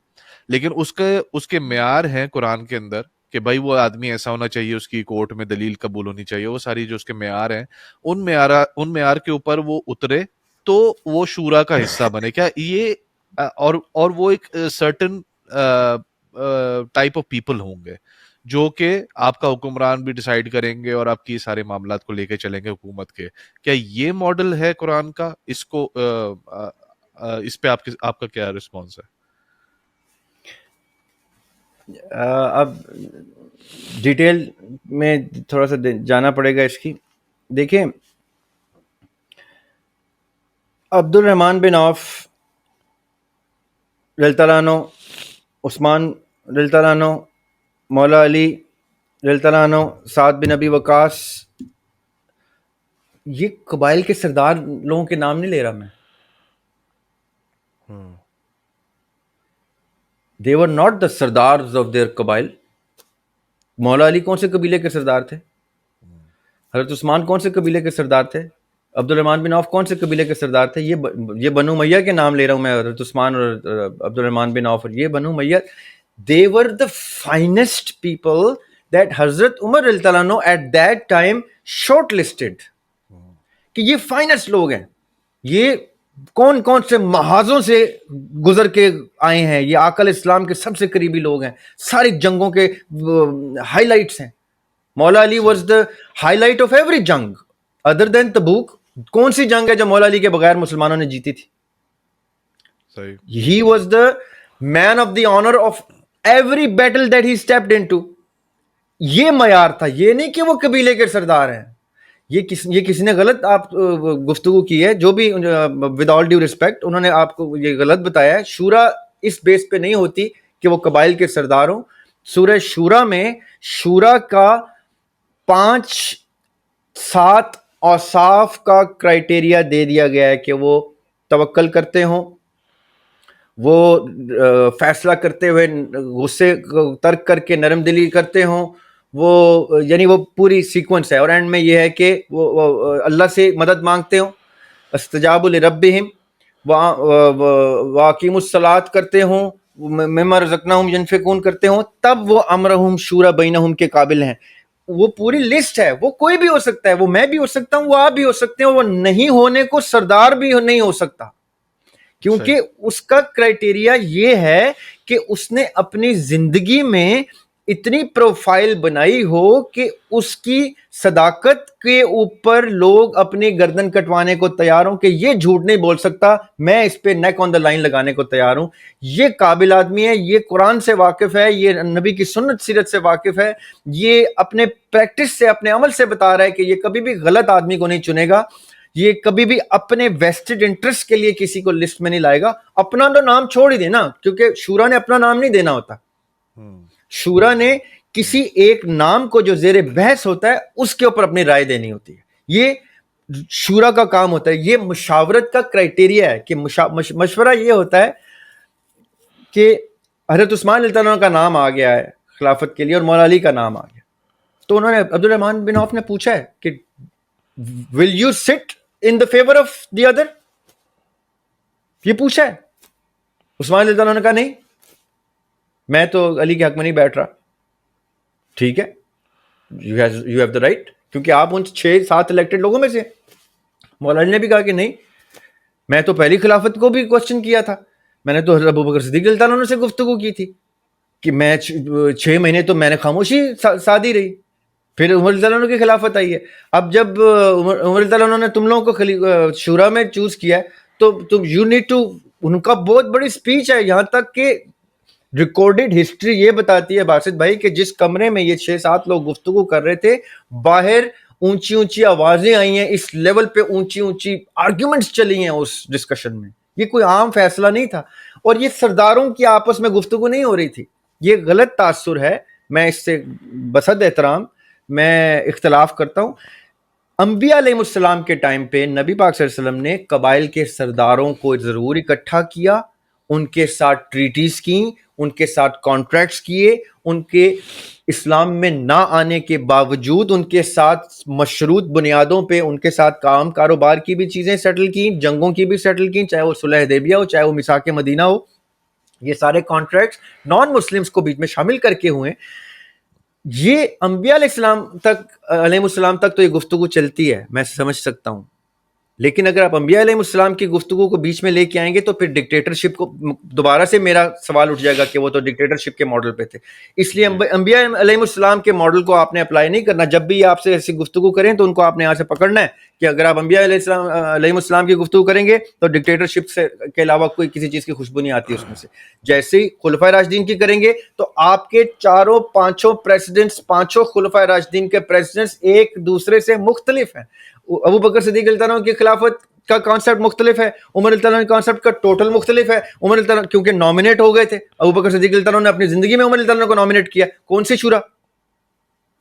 لیکن اس کے معیار ہیں قرآن کے اندر کہ بھائی وہ آدمی ایسا ہونا چاہیے، اس کی کورٹ میں دلیل قبول ہونی چاہیے، وہ ساری جو اس کے معیار ہیں، ان معیار کے اوپر وہ اترے تو وہ شورا کا حصہ بنے. کیا یہ اور وہ ایک سرٹن ٹائپ آف پیپل ہوں گے جو کہ آپ کا حکمران بھی ڈیسائیڈ کریں گے اور آپ کی سارے معاملات کو لے کے چلیں گے حکومت کے. کیا یہ ماڈل ہے قرآن کا؟ اس کو اس پہ آپ کا کیا رسپانس ہے؟ اب ڈیٹیل میں تھوڑا سا جانا پڑے گا اس کی. دیکھیں، عبد الرحمن بن عوف رضی اللہ عنہ، عثمان رضی اللہ عنہ، مولا علی رضی اللہ عنہ، سعد بن ابی وقاص، یہ قبائل کے سردار لوگوں کے نام نہیں لے رہا میں. They were not the sardars of their قبائل. مولا علی کون سے قبیلے کے سردار تھے؟ حضرت عثمان کون سے قبیلے کے سردار تھے؟ عبد الرحمن بن عوف کون سے قبیلے کے سردار تھے؟ یہ بنو امیہ کے نام لے رہا ہوں میں، حضرت عثمان اور عبد الرحمن بن عوف، یہ بنو امیہ. They were the finest people that حضرت عمر رضی اللہ عنہ at that time short listed کہ یہ فائنسٹ لوگ ہیں، یہ کون کون سے محاذوں سے گزر کے آئے ہیں، یہ آقا اسلام کے سب سے قریبی لوگ ہیں، ساری جنگوں کے ہائی لائٹس ہیں. Maula Ali was the highlight of every جنگ ادر دین تبوک. کون سی جنگ ہے جو مولا علی کے بغیر مسلمانوں نے جیتی تھی؟ He was the man of the honor of every battle that he stepped into. یہ معیار تھا، یہ نہیں کہ وہ قبیلے کے سردار ہیں. یہ کسی نے غلط آپ گفتگو کی ہے، جو بھی ود آل ڈیو ریسپیکٹ انہوں نے آپ کو یہ غلط بتایا ہے. شورا اس بیس پہ نہیں ہوتی کہ وہ قبائل کے سردار ہوں. سورہ شورا میں شورا کا 5-7 اوصاف کا کرائٹیریا دے دیا گیا ہے کہ وہ توکل کرتے ہوں، وہ فیصلہ کرتے ہوئے غصے ترک کر کے نرم دلی کرتے ہوں، وہ یعنی وہ پوری سیکوینس ہے. اور اینڈ میں یہ ہے کہ وہ اللہ سے مدد مانگتے ہوں، استجاب لربہم واقیم الصلاۃ کرتے ہوں، مما رزقناہم ینفقون کرتے ہوں، تب وہ امرہم شورا بینہم کے قابل ہیں. وہ پوری لسٹ ہے، وہ کوئی بھی ہو سکتا ہے، وہ میں بھی ہو سکتا ہوں، وہ آپ بھی ہو سکتے ہیں، وہ نہیں ہونے کو سردار بھی نہیں ہو سکتا، کیونکہ اس کا کرائٹیریا یہ ہے کہ اس نے اپنی زندگی میں اتنی پروفائل بنائی ہو کہ اس کی صداقت کے اوپر لوگ اپنی گردن کٹوانے کو تیار ہوں کہ یہ جھوٹ نہیں بول سکتا، میں اس پہ نیک آن دا لائن لگانے کو تیار ہوں. یہ قابل آدمی ہے، یہ قرآن سے واقف ہے، یہ نبی کی سنت سیرت سے واقف ہے، یہ اپنے پریکٹس سے اپنے عمل سے بتا رہا ہے کہ یہ کبھی بھی غلط آدمی کو نہیں چنے گا، یہ کبھی بھی اپنے ویسٹڈ انٹرسٹ کے لیے کسی کو لسٹ میں نہیں لائے گا. اپنا تو نام چھوڑ ہی دینا، کیونکہ شورا نے اپنا نام نہیں دینا ہوتا. شورا نے کسی ایک نام کو جو زیر بحث ہوتا ہے اس کے اوپر اپنی رائے دینی ہوتی ہے. یہ شورا کا کام ہوتا ہے. یہ مشاورت کا کرائٹیریا ہے کہ مشورہ یہ ہوتا ہے کہ حضرت عثمان رضی اللہ عنہ کا نام آ گیا ہے خلافت کے لیے اور مولا علی کا نام آ گیا، تو انہوں نے عبد الرحمن بن عوف نے پوچھا ہے کہ will you sit in the favor of the other؟ یہ پوچھا ہے. عثمان رضی اللہ عنہ نے کہا نہیں، میں تو علی کے حق میں نہیں بیٹھ رہا. ٹھیک ہے، you have the right، کیونکہ آپ ان 6-7 الیکٹڈ لوگوں میں سے. مولا علی نے بھی کہا کہ نہیں، میں تو پہلی خلافت کو بھی کوشچن کیا تھا، میں نے تو حضرت ابوبکر صدیق رضی اللہ عنہ سے گفتگو کی تھی کہ میں 6 مہینے تو میں نے خاموشی سادی رہی، پھر عمر رضی اللہ عنہ کی خلافت آئی ہے. اب جب عمر رضی اللہ عنہ نے تم لوگوں کو شورا میں چوز کیا ہے تو تم یو نیڈ ٹو، ان کا بہت بڑی سپیچ ہے، یہاں تک کہ ریکارڈڈ ہسٹری یہ بتاتی ہے باسط بھائی کہ جس کمرے میں یہ 6-7 لوگ گفتگو کر رہے تھے، باہر اونچی اونچی آوازیں آئی ہیں، اس لیول پہ اونچی اونچی آرگیومنٹس چلی ہیں اس ڈسکشن میں. یہ کوئی عام فیصلہ نہیں تھا، اور یہ سرداروں کی آپس میں گفتگو نہیں ہو رہی تھی. یہ غلط تاثر ہے، میں اس سے بصد احترام میں اختلاف کرتا ہوں. انبیاء علیہ السلام کے ٹائم پہ نبی پاک صلی اللہ علیہ وسلم نے قبائل کے سرداروں کو ضرور اکٹھا کیا، ان کے ساتھ ٹریٹیز کیں، ان کے ساتھ کانٹریکٹس کیے، ان کے اسلام میں نہ آنے کے باوجود ان کے ساتھ مشروط بنیادوں پہ ان کے ساتھ کام کاروبار کی بھی چیزیں سیٹل کیں، جنگوں کی بھی سیٹل کیں، چاہے وہ صلح حدیبیہ ہو، چاہے وہ میثاق مدینہ ہو. یہ سارے کانٹریکٹس نان مسلمس کو بیچ میں شامل کر کے ہوئے. یہ انبیاء علیہ السلام تک تو یہ گفتگو چلتی ہے، میں سمجھ سکتا ہوں، لیکن اگر آپ انبیاء علیہ السلام کی گفتگو کو بیچ میں لے کے آئیں گے تو پھر ڈکٹیٹرشپ کو دوبارہ سے میرا سوال اٹھ جائے گا کہ وہ تو ڈکٹیٹرشپ کے ماڈل پہ تھے. اس لیے انبیاء علیہ السلام کے ماڈل کو آپ نے اپلائی نہیں کرنا. جب بھی آپ سے ایسی گفتگو کریں تو ان کو آپ نے یہاں سے پکڑنا ہے کہ اگر آپ انبیاء علیہ السلام کی گفتگو کریں گے تو ڈکٹیٹرشپ سے کے علاوہ کوئی کسی چیز کی خوشبو نہیں آتی اس میں سے. جیسے ہی خلفائے راشدین کی کریں گے تو آپ کے پانچوں خلفائے راشدین کے پریزیڈنٹس ایک دوسرے سے مختلف ہیں. ابو بکر صدیق اللہ عنہ کی خلافت کا کانسیپٹ مختلف ہے، عمر اللہ عنہ کے کانسیپٹ کا ٹوٹل مختلف ہے. عمر اللہ عنہ کیونکہ نامینیٹ ہو گئے تھے، ابو بکر صدیق اللہ عنہ نے اپنی زندگی میں عمر اللہ عنہ کو نامینیٹ کیا. کون سی شورا،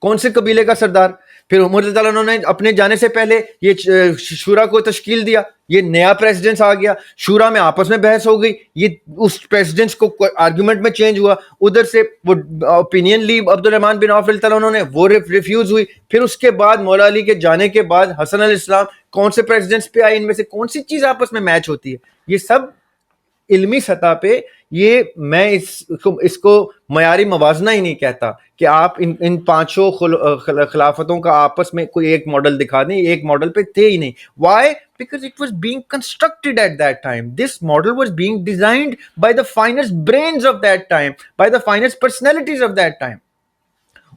کون سے قبیلے کا سردار؟ پھر عمر اللہ عنہ نے اپنے جانے سے پہلے یہ شورا کو تشکیل دیا، یہ نیا پریزیڈنس آ گیا، شورا میں آپس میں بحث ہو گئی، یہ اس پریزیڈنس کو آرگومنٹ میں چینج ہوا، ادھر سے وہ اوپینین لی عبد الرحمن بن عوف رضی اللہ عنہ نے، وہ ریفیوز ہوئی. پھر اس کے بعد مولا علی کے جانے کے بعد حسن علیہ السلام کون سے پریزیڈنس پہ آئے، ان میں سے کون سی چیز آپس میں میچ ہوتی ہے؟ یہ سب علمی سطح پہ یہ میں اس کو معیاری موازنہ ہی نہیں کہتا کہ آپ ان پانچوں خلافتوں کا آپس میں کوئی ایک ماڈل دکھا دیں. ایک ماڈل پہ تھے ہی نہیں. Why? Because it was being constructed at that time. This model was being designed by the finest brains of that time, by the finest personalities of that time.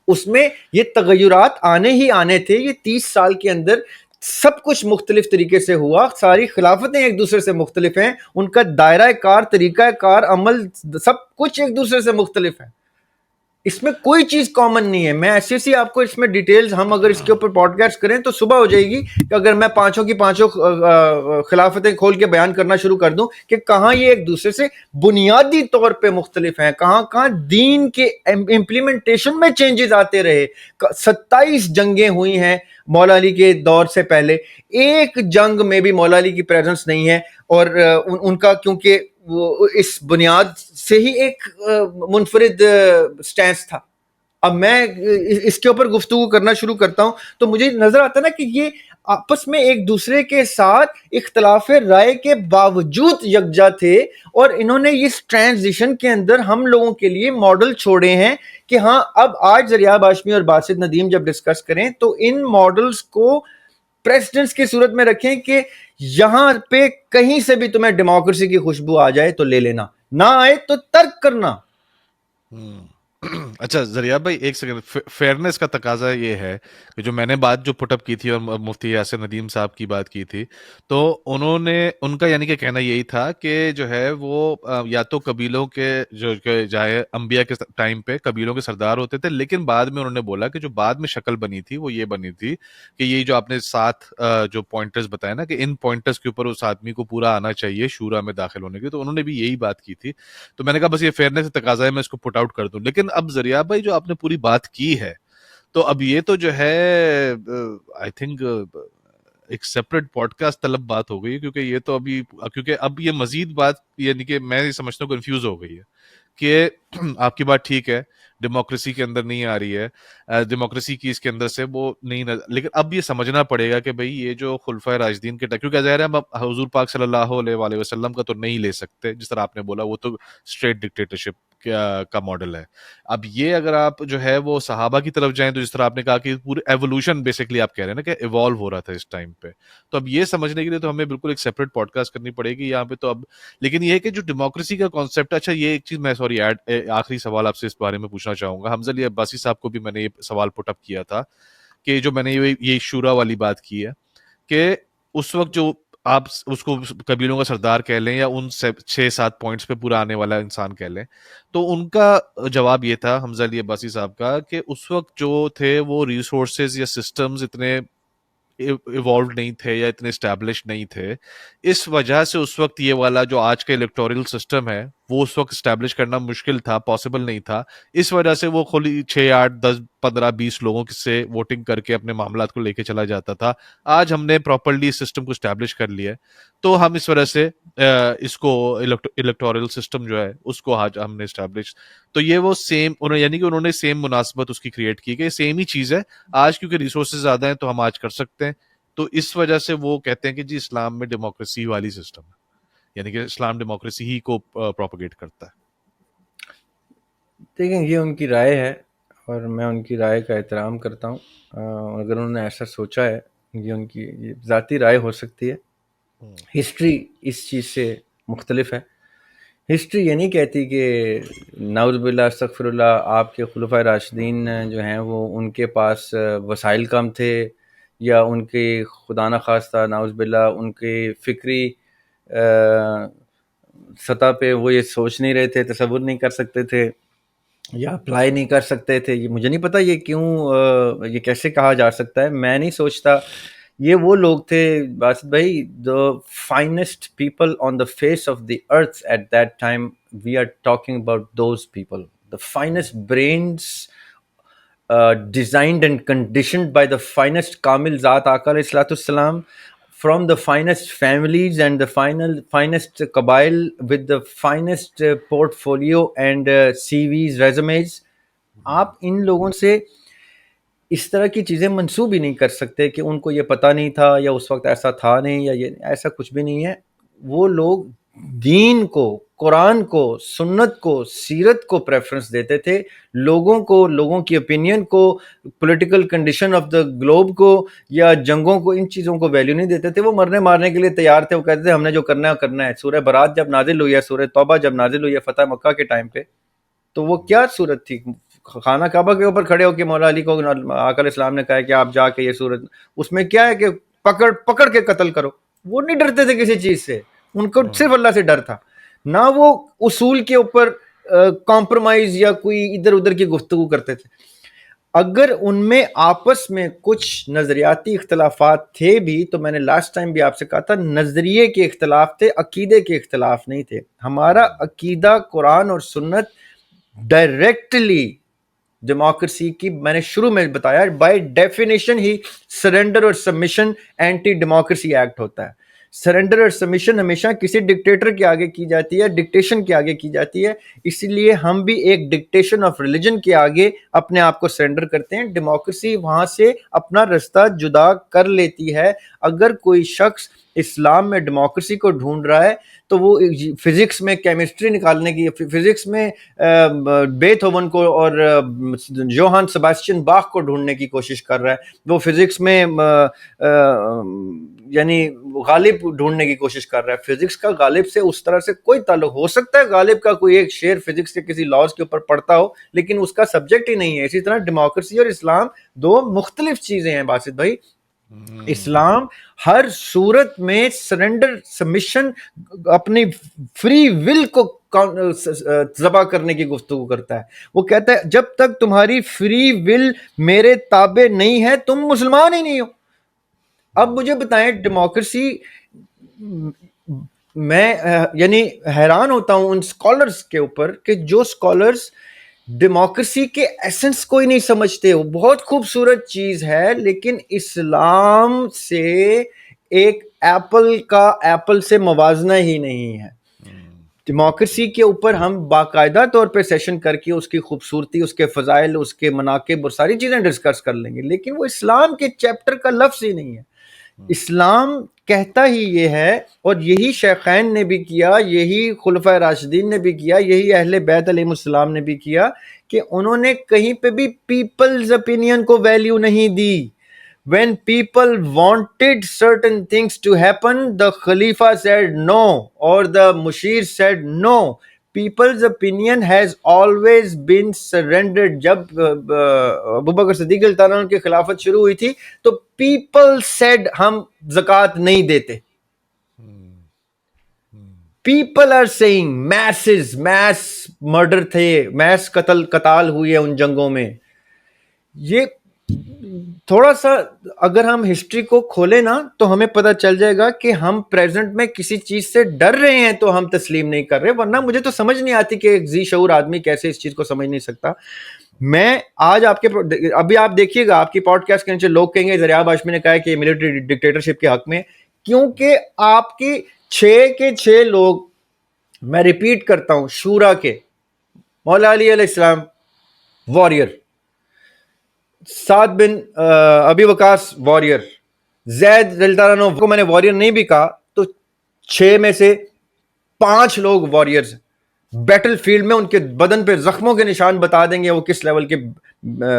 اس میں یہ تغیرات آنے ہی آنے تھے. یہ 30 سال کے اندر سب کچھ مختلف طریقے سے ہوا، ساری خلافتیں ایک دوسرے سے مختلف ہیں، ان کا دائرہ کار، طریقہ کار، عمل، سب کچھ ایک دوسرے سے مختلف ہے. اس میں کوئی چیز کامن نہیں ہے. میں ایسی آپ کو اس میں ڈیٹیلز، ہم اگر اس کے اوپر پوڈ کاسٹ کریں تو صبح ہو جائے گی کہ اگر میں پانچوں کی پانچوں خلافتیں کھول کے بیان کرنا شروع کر دوں کہ کہاں یہ ایک دوسرے سے بنیادی طور پہ مختلف ہیں، کہاں کہاں دین کے امپلیمنٹیشن میں چینجز آتے رہے. 27 جنگیں ہوئی ہیں مولا علی کے دور سے پہلے، ایک جنگ میں بھی مولا علی کی پریزنس نہیں ہے، اور ان کا کیونکہ وہ اس بنیاد سے ہی ایک منفرد سٹینس تھا. اب میں اس کے اوپر گفتگو کرنا شروع کرتا ہوں تو مجھے نظر آتا نا کہ یہ آپس میں ایک دوسرے کے ساتھ اختلاف رائے کے باوجود یکجا تھے، اور انہوں نے اس ٹرانزیشن کے اندر ہم لوگوں کے لیے ماڈل چھوڑے ہیں کہ ہاں اب آج زریاب ہاشمی اور باسط ندیم جب ڈسکس کریں تو ان ماڈلز کو پریسیڈنٹس کی صورت میں رکھیں کہ یہاں پہ کہیں سے بھی تمہیں ڈیموکریسی کی خوشبو آ جائے تو لے لینا، نہ آئے تو ترک کرنا. اچھا زریاب بھائی ایک سیکنڈ، فیئرنیس کا تقاضا یہ ہے کہ جو میں نے بات جو پٹ اپ کی تھی اور مفتی یاسر ندیم صاحب کی بات کی تھی، تو انہوں نے ان کا یعنی کہ کہنا یہی تھا کہ جو ہے وہ یا تو قبیلوں کے جو چاہے انبیاء کے ٹائم پہ قبیلوں کے سردار ہوتے تھے، لیکن بعد میں انہوں نے بولا کہ جو بعد میں شکل بنی تھی وہ یہ بنی تھی کہ یہ جو آپ نے 7 جو پوائنٹرز بتائے نا کہ ان پوائنٹرز کے اوپر اس آدمی کو پورا آنا چاہیے شورا میں داخل ہونے کی، تو انہوں نے بھی یہی بات کی تھی. تو میں نے کہا بس یہ فیئرنیس کا تقاضا ہے، میں اس کو پٹ آؤٹ کر دوں. لیکن اب زریاب بھائی جو آپ نے پوری بات کی ہے تو اب یہ تو جو ہے آئی تھنک ایک سیپریٹ پوڈ کاسٹ طلب بات ہو گئی، کیونکہ یہ تو ابھی کیونکہ اب یہ مزید بات یعنی کہ میں یہ سمجھتا ہوں کنفیوز ہو گئی ہے کہ آپ کی بات ٹھیک ہے ڈیموکریسی کے اندر نہیں آ رہی ہے، ڈیموکریسی کی اس کے اندر سے وہ نہیں، لیکن اب یہ سمجھنا پڑے گا کہ بھئی یہ جو خلفائے راشدین کے کیونکہ ظاہر ہے ہم حضور پاک صلی اللہ علیہ وآلہ وسلم کا تو نہیں لے سکتے، جس طرح آپ نے بولا وہ تو اسٹریٹ ڈکٹیٹرشپ کا ماڈل ہے. اب یہ اگر آپ جو ہے وہ صحابہ کی طرف جائیں تو جس طرح آپ نے کہا کہ پورے ایوولوشن بیسکلی آپ کہہ رہے ہیں نا کہ ایوالو ہو رہا تھا اس ٹائم پہ، تو اب یہ سمجھنے کے لیے تو ہمیں بالکل ایک سیپریٹ پوڈ کاسٹ کرنی پڑے گی یہاں پہ. تو اب لیکن یہ ہے کہ جو ڈیموکریسی کا کانسیپٹ، اچھا یہ ایک چیز میں سوری آخری سوال آپ سے اس بارے میں پوچھنا چاہوں گا. حمزہ علی عباسی صاحب کو بھی میں نے یہ سوال پٹ اپ کیا تھا کہ جو میں نے یہ شورا والی بات کی ہے کہ اس وقت جو آپ اس کو قبیلوں کا سردار کہہ لیں یا ان 6-7 پوائنٹس پہ پورا آنے والا انسان کہہ لیں، تو ان کا جواب یہ تھا حمزہ علی عباسی صاحب کا کہ اس وقت جو تھے وہ ریسورسز یا سسٹمز اتنے ایوالوڈ نہیں تھے یا اتنے اسٹیبلش نہیں تھے، اس وجہ سے اس وقت یہ والا جو آج کا الیکٹورل سسٹم ہے وہ اس وقت اسٹیبلش کرنا مشکل تھا, پاسبل نہیں تھا. اس وجہ سے وہ کھلی 6 8 10 15 20 لوگوں سے ووٹنگ کر کے اپنے معاملات کو لے کے چلا جاتا تھا. آج ہم نے پراپرلی اس سسٹم کو اسٹیبلش کر لیا ہے, تو ہم اس وجہ سے اس کو الیکٹورل سسٹم جو ہے اس کو آج ہم نے اسٹیبلش. تو یہ وہ سیم یعنی کہ انہوں نے سیم مناسبت اس کی کریٹ کی کہ سیم ہی چیز ہے. آج کیونکہ ریسورسز زیادہ ہیں تو ہم آج کر سکتے ہیں, تو اس وجہ سے وہ کہتے ہیں کہ جی اسلام میں ڈیموکریسی والی سسٹم ہے, یعنی کہ اسلام ڈیموکریسی ہی کو پروپیگیٹ کرتا ہے. دیکھیں یہ ان کی رائے ہے اور میں ان کی رائے کا احترام کرتا ہوں. اگر انہوں نے ایسا سوچا ہے, یہ ان کی یہ ذاتی رائے ہو سکتی ہے. ہسٹری اس چیز سے مختلف ہے. ہسٹری یہ نہیں کہتی کہ نعوذ باللہ استغفر اللہ آپ کے خلفائے راشدین جو ہیں وہ ان کے پاس وسائل کم تھے, یا ان کے خدا نخواستہ نعوذ باللہ ان کے فکری سطح پہ وہ یہ سوچ نہیں رہے تھے, تصور نہیں کر سکتے تھے, یا اپلائی نہیں کر سکتے تھے. یہ مجھے نہیں پتا یہ کیوں یہ کیسے کہا جا سکتا ہے. میں نہیں سوچتا. یہ وہ لوگ تھے باسط بھائی, the finest people on the face of the earth at that time. We are talking about those people, the finest brains designed and conditioned by the finest Kamil Zat Aqa alayhi salatu wassalam, from the finest families and the finest qabail with the finest portfolio and CVs, resumes. آپ ان لوگوں سے اس طرح کی چیزیں منسوب ہی نہیں کر سکتے کہ ان کو یہ پتہ نہیں تھا یا اس وقت ایسا تھا نہیں, یا یہ ایسا کچھ بھی نہیں ہے. وہ لوگ دین کو, قرآن کو, سنت کو, سیرت کو پریفرنس دیتے تھے. لوگوں کو, لوگوں کی اوپینین کو, political condition of the globe کو یا جنگوں کو, ان چیزوں کو ویلیو نہیں دیتے تھے. وہ مرنے مارنے کے لیے تیار تھے. وہ کہتے تھے ہم نے جو کرنا ہے کرنا ہے. سورہ برات جب نازل ہوئی ہے, سورہ توبہ جب نازل ہوئی ہے فتح مکہ کے ٹائم پہ, تو وہ کیا صورت تھی؟ خانہ کعبہ کے اوپر کھڑے ہو کے مولا علی کو آقا علیہ السلام نے کہا کہ آپ جا کے یہ صورت, اس میں کیا ہے کہ پکڑ کے قتل کرو. وہ نہیں ڈرتے تھے کسی چیز سے, ان کو صرف اللہ سے ڈر تھا. نہ وہ اصول کے اوپر کمپرومائز یا کوئی ادھر ادھر کی گفتگو کرتے تھے. اگر ان میں آپس میں کچھ نظریاتی اختلافات تھے بھی, تو میں نے لاسٹ ٹائم بھی آپ سے کہا تھا نظریے کے اختلاف تھے, عقیدے کے اختلاف نہیں تھے. ہمارا عقیدہ قرآن اور سنت ڈائریکٹلی ڈیموکریسی کی, میں نے شروع میں بتایا بائی ڈیفینیشن ہی سرنڈر اور سبمیشن اینٹی ڈیموکریسی ایکٹ ہوتا ہے. سرنڈر اور سبمیشن ہمیشہ کسی ڈکٹیٹر کے آگے کی جاتی ہے, ڈکٹیشن کے آگے کی جاتی ہے. اسی لیے ہم بھی ایک ڈکٹیشن آف ریلیجن کے آگے اپنے آپ کو سرنڈر کرتے ہیں. ڈیموکریسی وہاں سے اپنا رستہ جدا کر لیتی ہے. اگر کوئی شخص اسلام میں ڈیموکریسی کو ڈھونڈ رہا ہے تو وہ فزکس میں کیمسٹری نکالنے کی, فزکس میں بیتھوون کو اور جوہان سیباسٹین باخ کو ڈھونڈنے کی کوشش کر رہا ہے. وہ فزکس میں یعنی غالب ڈھونڈنے کی کوشش کر رہا ہے. فزکس کا غالب سے اس طرح سے کوئی تعلق ہو سکتا ہے, غالب کا کوئی ایک شعر فزکس کے کسی لاز کے اوپر پڑھتا ہو, لیکن اس کا سبجیکٹ ہی نہیں ہے. اسی طرح ڈیموکریسی اور اسلام دو مختلف چیزیں ہیں باسط بھائی. اسلام ہر صورت میں سرنڈر سبمیشن, اپنی فری ول کو ذبح کرنے کی گفتگو کرتا ہے. وہ کہتا ہے جب تک تمہاری فری ول میرے تابع نہیں ہے تم مسلمان ہی نہیں ہو. اب مجھے بتائیں ڈیموکریسی, میں یعنی حیران ہوتا ہوں ان اسکالرس کے اوپر کہ جو اسکالرس ڈیموکریسی کے ایسنس کو ہی نہیں سمجھتے. وہ بہت خوبصورت چیز ہے, لیکن اسلام سے ایک ایپل کا ایپل سے موازنہ ہی نہیں ہے. ڈیموکریسی کے اوپر ہم باقاعدہ طور پہ سیشن کر کے اس کی خوبصورتی, اس کے فضائل, اس کے مناقب اور ساری چیزیں ڈسکس کر لیں گے, لیکن وہ اسلام کے چیپٹر کا لفظ ہی نہیں ہے. اسلام کہتا ہی یہ ہے, اور یہی شیخین نے بھی کیا, یہی خلفائے راشدین نے بھی کیا, یہی اہل بیت علیہ السلام نے بھی کیا, کہ انہوں نے کہیں پہ بھی پیپلز opinion کو ویلیو نہیں دی. When people wanted certain things to happen, the Khalifa said no, or the Mushir said no. People's opinion has always been surrendered. جب ابوبکر صدیق رضی اللہ عنہ کی خلافت شروع ہوئی تھی تو people said ہم زکوٰۃ نہیں دیتے. People are saying mass murder تھے, mass قتال ہوئی ہے ان جنگوں میں. یہ تھوڑا سا اگر ہم ہسٹری کو کھولیں نا تو ہمیں پتہ چل جائے گا کہ ہم پریزنٹ میں کسی چیز سے ڈر رہے ہیں تو ہم تسلیم نہیں کر رہے, ورنہ مجھے تو سمجھ نہیں آتی کہ ایک ذی شعور آدمی کیسے اس چیز کو سمجھ نہیں سکتا. میں آج آپ کے ابھی آپ دیکھیے گا آپ کی پوڈ کاسٹ کے نیچے لوگ کہیں گے زریاب ہاشمی نے کہا ہے کہ ملٹری ڈکٹیٹرشپ کے حق میں, کیونکہ آپ کے 6 کے 6 لوگ, میں ریپیٹ کرتا ہوں, شورا کے, مولا علی علیہ السلام واریر, سعد بن ابی وقاص واریر, زید رضی اللہ عنہ کو میں نے واریر نہیں بھی کہا تو 6 میں سے 5 لوگ واریئرز, بیٹل فیلڈ میں ان کے بدن پہ زخموں کے نشان بتا دیں گے وہ کس لیول کے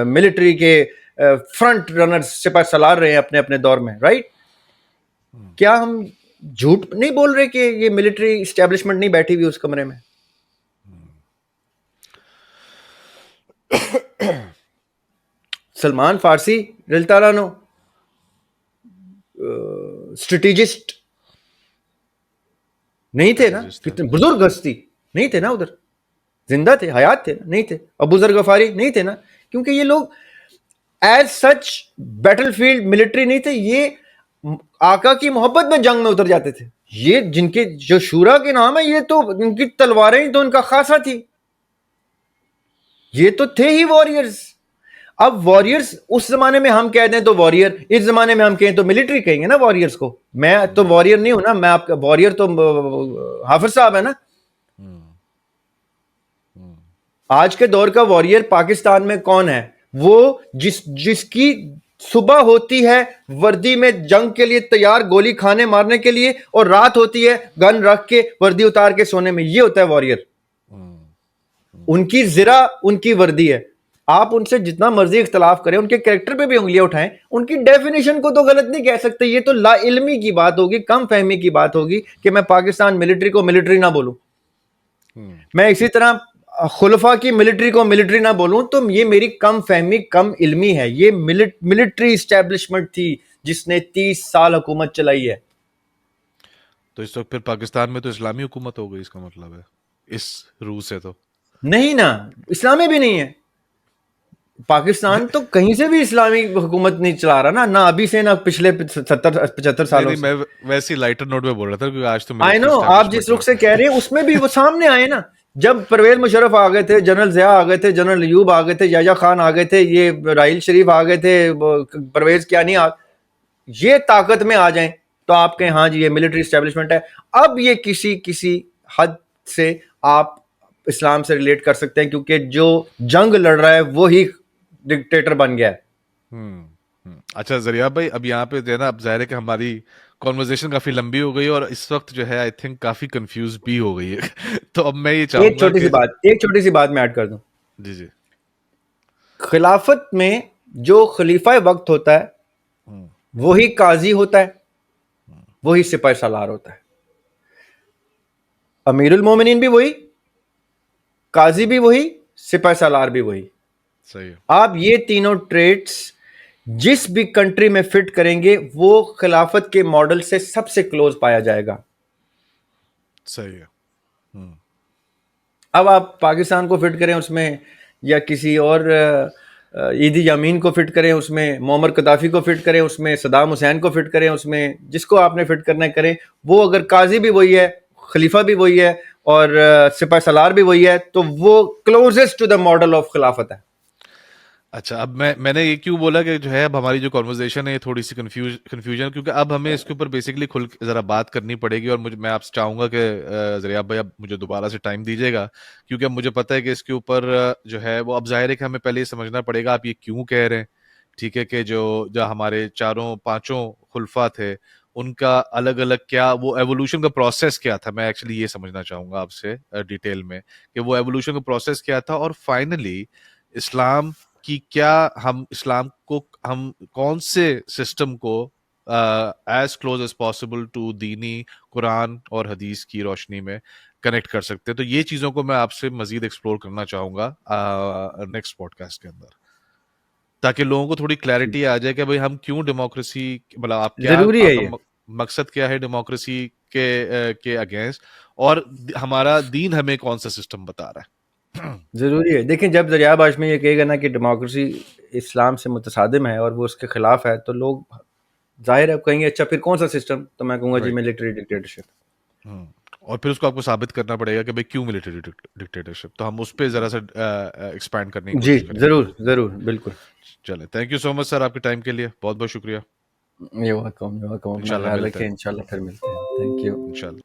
ملٹری کے فرنٹ رنر سپہ سالار رہے ہیں اپنے اپنے دور میں, رائٹ. کیا ہم جھوٹ نہیں بول رہے کہ یہ ملٹری اسٹیبلشمنٹ نہیں بیٹھی ہوئی اس کمرے میں؟ سلمان فارسی رضی اللہ عنہ اسٹریٹجسٹ نہیں تھے نا, کتنے بزرگ ہستی نہیں تھے نا, ادھر زندہ تھے, حیات تھے, نہیں تھے. ابو ذر غفاری نہیں تھے نا, کیونکہ یہ لوگ as such battle field military نہیں تھے, یہ آقا کی محبت میں جنگ میں اتر جاتے تھے. یہ جن کے جو شورا کے نام ہے, یہ تو ان کی تلواریں ہی تو ان کا خاصا تھی, یہ تو تھے ہی واریئرز. اب واریئرز اس زمانے میں ہم کہہ دیں تو واریئر, اس زمانے میں ہم کہیں تو ملٹری کہیں گے نا واریئرز کو. میں تو واریئر نہیں ہوں نا, میں آپ کا واریئر تو حافظ صاحب ہے نا. آج کے دور کا واریئر پاکستان میں کون ہے؟ وہ جس کی صبح ہوتی ہے وردی میں جنگ کے لیے تیار, گولی کھانے مارنے کے لیے, اور رات ہوتی ہے گن رکھ کے وردی اتار کے سونے میں. یہ ہوتا ہے واریئر. ان کی زرہ ان کی وردی ہے. آپ ان سے جتنا مرضی اختلاف کریں, ان کے کریکٹر پہ بھی انگلیاں اٹھائیں, ان کی ڈیفینیشن کو تو غلط نہیں کہہ سکتے. یہ تو لا علمی کی بات ہوگی, کم فہمی کی بات ہوگی کہ میں پاکستان ملٹری کو ملٹری نہ بولوں. میں اسی طرح خلفاء کی ملٹری کو ملٹری نہ بولوں تو یہ میری کم فہمی, کم علمی ہے. یہ ملٹری اسٹیبلشمنٹ تھی جس نے 30 سال حکومت چلائی ہے. تو اس وقت پھر پاکستان میں تو اسلامی حکومت ہو گئی, اس کا مطلب ہے اس روح سے تو نہیں نا, اسلامی بھی نہیں ہے. پاکستان تو کہیں سے بھی اسلامی حکومت نہیں چلا رہا نا, نہ ابھی سے نہ پچھلے 70-75 سالوں سے. میں ویسی لائٹر نوٹ میں بول رہا تھا کیونکہ آج تو آئی نو آپ جس رخ سے کہہ رہے ہیں اس میں بھی وہ سامنے آئے نا. جب پرویز مشرف آ گئے تھے, جنرل ضیاء آ گئے تھے, جنرل ایوب آ گئے تھے, یحییٰ خان آ گئے تھے, یہ راحیل شریف آ گئے تھے, پرویز کیانی یہ طاقت میں آ جائیں تو آپ کہیں ہاں جی یہ ملٹری اسٹیبلشمنٹ ہے. اب یہ کسی حد سے آپ اسلام سے ریلیٹ کر سکتے ہیں, کیونکہ جو جنگ لڑ رہا ہے وہی ڈکٹیٹر بن گیا ہے. اچھا زریاب بھائی, اب یہاں پہ جو ہے نا, اب ظاہر ہے کہ ہماری کانورزیشن کافی لمبی ہو گئی اور اس وقت جو ہے آئی تھنک کافی کنفیوز بھی ہو گئی ہے. تو اب میں یہ چاہوں گا ایک چھوٹی سی بات میں ایڈ کر دوں. جی جی. خلافت میں جو خلیفہ وقت ہوتا ہے وہی قاضی ہوتا ہے, وہی سپہ سالار ہوتا ہے. امیر المومنین بھی وہی, قاضی بھی وہی, سپہ سالار بھی وہی. صحیح. آپ یہ تینوں ٹریٹس جس بھی کنٹری میں فٹ کریں گے وہ خلافت کے ماڈل سے سب سے کلوز پایا جائے گا. صحیح ہے. اب آپ پاکستان کو فٹ کریں اس میں, یا کسی اور ایدی یامین کو فٹ کریں اس میں, معمر قذافی کو فٹ کریں اس میں, صدام حسین کو فٹ کریں اس میں, جس کو آپ نے فٹ کرنا ہے کریں. وہ اگر قاضی بھی وہی ہے, خلیفہ بھی وہی ہے, اور سپہ سالار بھی وہی ہے, تو وہ closest to the model of خلافت ہے. اچھا, اب میں نے یہ کیوں بولا کہ جو ہے اب ہماری جو کنورزیشن ہے یہ تھوڑی سی کنفیوژن, کیونکہ اب ہمیں اس کے اوپر بیسکلی کھل ذرا بات کرنی پڑے گی. اور میں آپ سے چاہوں گا کہ زریاب بھائی اب مجھے دوبارہ سے ٹائم دیجیے گا, کیونکہ اب مجھے پتہ ہے کہ اس کے اوپر جو ہے وہ اب ظاہر ہے کہ ہمیں پہلے یہ سمجھنا پڑے گا آپ یہ کیوں کہہ رہے ہیں. ٹھیک ہے, کہ جو ہمارے 4-5 خلفاء تھے ان کا الگ الگ کیا وہ ایوولوشن کا پروسیس کیا تھا, میں ایکچولی یہ سمجھنا چاہوں گا آپ سے ڈیٹیل میں کہ وہ ایوولوشن کا پروسیس کیا تھا, اور فائنلی اسلام کی کیا, ہم اسلام کو ہم کون سے سسٹم کو as close as possible to دینی قرآن اور حدیث کی روشنی میں کنیکٹ کر سکتے ہیں. تو یہ چیزوں کو میں آپ سے مزید ایکسپلور کرنا چاہوں گا نیکسٹ پوڈ کاسٹ کے اندر, تاکہ لوگوں کو تھوڑی کلیئرٹی آ جائے کہ بھائی ہم کیوں ڈیموکریسی, مطلب آپ کیا ضروری ہے, یہ مقصد کیا ہے ڈیموکریسی کے اگینسٹ, اور ہمارا دین ہمیں کون سا سسٹم بتا رہا ہے. ضروری ہے. دیکھیں جب دریاب ہاشمی یہ کہے گا نا کہ ڈیموکریسی اسلام سے متصادم ہے اور وہ اس کے خلاف ہے تو لوگ ظاہر ہے کہیں گے اچھا پھر کون سا سسٹم؟ تو میں کہوں گا جی ملٹری ڈکٹیٹرشپ. اور پھر اس کو آپ کو ثابت کرنا پڑے گا کہ بھائی کیوں ملٹری ڈکٹیٹرشپ. تو ہم اس پہ ذرا سا ایکسپینڈ کرنے کی جی کوشش کریں گے. ضرور ضرور بالکل. چلیں تھینک یو سو مچ سر آپ کے ٹائم کے لیے. بہت بہت شکریہ. یہ ویلکم. اپنا انشاءاللہ خیال ملتے رکھیں. ہیں. انشاءاللہ پھر ملتے ہیں. Thank you. انشاءاللہ.